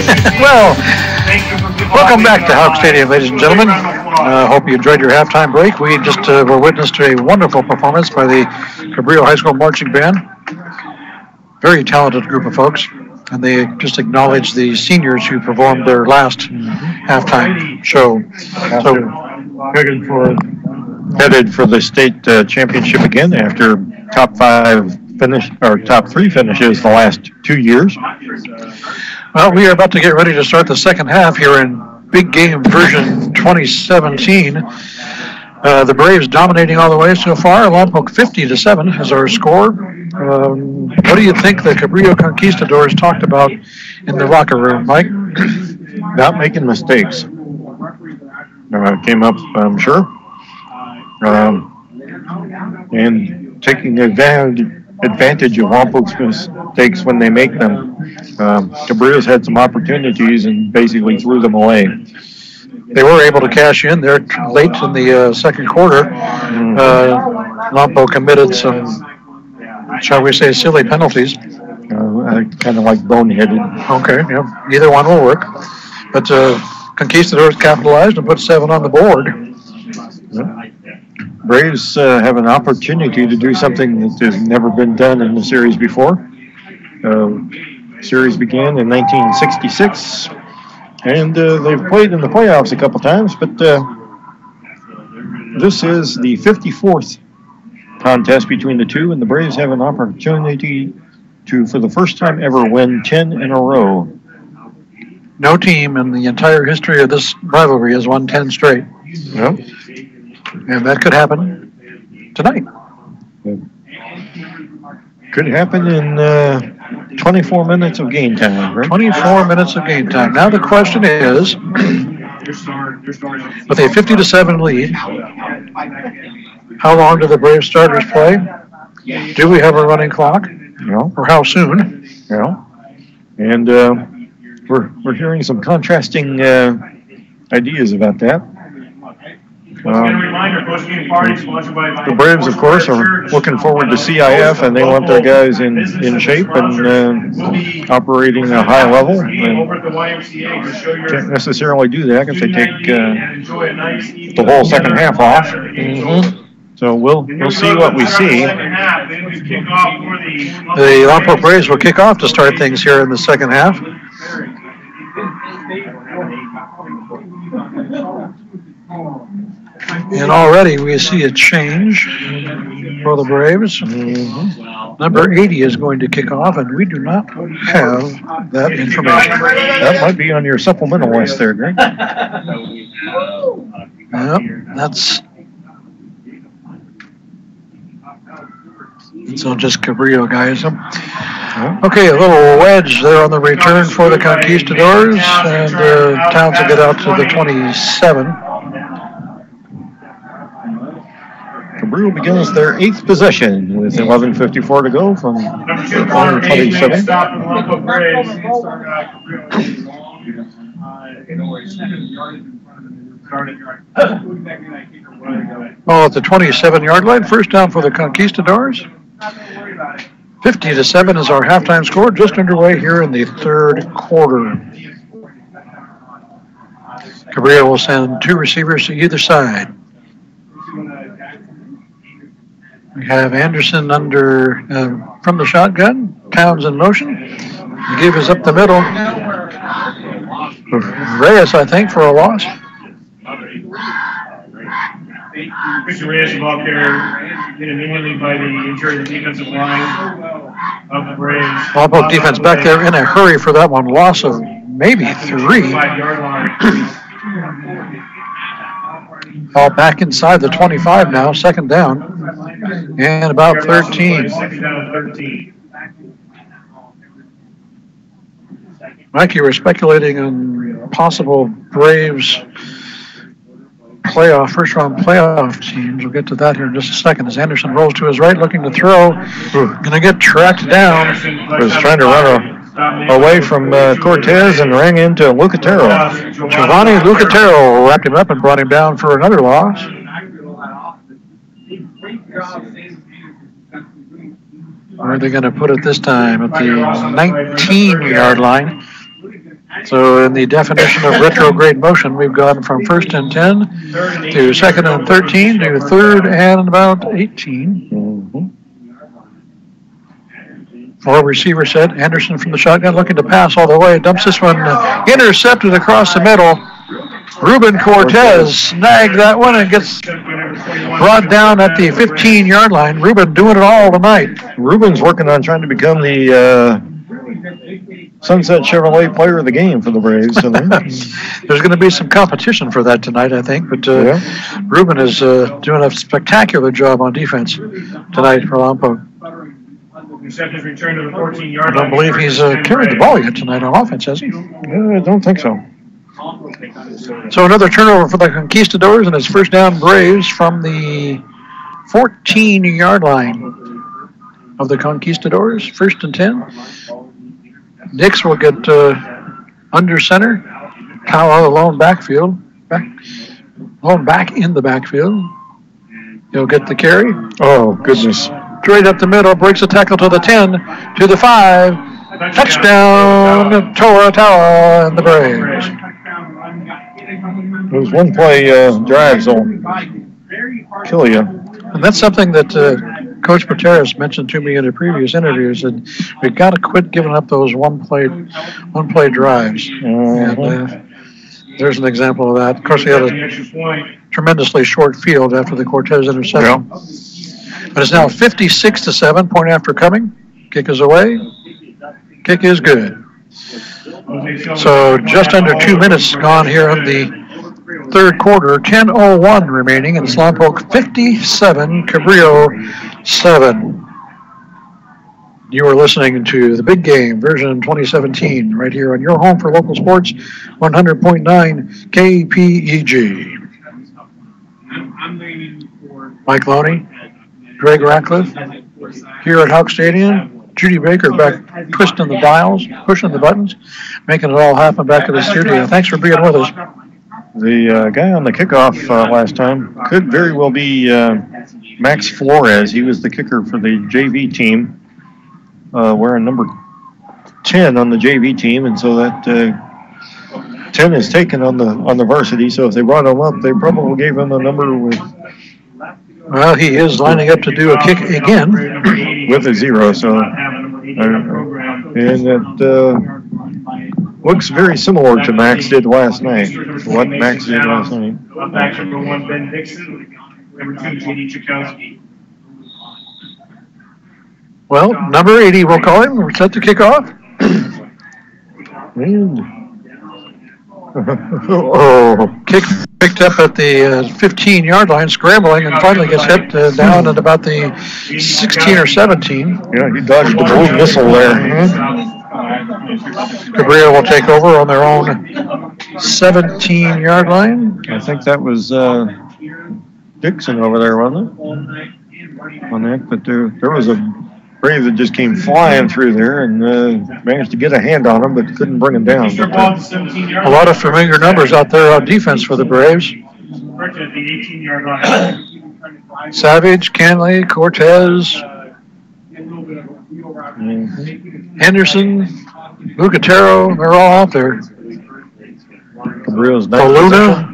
Well, welcome back to Houck Stadium, ladies and gentlemen. Hope you enjoyed your halftime break. We just were witness to a wonderful performance by the Cabrillo High School Marching Band. Very talented group of folks. And they just acknowledged the seniors who performed their last halftime show. Headed for the state championship again after top three finishes the last 2 years. Well, we are about to get ready to start the second half here in Big Game version 2017. The Braves dominating all the way so far. Lompoc 50-7 is our score. What do you think the Cabrillo Conquistadors talked about in the locker room, Mike? Not making mistakes. Came up, I'm sure. And taking advantage of Lompoc's mistakes when they make them. Cabrillo's had some opportunities and basically threw them away. They were able to cash in there late in the second quarter. Lompoc committed some, shall we say, silly penalties. Kind of like boneheaded. Okay, yeah, either one will work. But Conquistadors capitalized and put 7 on the board. Yeah. Braves have an opportunity to do something that has never been done in the series before. Series began in 1966, and they've played in the playoffs a couple times, but this is the 54th contest between the two, and the Braves have an opportunity to, for the first time ever, win 10 in a row. No team in the entire history of this rivalry has won 10 straight. Yep. And that could happen tonight. Could happen in 24 minutes of game time, right? 24 minutes of game time. Now the question is, with a 50-7 lead, how long do the Braves starters play? Do we have a running clock? No. Or how soon? No. And we're hearing some contrasting ideas about that. The Braves, of course, are looking forward to CIF, and they want their guys in shape and operating a high level. And can't necessarily do that if they take the whole second half off. So we'll see what we see. The Lompoc Braves will kick off to start things here in the second half. And already we see a change for the Braves. Number 80 is going to kick off, and we do not have that information. That might be on your supplemental list there, Greg. Yep, that's so just Cabrillo guys. Okay, a little wedge there on the return for the Conquistadors, and Towns will get out to the 27. Cabrillo begins their 8th possession with 11:54 to go from the 27. At the 27-yard line, first down for the Conquistadors. 50-7 is our halftime score, just underway here in the third quarter. Cabrillo will send 2 receivers to either side. We have Anderson under from the shotgun. Towns in motion. The give is up the middle. Reyes, I think, for a loss. Mr. Reyes is out there hit immediately by the interior defensive line of the Braves. Lompoc defense back there in a hurry for that one. Loss of maybe 3. Ball back inside the 25 now, second down. And about 13. Mike, you were speculating on possible Braves first-round playoff teams. We'll get to that here in just a second. As Anderson rolls to his right, looking to throw. Going to get tracked down. Was trying to run away from Cortez and ran into Lucatero. Giovanni Lucatero wrapped him up and brought him down for another loss. Where are they going to put it this time? At the 19-yard line. So in the definition of retrograde motion, we've gone from 1st and 10 to 2nd and 13 to 3rd and about 18. For receiver set, Anderson from the shotgun looking to pass all the way. Dumps this one intercepted across the middle. Ruben Cortez snagged that one and gets brought down at the 15-yard line. Ruben doing it all tonight. Ruben's working on trying to become the Sunset Chevrolet player of the game for the Braves. So there's going to be some competition for that tonight, I think. But Ruben is doing a spectacular job on defense tonight for Lompoc. Return to the 14-yard line. I don't believe he's carried the ball yet tonight on offense, has he? I don't think so. So another turnover for the Conquistadors, and it's first down Braves from the 14-yard line of the Conquistadors. 1st and 10. Dix will get under center. Kyle alone backfield. Alone back in the backfield. He'll get the carry. Oh, goodness. Straight up the middle, breaks the tackle to the 10, to the 5. Touchdown, Toa and the Braves. Those one-play drives will kill you. And that's something that Coach Pateras mentioned to me in a previous interview, is that we've got to quit giving up those one-play drives. And there's an example of that. Of course, he had a tremendously short field after the Cortez interception. Yeah. But it's now 56-7, point after coming. Kick is away. Kick is good. So just under 2 minutes gone here in the third quarter. 10:01 remaining. And it's Lompoc 57, Cabrillo 7. You are listening to the Big Game version 2017 right here on your home for local sports, 100.9 KPEG. Mike Loney, Greg Ratcliffe here at Hawk Stadium. Judy Baker back twisting the dials, pushing the buttons, making it all happen back at the studio. Thanks for being with us. The guy on the kickoff last time could very well be Max Flores. He was the kicker for the JV team, wearing number 10 on the JV team, and so that 10 is taken on the varsity. So if they brought him up, they probably gave him a number with. Well, he is lining up to do a kick again with a 0. So, and it looks very similar to Max did last night. What Max did last night. Number 1, Ben Dixon. Number 2, J.D. Chakowski. Well, number 80, we'll call him. We're set to kick off. Kick picked up at the 15-yard line, scrambling, and finally gets hit down at about the 16 or 17. Yeah, he dodged the blue missile there. Cabrillo will take over on their own 17-yard line. I think that was Dixon over there, wasn't it? On that, but there was a Brave that just came flying through there and managed to get a hand on him, but couldn't bring him down. But, a lot of familiar numbers out there on defense for the Braves. Savage, Canley, Cortez, Henderson, Lucatero, they're all out there. Paluna.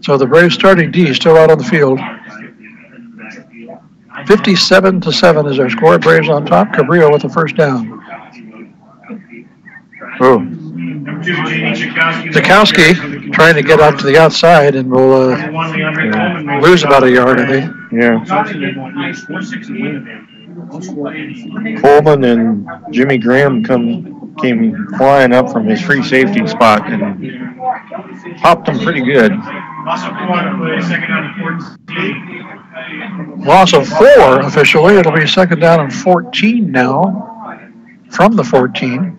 So the Braves starting D is still out on the field. 57-7 is our score. Braves on top. Cabrillo with the first down. Oh. Chakowski trying to get out to the outside and will lose about a yard, I think. Yeah. Coleman and Jimmy Graham came flying up from his free safety spot and popped them pretty good. Loss of 4 officially. It'll be second down and 14 now from the 14.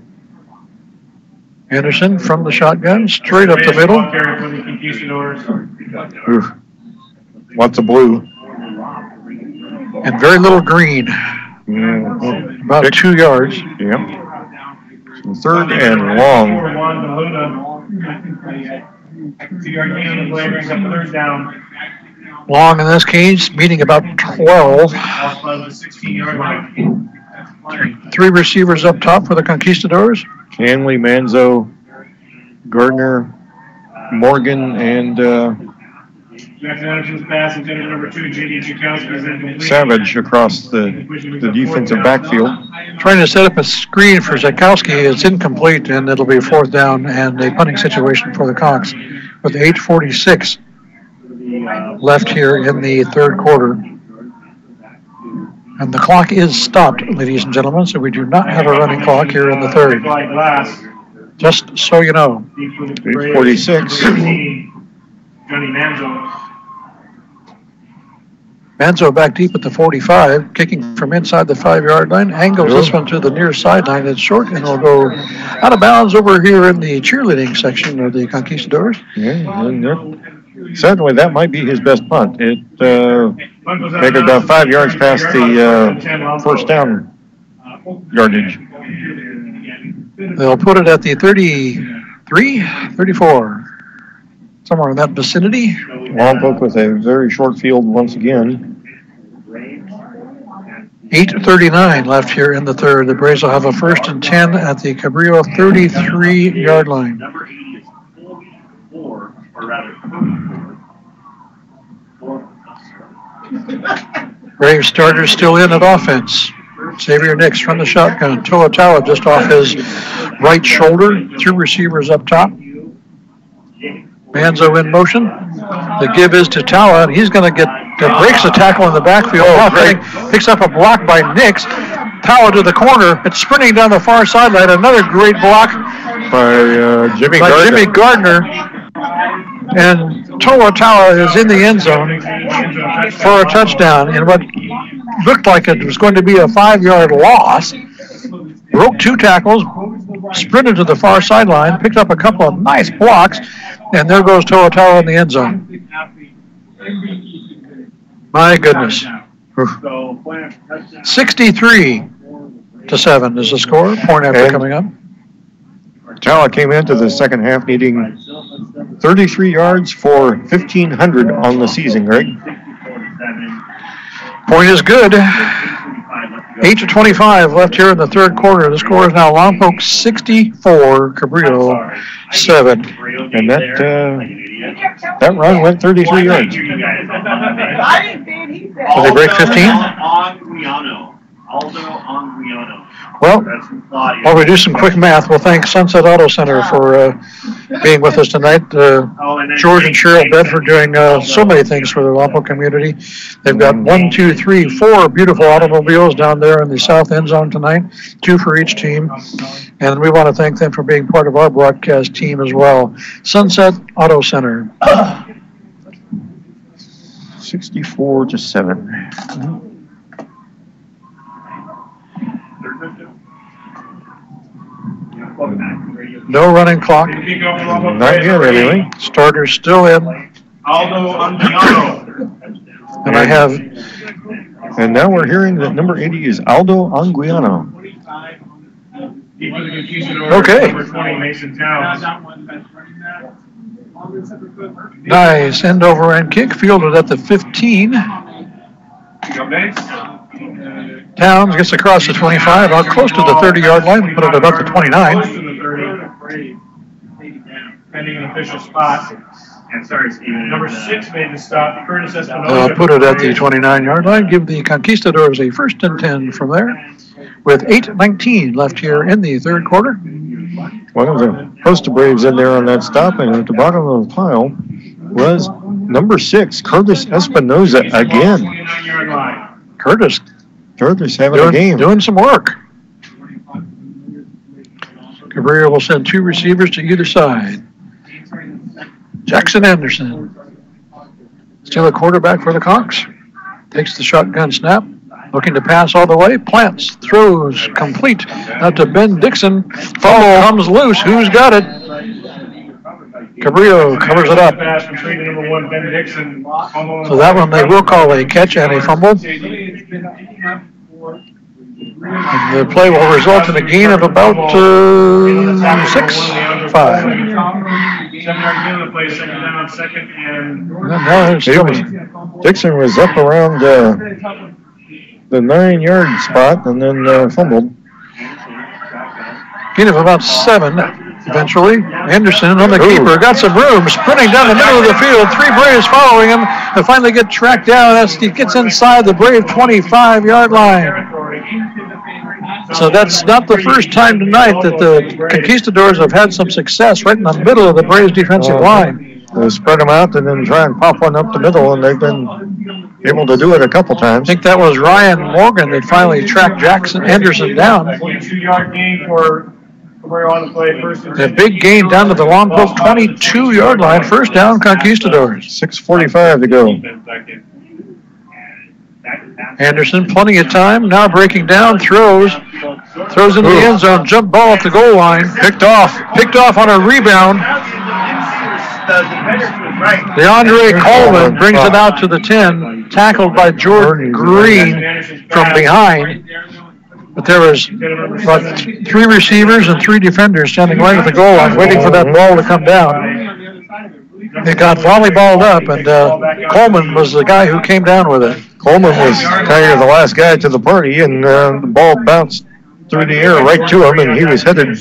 Anderson from the shotgun, straight up the middle. Oof. Lots of blue. And very little green. Yeah. About 2 yards. Yep. Third and long. Long in this case, meeting about 12. Three receivers up top for the Conquistadors. Hanley, Manzo, Gardner, Morgan, and Savage across the defensive backfield. Trying to set up a screen for Zakowski. It's incomplete, and it'll be 4th down and a punting situation for the Conks with 8:46 left here in the third quarter. And the clock is stopped, ladies and gentlemen, so we do not have a running clock here in the third. Just so you know. 8:46. Johnny Manzo. Manzo back deep at the 45, kicking from inside the 5-yard line. Angles this one to the near sideline. It's short and will go out of bounds over here in the cheerleading section of the Conquistadors. Yeah, and certainly that might be his best punt. It take about 5 yards past the first down yardage. They'll put it at the 33, 34. Somewhere in that vicinity. Lompoc with a very short field once again. 8:39 left here in the third. The Braves will have a 1st and 10 at the Cabrillo 33-yard line. Braves starters still in at offense. Xavier Nix from the shotgun. Toa just off his right shoulder. 2 receivers up top. Manzo in motion. The give is to Tawa, and he's going to breaks the tackle in the backfield. Picks up a block by Nix. Tawa to the corner. It's sprinting down the far sideline. Another great block by Jimmy Gardner. And Tawa is in the end zone for a touchdown in what looked like it was going to be a 5-yard loss. Broke 2 tackles, sprinted to the far sideline, picked up a couple of nice blocks, and there goes Toa in the end zone. My goodness. 63-7 is the score. Point after coming up. Tawa came into the second half needing 33 yards for 1,500 on the season, Greg. Point is good. 8:25 left here in the third quarter. The score is now Lompoc 64, Cabrillo 7. And that run went 33 yards. Did they break 15? Well, while we do some quick math, we'll thank Sunset Auto Center for being with us tonight. George and Cheryl Bedford doing so many things for the Lompoc community. They've got 4 beautiful automobiles down there in the south end zone tonight, 2 for each team. And we want to thank them for being part of our broadcast team as well. Sunset Auto Center. 64-7. No running clock. Not yet, anyway. Starters still in. And I have. And now we're hearing that number 80 is Aldo Anguiano. Okay. Nice end over end kick, fielded at the 15. Towns gets across the 25, out close to the 30-yard line, put it about the 29. Pending an official spot. And sorry, Stephen. Number 6 made the stop. Curtis Espinosa. Put it at the 29-yard line. Give the Conquistadors a 1st and 10 from there, with 8:19 left here in the third quarter. One of the host of Braves in there on that stop, and at the bottom of the pile was number 6, Curtis Espinosa again. Curtis having a game. Doing some work. Cabrillo will send 2 receivers to either side. Jackson Anderson, still a quarterback for the Conks. Takes the shotgun snap, looking to pass all the way. Plants, throws, complete. Out to Ben Dixon. Fumble comes loose. Who's got it? Cabrillo covers it up. So that one they will call a catch and a fumble. And the play will result in a gain of about 6-5. Dixon was up around the the 9-yard spot and then fumbled. Gain of about 7 eventually. Anderson on the keeper, got some room, sprinting down the middle of the field. 3 Braves following him to finally get tracked down as he gets inside the Brave 25-yard line. So that's not the first time tonight that the Conquistadors have had some success right in the middle of the Braves defensive line. They spread them out and then try and pop one up the middle, and they've been able to do it a couple times. I think that was Ryan Morgan that finally tracked Anderson down. 22-yard gain for on the play. A big gain down to the Lompoc 22-yard line. First down, Conquistadors. 6:45 to go. Anderson, plenty of time. Now breaking down, throws into the end zone. Jump ball at the goal line. Picked off on a rebound. DeAndre Coleman brings it out to the 10. Tackled by Jordan Green from behind. But there was about 3 receivers and 3 defenders standing right at the goal line waiting for that ball to come down. It got volleyballed up, and Coleman was the guy who came down with it. Coleman was kind of the last guy to the party, and the ball bounced through the air right to him, and he was headed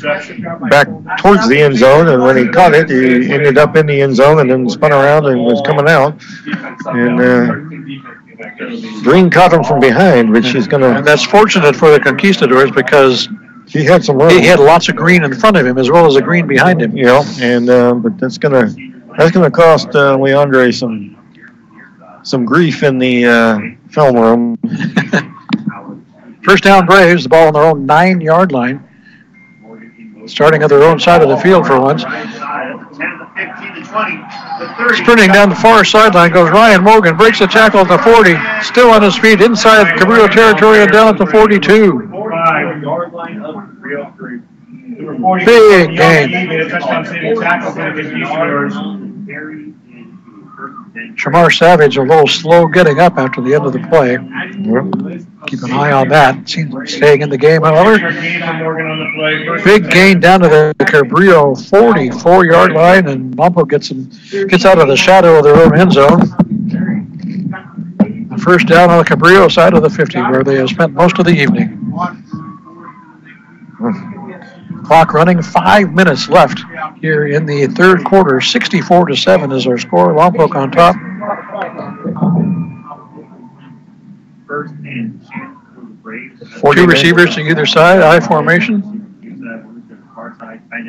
back towards the end zone, and when he caught it, he ended up in the end zone and then spun around and was coming out. And Green caught him from behind, which is going to... And that's fortunate for the Conquistadors because he had some room. He had lots of green in front of him as well as a green behind him. Yeah, and but that's going to cost Leandre some grief in the film room. First down Braves, the ball on their own 9-yard line. Starting at their own side of the field for once. Sprinting down the far sideline goes Ryan Morgan, breaks the tackle at the 40, still on his feet inside Cabrillo territory and down at the 42. Big gain. Shamar Savage a little slow getting up after the end of the play. Keep an eye on that. Seems like staying in the game, however. Big gain down to the Cabrillo 44-yard line, and Lompoc gets out of the shadow of their own end zone. First down on the Cabrillo side of the 50, where they have spent most of the evening. Clock running, 5 minutes left here in the third quarter. 64-7 is our score. Lompoc on top. Two receivers to either side, I formation.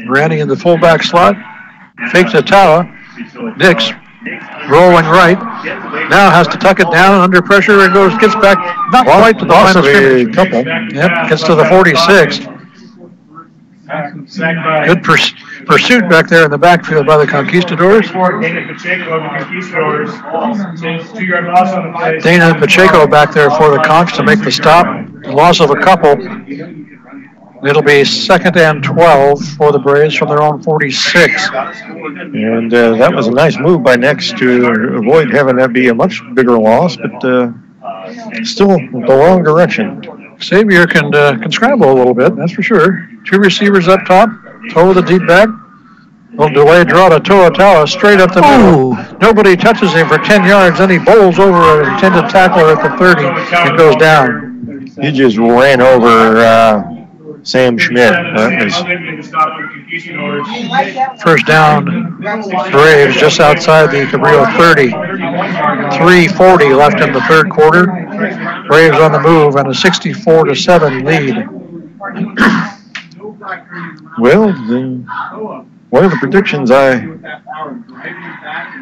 Granny in the fullback slot. Fakes a tower. Dix rolling right. Now has to tuck it down under pressure and gets back not quite to the line of scrimmage. Yep, gets to the 46. Good pursuit back there in the backfield by the Conquistadors. Dana Pacheco back there for the Conks to make the stop. Loss of a couple. It'll be 2nd and 12 for the Braves from their own 46. And that was a nice move by Nex to avoid having that be a much bigger loss, but still the wrong direction. Xavier can scramble a little bit, that's for sure. 2 receivers up top, toe of the deep back. Little delayed draw to Toa straight up the middle. Nobody touches him for 10 yards, then he bowls over an intended tackler at the 30 and goes down. He just ran over Sam Schmidt. First down, Braves just outside the Cabrillo 30. 3:40 left in the third quarter. Braves on the move and a 64-7 lead. Well, one of the predictions I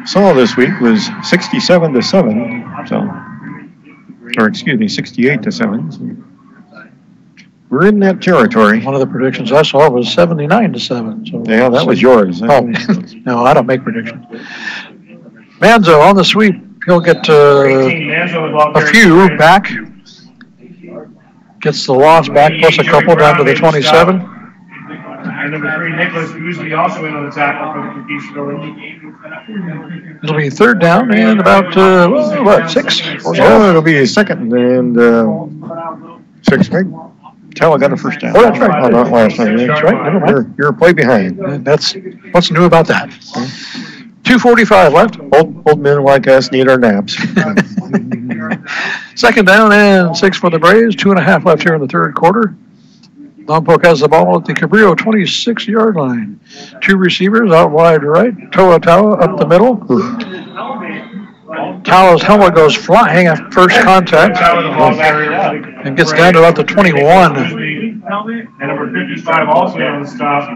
saw this week was 67-7. So, or excuse me, 68-7. So we're in that territory. One of the predictions I saw was 79-7. So yeah, that was yours. Oh, no, I don't make predictions. Manzo on the sweep. He'll get a few back. Gets the loss back plus a couple down to the 27. And number 3, Nicholas Guzzi, also in on the tackle for the Conquistadors. It'll be third down and about, 6? Oh, it'll be 2nd and 6, right? Tala got a first down. Oh, that's right. Oh, not last time. That's right. Never mind. You're a play behind. That's what's new about that. 2:45 left. Old men like us need our naps. Second down and 6 for the Braves. 2.5 left here in the third quarter. Lompoc has the ball at the Cabrillo 26-yard line. 2 receivers out wide right. Toa up the middle. Tao's helmet goes flying at first contact and gets down to about the 21. And number 55 also on the stop.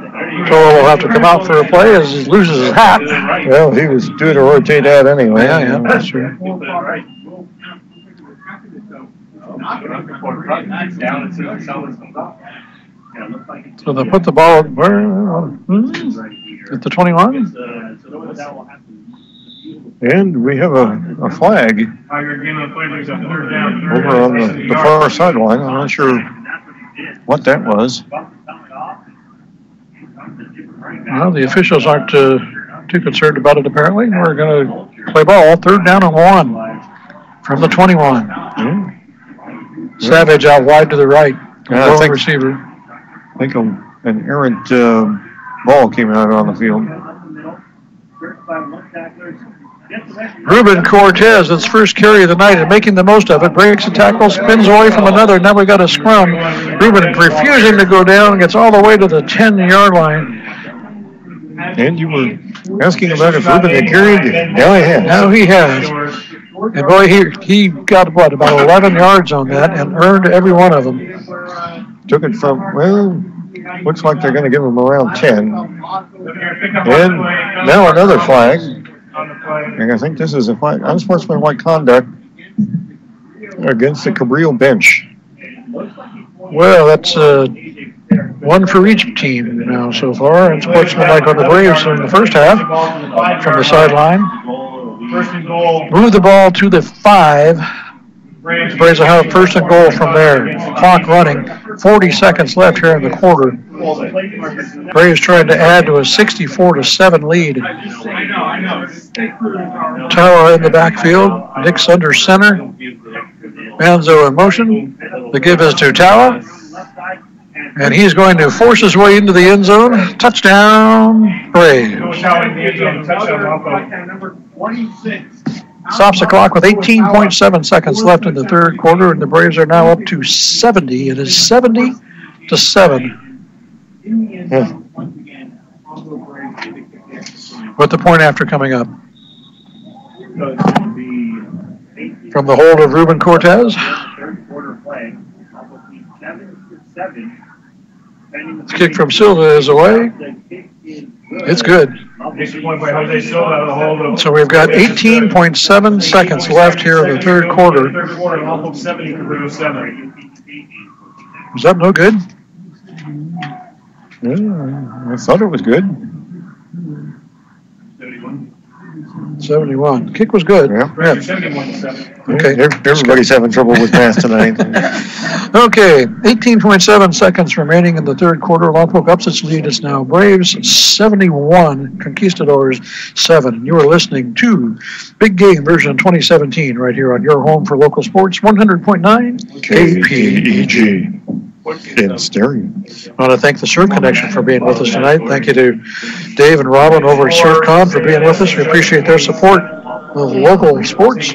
Toa will have to come out for a play as he loses his hat. Well, he was due to rotate out anyway. Yeah, that's true. So they put the ball at the 21. And we have a flag over on the far sideline. I'm not sure what that was. Well, the officials aren't too concerned about it, apparently. We're going to play ball. Third down and 1 from the 21. Savage out wide to the right. I think receiver. I think an errant ball came out on the field. Ruben Cortez, its first carry of the night, and making the most of it. Breaks a tackle, spins away from another. Now we got a scrum. Ruben refusing to go down, gets all the way to the 10-yard line. And you were asking about if Ruben had carried. Now he has. Now he has. And boy, he got, about 11 yards on that and earned every one of them. Took it from, well, looks like they're going to give him around 10. And now another flag. And I think this is a flag, unsportsmanlike conduct against the Cabrillo bench. Well, that's one for each team now so far. Unsportsmanlike on the Braves in the first half from the sideline. Move the ball to the 5. Braves will have first and goal from there. Clock running. 40 seconds left here in the quarter. Braves trying to add to a 64-7 lead. Tower in the backfield. Nick's under center. Manzo in motion. The give is to Tower. And he's going to force his way into the end zone. Touchdown, Braves. Stops the clock with 18.7 seconds left in the third quarter, and the Braves are now up to 70. It is 70-7. With the point after coming up. From the hold of Ruben Cortez. This kick from Silva is away. It's good. So we've got 18.7 seconds left here in the third quarter. Was that no good? Yeah, I thought it was good. 71. Kick was good. Yeah. Okay. Everybody's having trouble with math tonight. Okay. 18.7 seconds remaining in the third quarter. Lompoc ups its lead. It's now Braves 71, Conquistadores 7. You are listening to Big Game version 2017 right here on your home for local sports, 100.9 KPEG. In stereo. I want to thank the Surf Connection for being with us tonight. Thank you to Dave and Robin over at SurfCon for being with us. We appreciate their support of local sports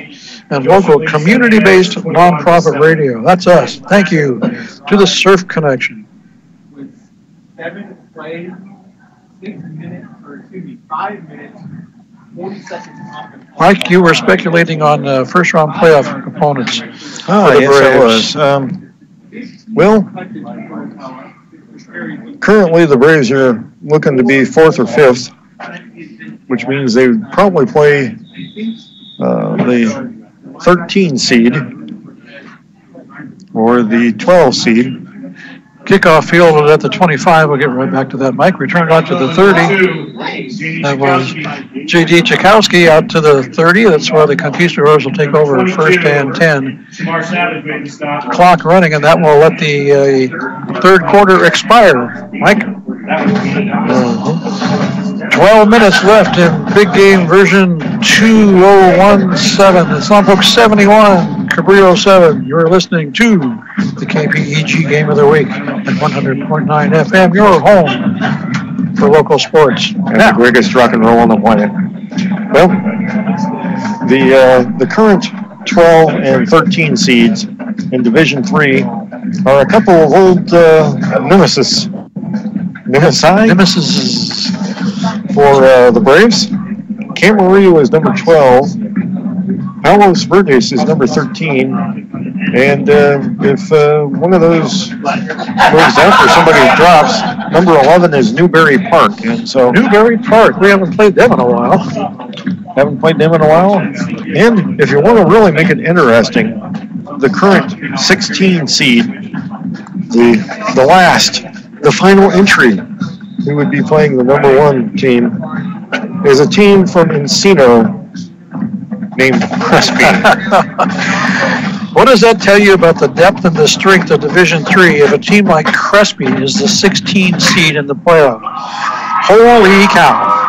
and local community-based nonprofit radio. That's us. Thank you to the Surf Connection. With 7 plays, 5 minutes, 40 seconds off. Mike, you were speculating on first-round playoff opponents. Oh, yes, I was. Well, currently the Braves are looking to be 4th or 5th, which means they would probably play the 13 seed or the 12 seed. Kickoff fielded at the 25. We'll get right back to that. Mike returned out to the 30. That was J.D. Chakowski out to the 30. That's where the Conquistadores will take over at first and 10. Clock running, and that will let the third quarter expire. Mike? 12 minutes left in Big Game version 2017. It's Lompoc 71, Cabrillo 7. You're listening to the KPEG Game of the Week at 100.9 FM, your home for local sports. And the greatest rock and roll on the planet. Well, the current 12 and 13 seeds in Division 3 are a couple of old nemesis for the Braves. Cabrillo is number 12. Palos Verdes is number 13. And if one of those goes out or somebody drops, number 11 is Newberry Park. And so Newberry Park, we haven't played them in a while. Haven't played them in a while. And if you want to really make it interesting, the current 16 seed, the final entry, who would be playing the number 1 team, is a team from Encino named Crespi. What does that tell you about the depth and the strength of Division III if a team like Crespi is the 16 seed in the playoff? Holy cow.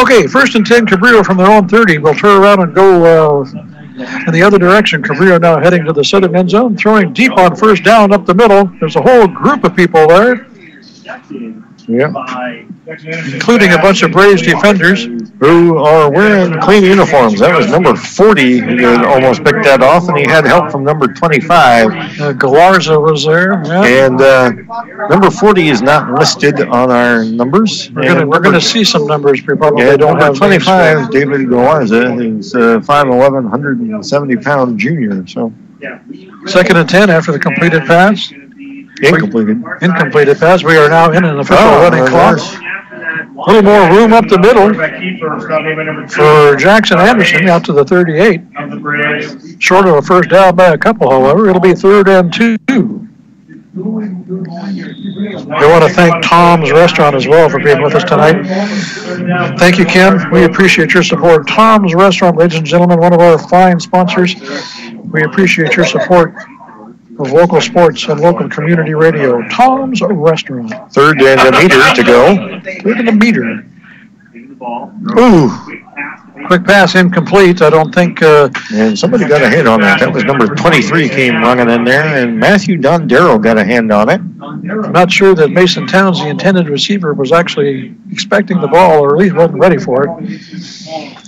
Okay, 1st and 10, Cabrillo from their own 30. We'll turn around and go in the other direction. Cabrillo now heading to the southern end zone, throwing deep on 1st down up the middle. There's a whole group of people there. Yeah. Including a bunch of Braves defenders who are wearing clean uniforms. That was number 40 who almost picked that off, and he had help from number 25. Galarza was there. Yeah. And number 40 is not listed on our numbers. We're going to see some numbers. We probably don't have 25, David Galarza. He's 5'11", 170-pound junior. So 2nd and 10 after the completed pass. Incompleted pass. We are now in an official running clock. A little more room up the middle for Jackson Anderson out to the 38. Short of a 1st down by a couple, however. It'll be 3rd and 2. I want to thank Tom's Restaurant as well for being with us tonight. Thank you, Ken. We appreciate your support. Tom's Restaurant, ladies and gentlemen, one of our fine sponsors. We appreciate your support of local sports and local community radio. Tom's Restaurant. 3rd and a meter to go. 3rd and a meter. Ooh. Quick pass incomplete. I don't think... and somebody got a hit on that. That was number 23 came running in there, and Matthew Dondero got a hand on it. I'm not sure that Mason Towns, the intended receiver, was actually expecting the ball, or at least wasn't ready for it.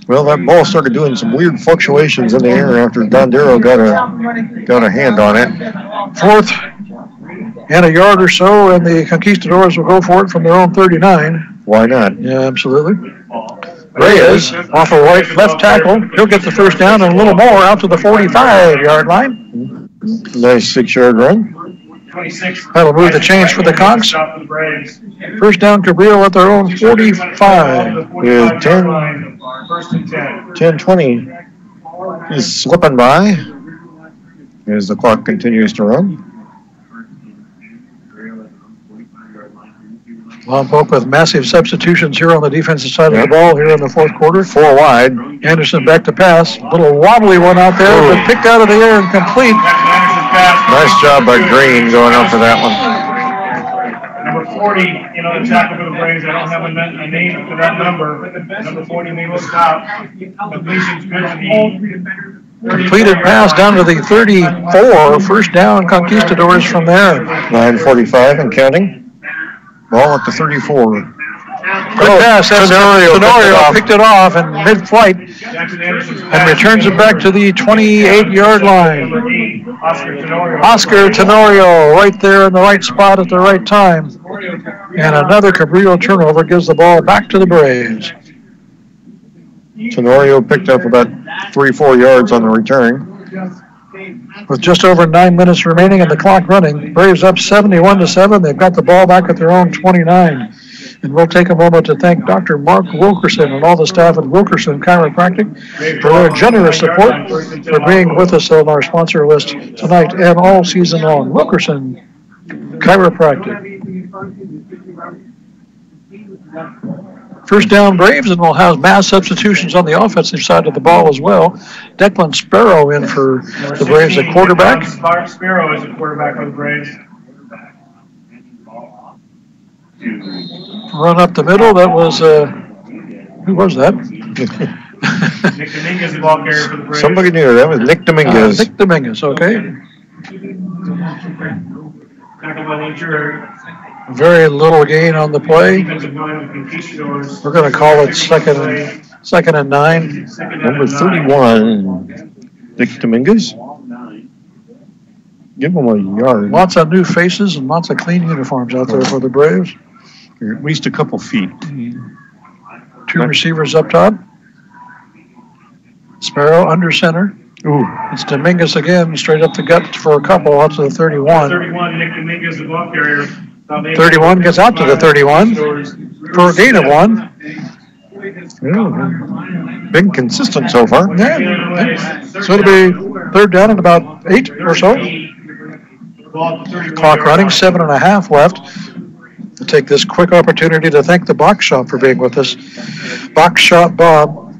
Well, that ball started doing some weird fluctuations in the air after Dondero got a hand on it. 4th and a yard or so, and the Conquistadores will go for it from their own 39. Why not? Yeah, absolutely. Reyes off a left tackle. He'll get the 1st down and a little more out to the 45-yard line. Nice 6-yard run. That'll move the chains for the Conks. 1st down, Cabrillo at their own 45. With 10-20 is slipping by as the clock continues to run. Lompoc with massive substitutions here on the defensive side of the ball here in the 4th quarter. 4 wide. Anderson back to pass. Little wobbly one out there, but picked out of the air and complete. Nice job by Green going up for that one. Number 40, the tackle for the Braves. I don't have a name for that number. Number 40 may look out. Completion's good for the completed pass down to the 34. 1st down, Conquistadors from there. 9:45 and counting. Ball at the 34. Good pass. Tenorio picked it off in mid-flight and returns it back to the 28-yard line. Oscar Tenorio right there in the right spot at the right time. And another Cabrillo turnover gives the ball back to the Braves. Tenorio picked up about 3-4 yards on the return. With just over 9 minutes remaining and the clock running, Braves up 71-7. They've got the ball back at their own 29. And we'll take a moment to thank Dr. Mark Wilkerson and all the staff at Wilkerson Chiropractic for their generous support for being with us on our sponsor list tonight and all season long. Wilkerson Chiropractic. 1st down Braves, and we'll have mass substitutions on the offensive side of the ball as well. Declan Sparrow in for the Braves at quarterback. Sparrow is a quarterback for the Braves. Run up the middle. That was, who was that? Nick Dominguez, the ball carrier for the Braves. Somebody knew. That was Nick Dominguez. Nick Dominguez, okay. Very little gain on the play. We're going to call it 2nd and 2nd and 9. Number 31, Dick Dominguez. Give him a yard. Lots of new faces and lots of clean uniforms out there for the Braves. Or at least a couple feet. 2 receivers up top. Sparrow under center. Ooh. It's Dominguez again, straight up the gut for a couple out to the 31. 31, Nick Dominguez, the ball carrier. 31 gets out to the 31 for a gain of 1. Yeah. Been consistent so far. Yeah. So it'll be 3rd down and about 8 or so. Clock running, 7.5 left. We'll take this quick opportunity to thank the Box Shop for being with us. Box Shop Bob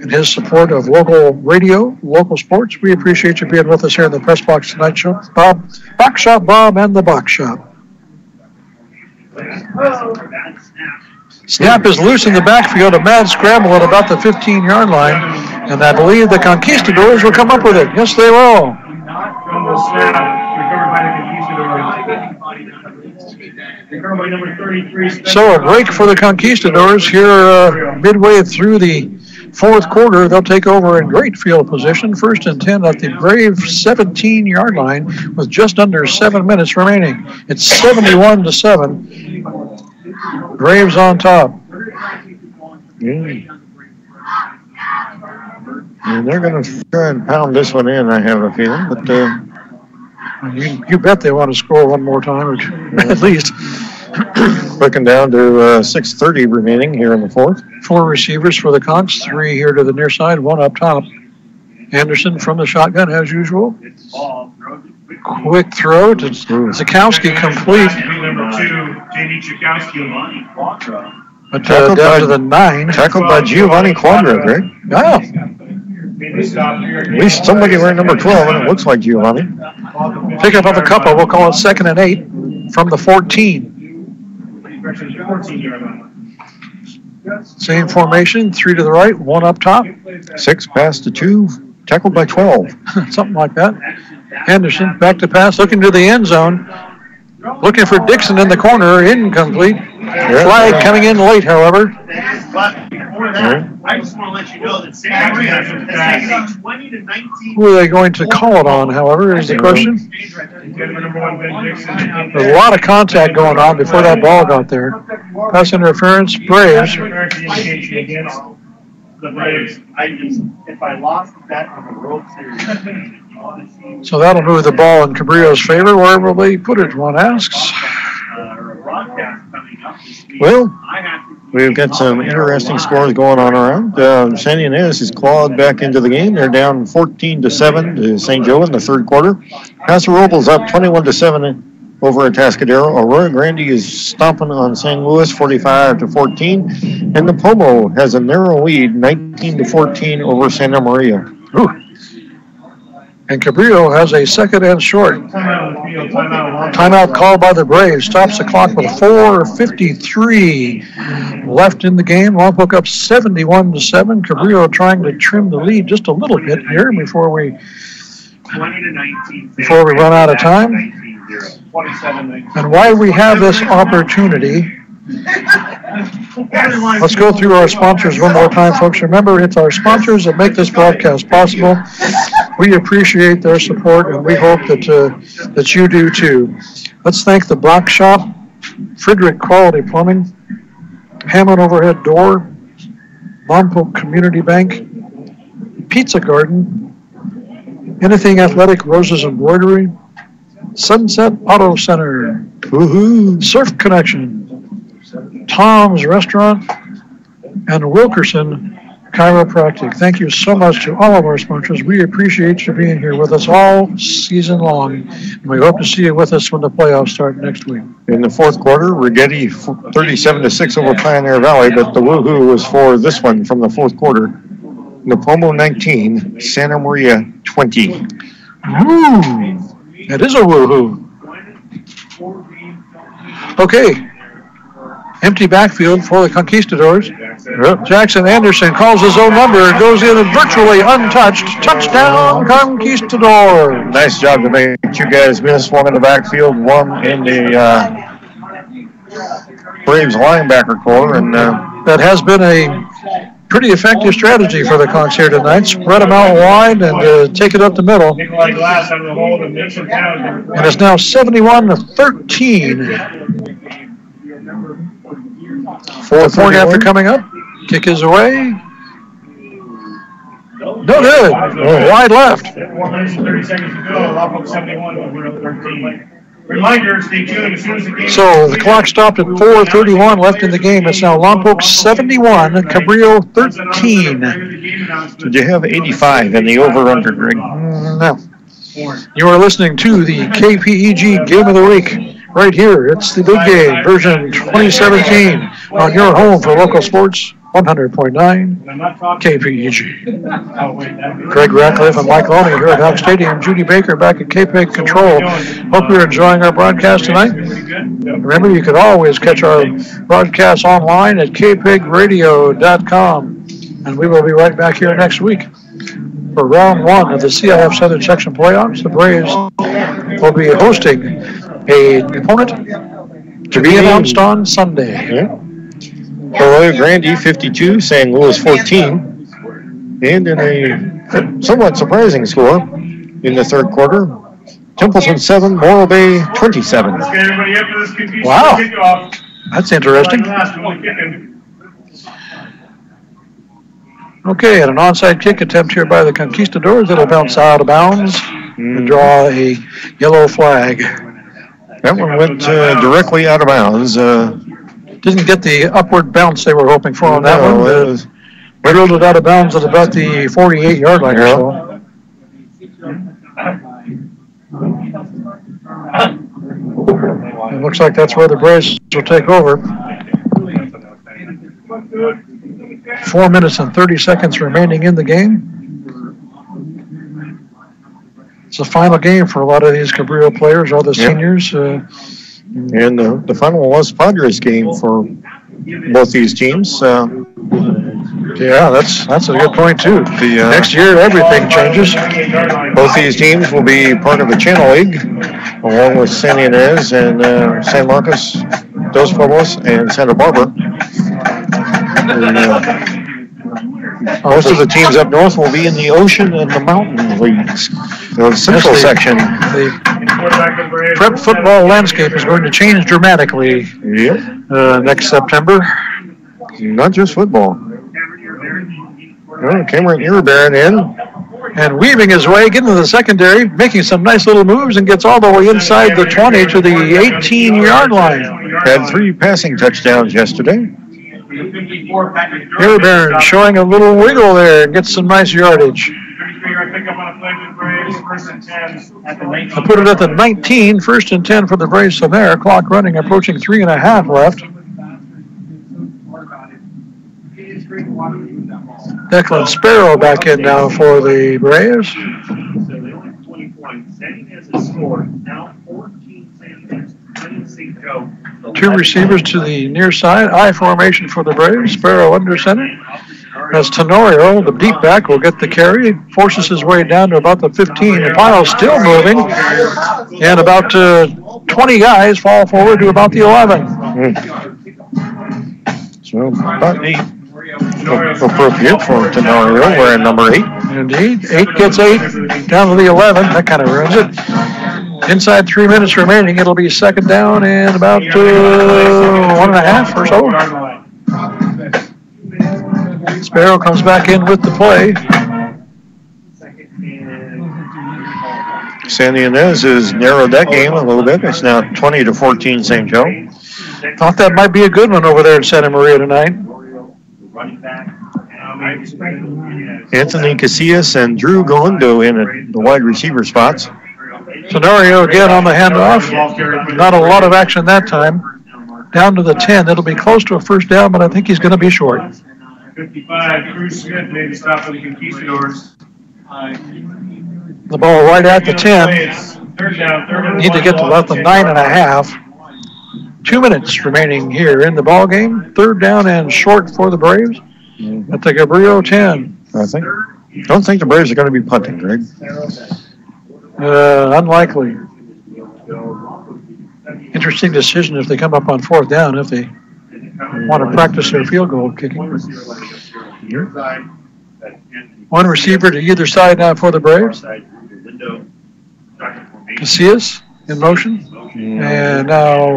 and his support of local radio, local sports. We appreciate you being with us here in the Press Box Tonight Show. Bob, Box Shop Bob and the Box Shop. Snap is loose in the backfield, a mad scramble at about the 15-yard line, and I believe the Conquistadors will come up with it. Yes, they will. So a break for the Conquistadors here midway through the 4th quarter. They'll take over in great field position. 1st and 10 at the Brave 17-yard line with just under 7 minutes remaining. It's 71-7. Braves on top. Yeah. And they're going to try and pound this one in, I have a feeling. But you bet they want to score one more time, or at least. Looking down to 6:30 remaining here in the 4th. 4 receivers for the Conks, 3 here to the near side, 1 up top. Anderson from the shotgun as usual. Quick throw to Zukowski, complete. But down to the 9. Tackled by Giovanni Quadra, right? Yeah. At least somebody wearing number 12, and it looks like Giovanni. Pick up a couple. We'll call it 2nd and 8 from the 14. Same formation, 3 to the right, 1 up top. 6 pass to 2, tackled by 12. Something like that. Anderson back to pass, looking to the end zone. Looking for Dixon in the corner, incomplete. Flag coming in late, however. I just want to let you know that Santa Maria has 20 to 19. Who are they going to call it on, however, is the question. There's a lot of contact going on before that ball got there. Pass interference, Braves. The Braves. If I lost that on the World Series. So that'll move the ball in Cabrillo's favor. Where will they put it, one asks. Well, we've got some interesting scores going on around. San Ynez is clawed back into the game. They're down 14-7 to St. Joe in the 3rd quarter. Paso Robles up 21-7 over at Atascadero. Aurora Grande is stomping on San Luis 45-14. And the Pomo has a narrow lead 19-14 over Santa Maria. Ooh. And Cabrillo has a 2nd and short. Timeout called by the Braves. Stops the clock with 4:53 left in the game. Lompoc up 71-7. Cabrillo trying to trim the lead just a little bit here before we run out of time. And why we have this opportunity, let's go through our sponsors one more time, folks. Remember, it's our sponsors that make this broadcast possible. We appreciate their support, and we hope that you do too. Let's thank the Box Shop, Friedrich Quality Plumbing, Hammond Overhead Door, Lompoc Community Bank, Pizza Garden, Anything Athletic Roses Embroidery, Sunset Auto Center, Surf Connection, Tom's Restaurant, and Wilkerson Chiropractic. Thank you so much to all of our sponsors. We appreciate you being here with us all season long, and we hope to see you with us when the playoffs start next week. In the 4th quarter, Rigetti 37-6 over Pioneer Valley, but the woohoo was for this one from the 4th quarter. Napomo 19, Santa Maria 20. Ooh, that is a woohoo. Okay. Empty backfield for the Conquistadors. Jackson Anderson calls his own number and goes in virtually untouched. Touchdown, Conquistador. Nice job to make you guys miss. One in the backfield, one in the Braves linebacker core. And that has been a Pretty effective strategy for the Conks here tonight. Spread them out wide and take it up the middle. And it's now 71-13. Fourth point after coming up. Kick is away. No good. Wide left. 4 minutes and 30 seconds to go. Lompoc 71 over 13. Reminder, stay tuned as soon as the game. So the clock stopped at 4:31 left in the game. It's now Lompoc 71, Cabrillo 13. Did you have 85 in the over-under, Greg? No. You are listening to the KPEG Game of the Week. Right here, it's the big game, version 2017, on your home for local sports, 100.9 KPEG. Craig Ratcliffe and Mike Loney here at Hawk Stadium. Judy Baker back at KPEG Control. Hope you're enjoying our broadcast tonight. Remember, you can always catch our broadcast online at kpegradio.com. And we will be right back here next week for round one of the CIF Southern Section Playoffs. The Braves will be hosting an opponent to be announced on Sunday. Yeah. Arroyo Grande 52, St. Louis 14. And in a somewhat surprising score in the third quarter, Templeton 7, Morro Bay 27. Wow, that's interesting. Okay, and an onside kick attempt here by the Conquistadores. It'll bounce out of bounds and draw a yellow flag. That one went directly out of bounds. Didn't get the upward bounce they were hoping for on that one. Drilled it out of bounds at about the 48-yard line or so. It looks like that's where the Braves will take over. 4 minutes and 30 seconds remaining in the game. It's the final game for a lot of these Cabrillo players, all the seniors. And the final was Padres game for both these teams. Yeah, that's a good point, too. Next year, everything changes. Both these teams will be part of a Channel League, along with San Ynez and San Marcos, Dos Pueblos, and Santa Barbara. Most of the teams up north will be in the Ocean and the Mountain Leagues, the Central section. The prep football landscape is going to change dramatically next September. Not just football. Cameron Earbairn in. And weaving his way, getting to the secondary, making some nice little moves, and gets all the way inside the 20 to the 18-yard line. Had 3 passing touchdowns yesterday. Earbairn showing a little wiggle there and gets some nice yardage. I put it at the 19, 1st and 10 for the Braves from there. Clock running, approaching 3.5 left. Declan Sparrow back in now for the Braves. Two receivers to the near side. I formation for the Braves. Sparrow under center. As Tenorio, the deep back, will get the carry. Forces his way down to about the 15. The pile's still moving. And about 20 guys fall forward to about the 11. So about 8. Appropriate for Tenorio, wearing number 8. Indeed. 8 gets 8. Down to the 11. That kind of ruins it. Inside 3 minutes remaining, it'll be second down and about 1.5 or so. Sparrow comes back in with the play. San Ynez has narrowed that game a little bit. It's now 20-14 St. Joe. Thought that might be a good one over there in Santa Maria tonight. Anthony Casillas and Drew Galindo in at the wide receiver spots. Tenorio again on the handoff. Not a lot of action that time. Down to the 10. It'll be close to a first down, but I think he's going to be short. 55, Cruz Smith made the stop for the Conquistadors. The ball right at the 10. Need to get to about the 9.5. 2 minutes remaining here in the ball game. Third down and short for the Braves at the Cabrillo 10. Don't think the Braves are going to be punting, Greg. Unlikely. Interesting decision if they come up on fourth down, if they want to practice their field goal kicking. One receiver to either side now for the Braves. Casillas in motion. And now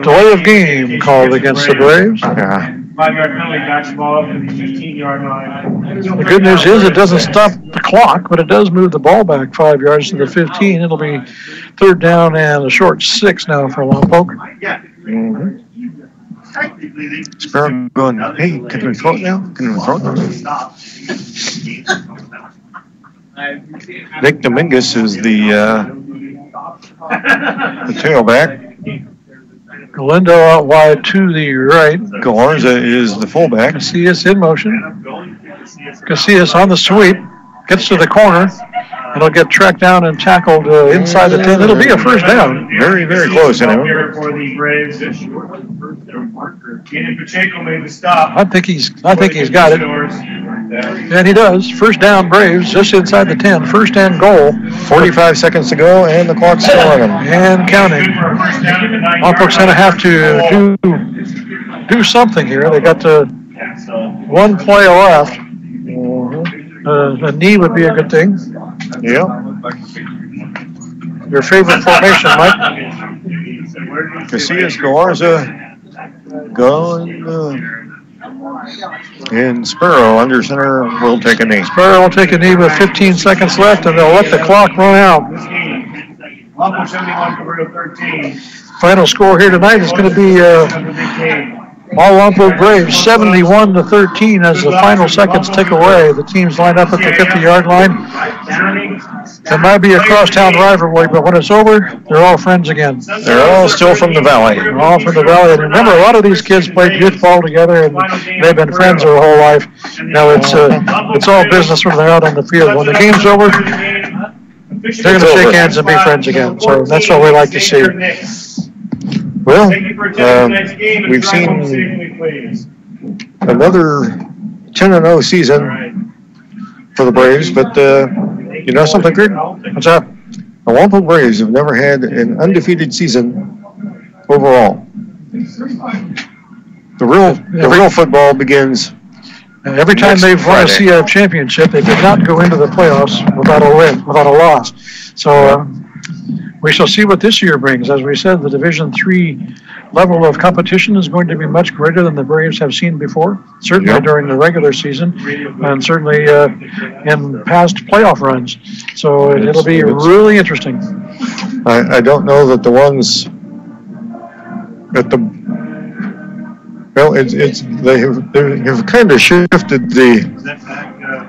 delay of game called against the Braves. 5-yard penalty, backs the ball up to the 15-yard line. The good news is it doesn't stop the clock, but it does move the ball back 5 yards to the 15. It'll be third down and a short 6 now for Lompoc. Sparrow going, hey, can we throw it now? Can we throw it now? Nick Dominguez is the tailback. Galindo out wide to the right. Galarza is the fullback. Casillas in motion. Casillas on the sweep. Gets to the corner. It'll get tracked down and tackled inside the 10. It'll be a first down. Very, very close. For the Braves. Pacheco made the stop. I think he's got it. And he does. First down, Braves, just inside the 10. First and goal. 45 seconds to go, and the clock's still running. And counting. Lompoc's going to have to do something here. They got one play left. A knee would be a good thing. Yeah. Your favorite formation, Mike? Casillas, Galarza, going, and Sparrow under center will take a knee. Sparrow will take a knee with 15 seconds left, and they'll let the clock run out. Lompoc 71, Cabrillo 13. Final score here tonight is going to be all Lompoc Braves 71-13 as the final seconds tick away. The teams line up at the 50-yard line. It might be a crosstown rivalry, but when it's over, they're all friends again. They're all still from the Valley. They're all from the Valley. And remember, a lot of these kids played youth ball together, and they've been friends their whole life. Now it's all business when they're out on the field. When the game's over, they're going to shake hands and be friends again. So that's what we like to see. Well, we've seen another 10-0 season for the Braves, but you know something, Greg? What's up? The Lompoc Braves have never had an undefeated season overall. The real football begins. Every time they've won a CIF championship, they did not go into the playoffs without a win, without a loss. So we shall see what this year brings. As we said, the Division III level of competition is going to be much greater than the Braves have seen before, certainly during the regular season, and certainly in past playoff runs. So it'll be really interesting. I don't know that the ones at the they have kind of shifted the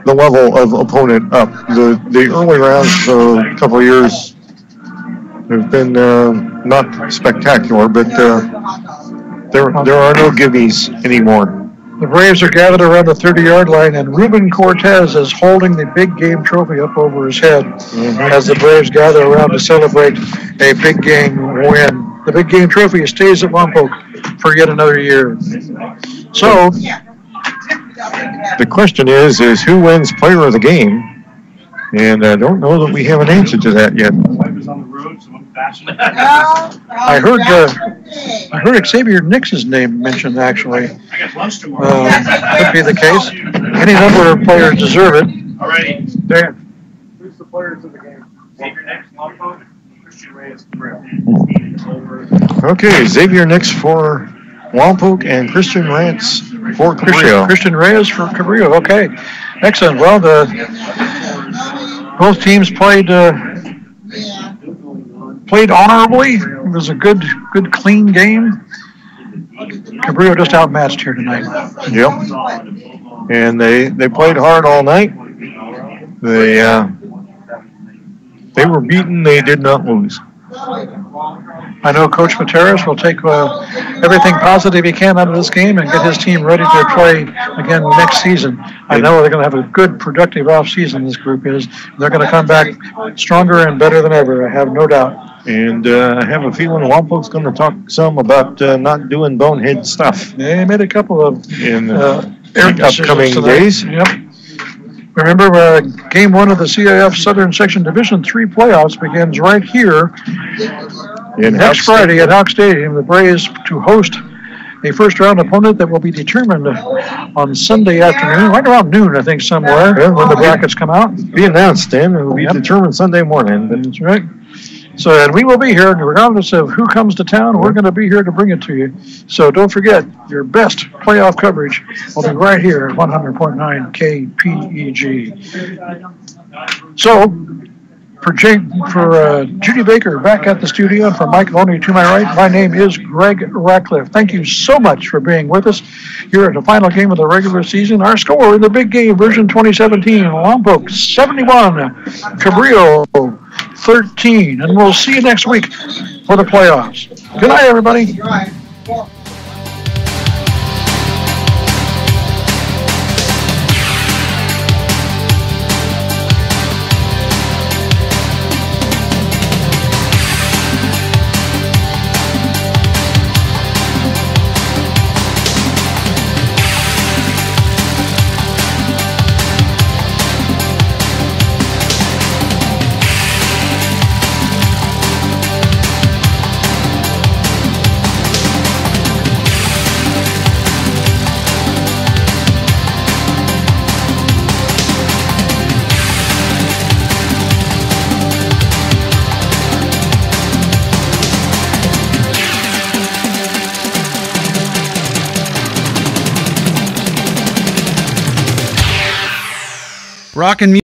level of opponent up. The early rounds a couple of years have been not spectacular, but there are no gimmies anymore. The Braves are gathered around the 30-yard line, and Ruben Cortez is holding the big game trophy up over his head as the Braves gather around to celebrate a big game win. The big game trophy stays at Lompoc for yet another year. So the question is who wins player of the game? And I don't know that we have an answer to that yet. I heard Xavier Nix's name mentioned, actually. Could be the case. Any number of players deserve it. Alrighty. There. Who's the players of the game? Xavier Nix, Lompoc, Christian Reyes, Okay, Xavier Nix for Lompoc and Christian Reyes for Cabrillo. Christian Reyes for Cabrillo. Okay, excellent. Well, both teams played honorably. It was a good, clean game. Cabrillo just outmatched here tonight. Yep. And they played hard all night. They were beaten. They did not lose. I know Coach Pateras will take everything positive he can out of this game and get his team ready to play again next season. I know they're going to have a good, productive off-season, this group is. They're going to come back stronger and better than ever, I have no doubt. And I have a feeling Lompoc's going to talk some about not doing bonehead stuff. They made a couple of in upcoming days. Yep. Remember, Game 1 of the CIF Southern Section Division III playoffs begins right here next Friday at Hawk Stadium. The Braves to host a first-round opponent that will be determined on Sunday afternoon, right around noon, I think, somewhere, when the brackets come out. Be announced, Dan. It will be determined Sunday morning. That's right. So, and we will be here, regardless of who comes to town, we're going to be here to bring it to you. So don't forget, your best playoff coverage will be right here at 100.9 KPEG. So, for Judy Baker back at the studio, and for Mike Loney to my right, my name is Greg Ratcliffe. Thank you so much for being with us here at the final game of the regular season. Our score in the big game, version 2017, Lompoc 71, Cabrillo 13, and we'll see you next week for the playoffs. Good night, everybody. Rockin'